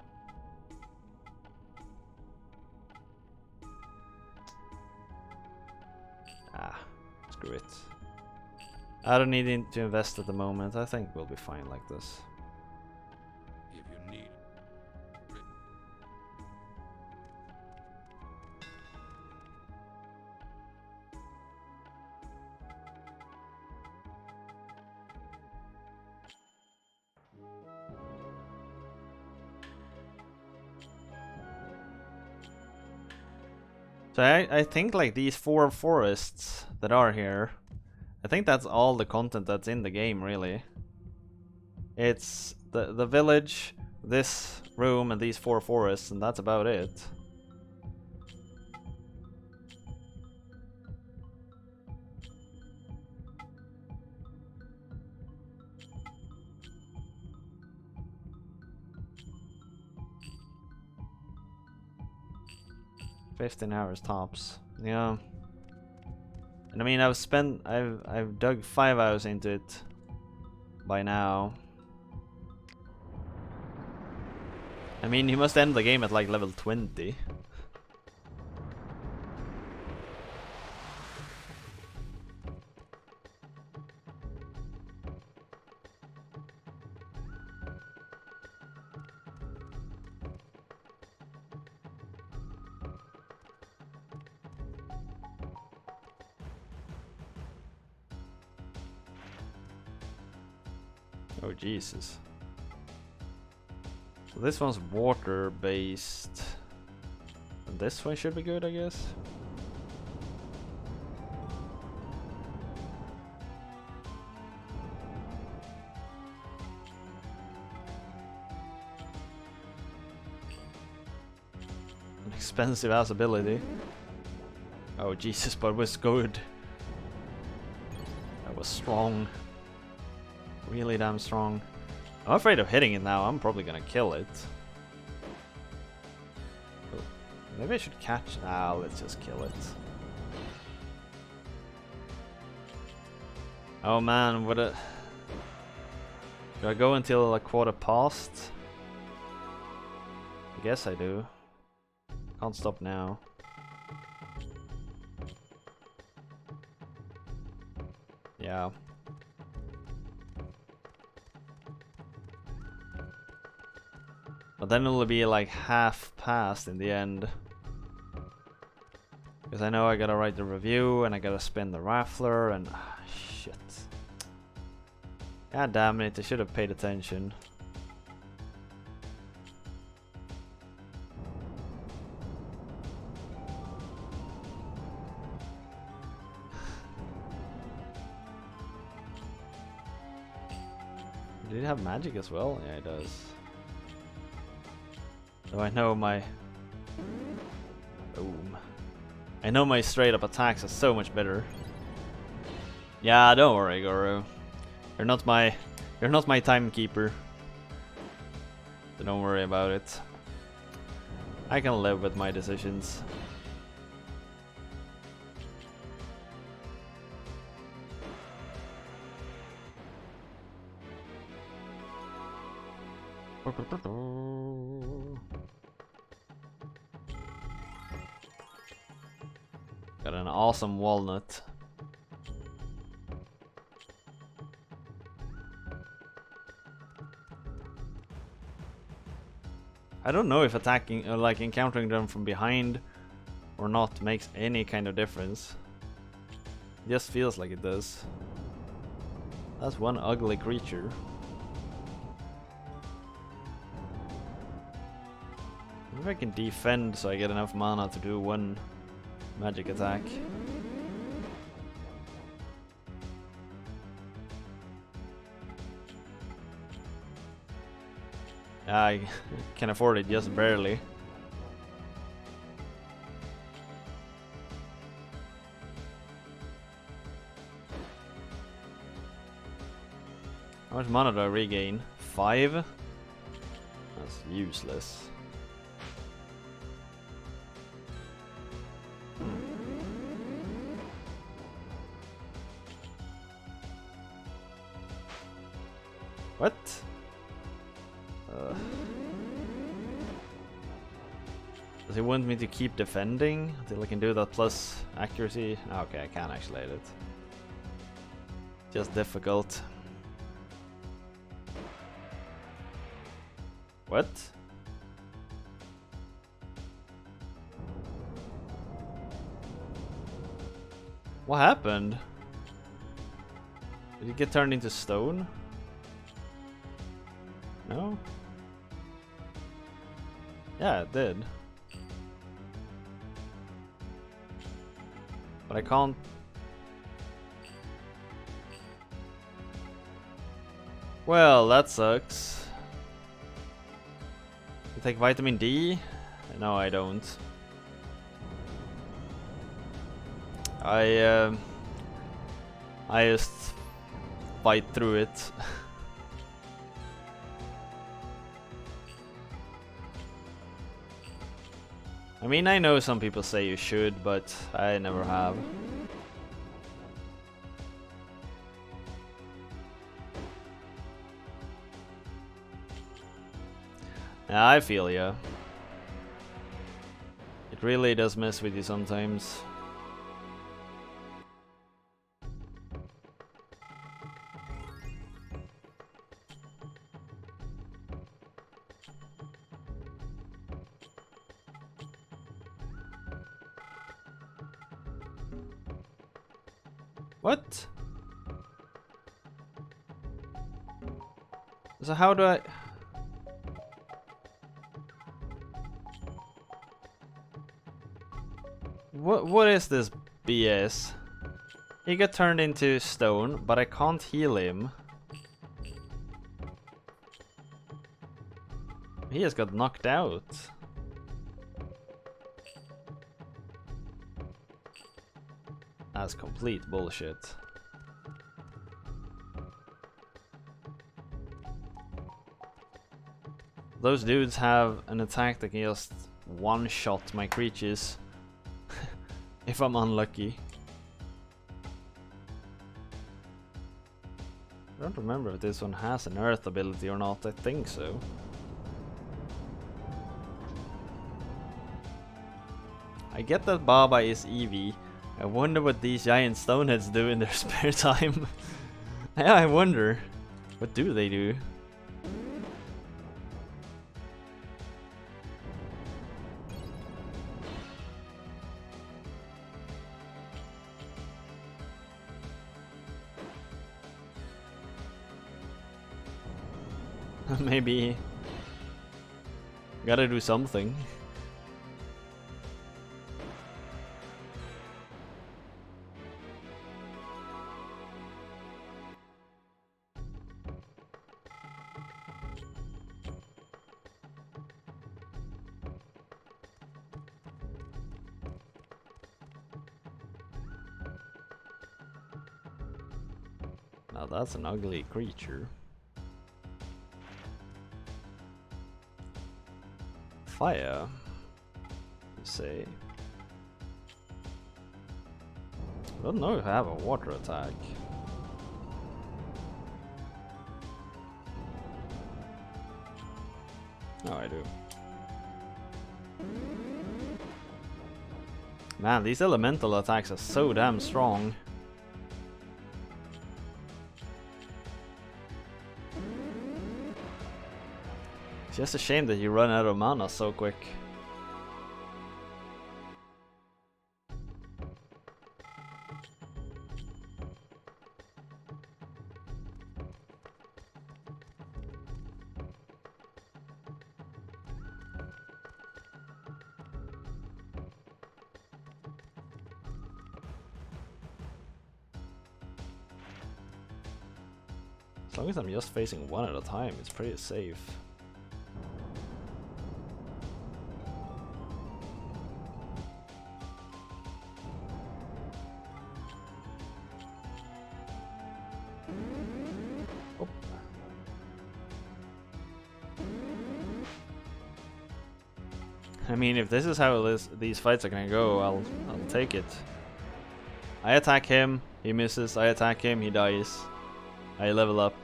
Ah, screw it. I don't need to invest at the moment. I think we'll be fine like this. If you need So I think like these 4 forests that are here, I think that's all the content that's in the game really. It's the village, this room and these 4 forests, and that's about it. $15 hours tops. Yeah. And I mean I've dug 5 hours into it by now. I mean you must end the game at like level 20. Oh Jesus. So this one's water based. And this one should be good, I guess. An expensive ass ability. Oh Jesus, but it was good. That was strong. Really damn strong. I'm afraid of hitting it now. I'm probably gonna kill it. Oh, maybe I should catch. Ah, let's just kill it. Oh man, what a. Do I go until a quarter past? I guess I do. Can't stop now. Yeah. But then it'll be like half past in the end. Because I know I gotta write the review and I gotta spin the raffler and shit. God damn it, I should have paid attention. Did it have magic as well? Yeah, it does. So I know my... Boom. I know my straight up attacks are so much better. Yeah, don't worry, Goro. You're not my timekeeper. So don't worry about it. I can live with my decisions. Got an awesome walnut. I don't know if attacking, like encountering them from behind or not makes any kind of difference. It just feels like it does. That's one ugly creature. Maybe I can defend so I get enough mana to do one magic attack. I can afford it just barely. How much mana do I regain? 5? That's useless. What? Does he want me to keep defending until I can do that plus accuracy? Okay, I can actually hit it. Just difficult. What? What happened? Did he get turned into stone? No? Yeah, it did. But I can't... Well, that sucks. You take vitamin D? No, I don't. I just fight through it. I mean, I know some people say you should, but I never have. Yeah, I feel ya. It really does mess with you sometimes. What? So how do I... What is this BS? He got turned into stone, but I can't heal him. He just got knocked out. That's complete bullshit. Those dudes have an attack that can just one-shot my creatures. If I'm unlucky. I don't remember if this one has an earth ability or not. I think so. I get that Baba is Eevee. I wonder what these giant stoneheads do in their spare time. Yeah, I wonder. What do they do? Maybe. Gotta do something. Now that's an ugly creature. Fire, you say? I don't know if I have a water attack. Oh, I do. Man, these elemental attacks are so damn strong. It's just a shame that you run out of mana so quick. As long as I'm just facing one at a time, it's pretty safe. Oh. I mean, if this is how these fights are gonna go, I'll take it. I attack him, he misses. I attack him, he dies. I level up.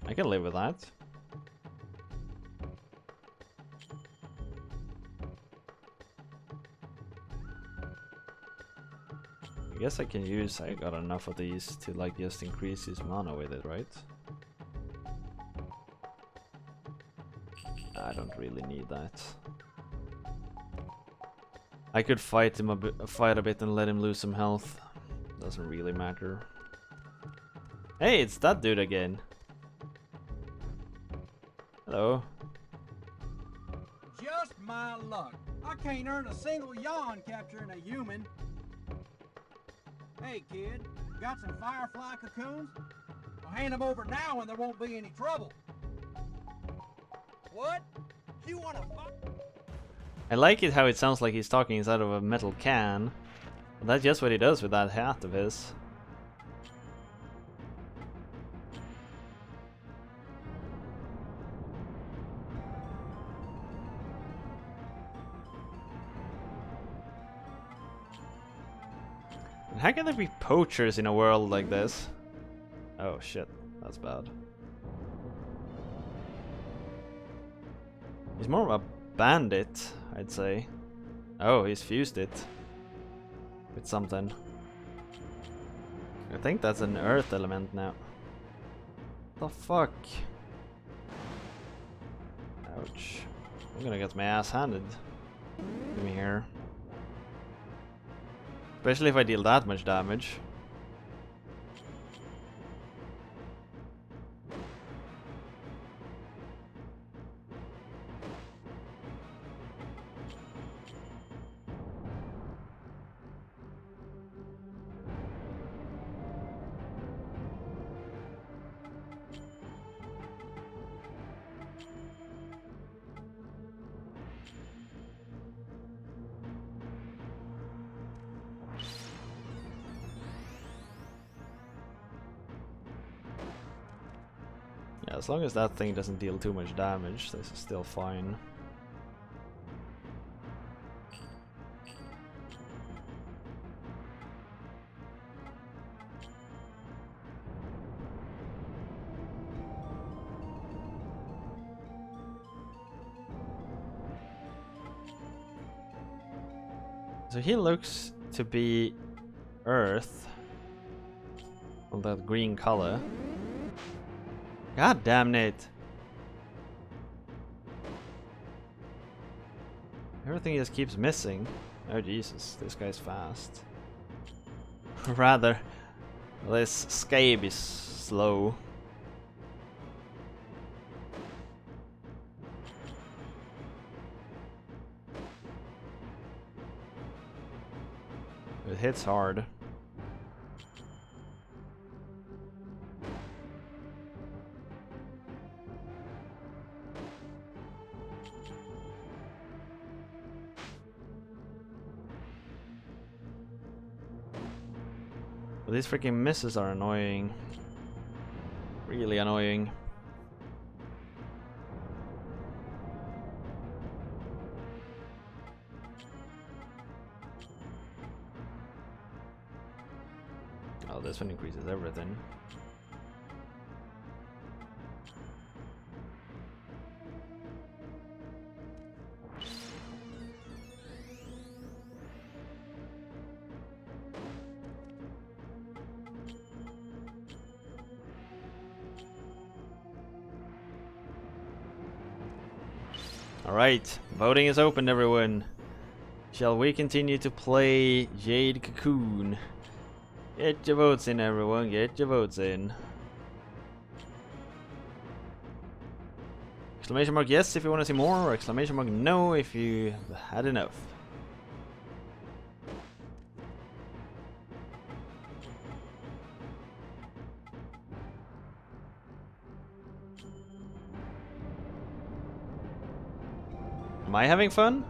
I can live with that. I guess I can use, I got enough of these to like just increase his mana with it, right? I don't really need that. I could fight him a bit and let him lose some health. Doesn't really matter. Hey, it's that dude again. Hello. Just my luck. I can't earn a single yawn capturing a human. Hey, kid, got some firefly cocoons? I'll hand them over now and there won't be any trouble. What? You want to fight? I like it how it sounds like he's talking inside of a metal can. But that's just what he does with that hat of his. How can there be poachers in a world like this? Oh shit, that's bad. He's more of a bandit, I'd say. Oh, he's fused it with something. I think that's an earth element now. What the fuck? Ouch. I'm gonna get my ass handed to me here. Especially if I deal that much damage. Yeah, as long as that thing doesn't deal too much damage, this is still fine. So he looks to be Earth, on that green color. God damn it! Everything just keeps missing. Oh Jesus, this guy's fast. Rather, this scabe is slow. It hits hard. But these freaking misses are annoying. Really annoying. Oh, this one increases everything. Alright, voting is open, everyone. Shall we continue to play Jade Cocoon? Get your votes in, everyone. Get your votes in. Exclamation mark yes if you want to see more, or exclamation mark no if you have had enough. Am I having fun?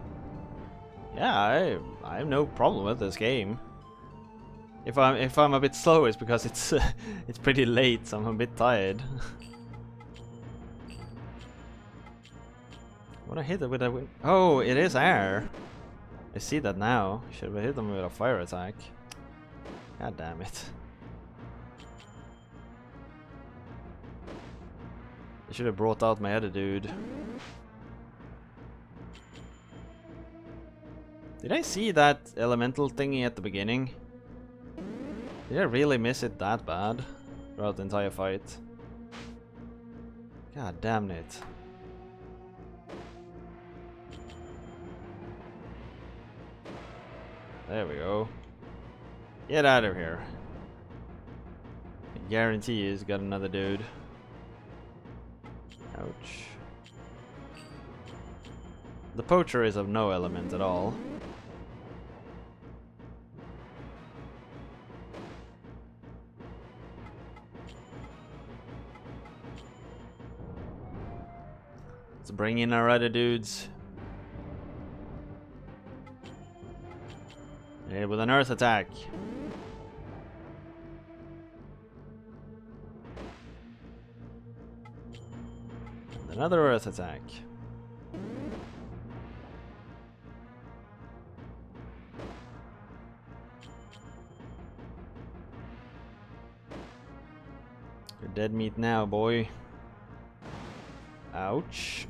Yeah, I have no problem with this game. If I'm a bit slow, it's because it's it's pretty late, so I'm a bit tired. What I hit it with a oh, it is air. I see that now. Should have hit them with a fire attack. God damn it. I should have brought out my other dude. Did I see that elemental thingy at the beginning? Did I really miss it that bad throughout the entire fight? God damn it. There we go. Get out of here. I guarantee he's got another dude. Ouch. The poacher is of no element at all. Let's bring in our other dudes. Yeah, with an earth attack. And another earth attack. You're dead meat now, boy. Ouch.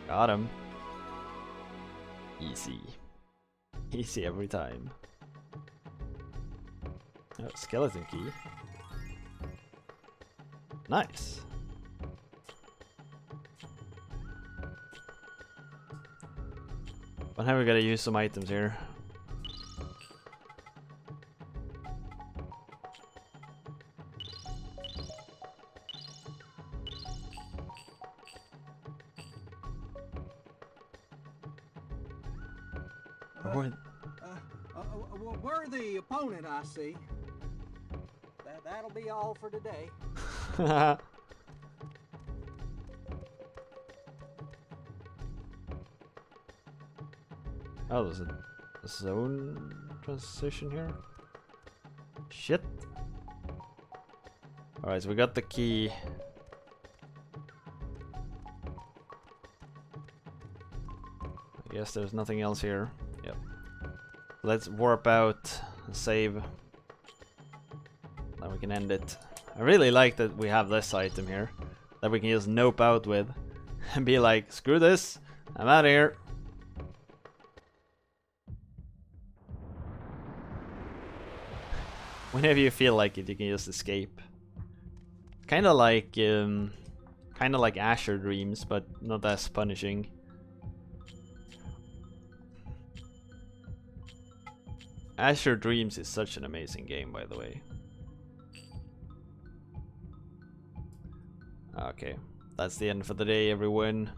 Got him. Easy. Easy every time. Oh, skeleton key. Nice. But now we gotta use some items here. We're the opponent, I see. That'll be all for today. Oh, there's a zone transition here? Shit. Alright, so we got the key. I guess there's nothing else here. Yep. Let's warp out and save. Then we can end it. I really like that we have this item here that we can just nope out with and be like, screw this, I'm out of here. Whenever you feel like it, you can just escape. Kind of like Asher Dreams, but not as punishing. Azure Dreams is such an amazing game, by the way. Okay, that's the end for the day, everyone.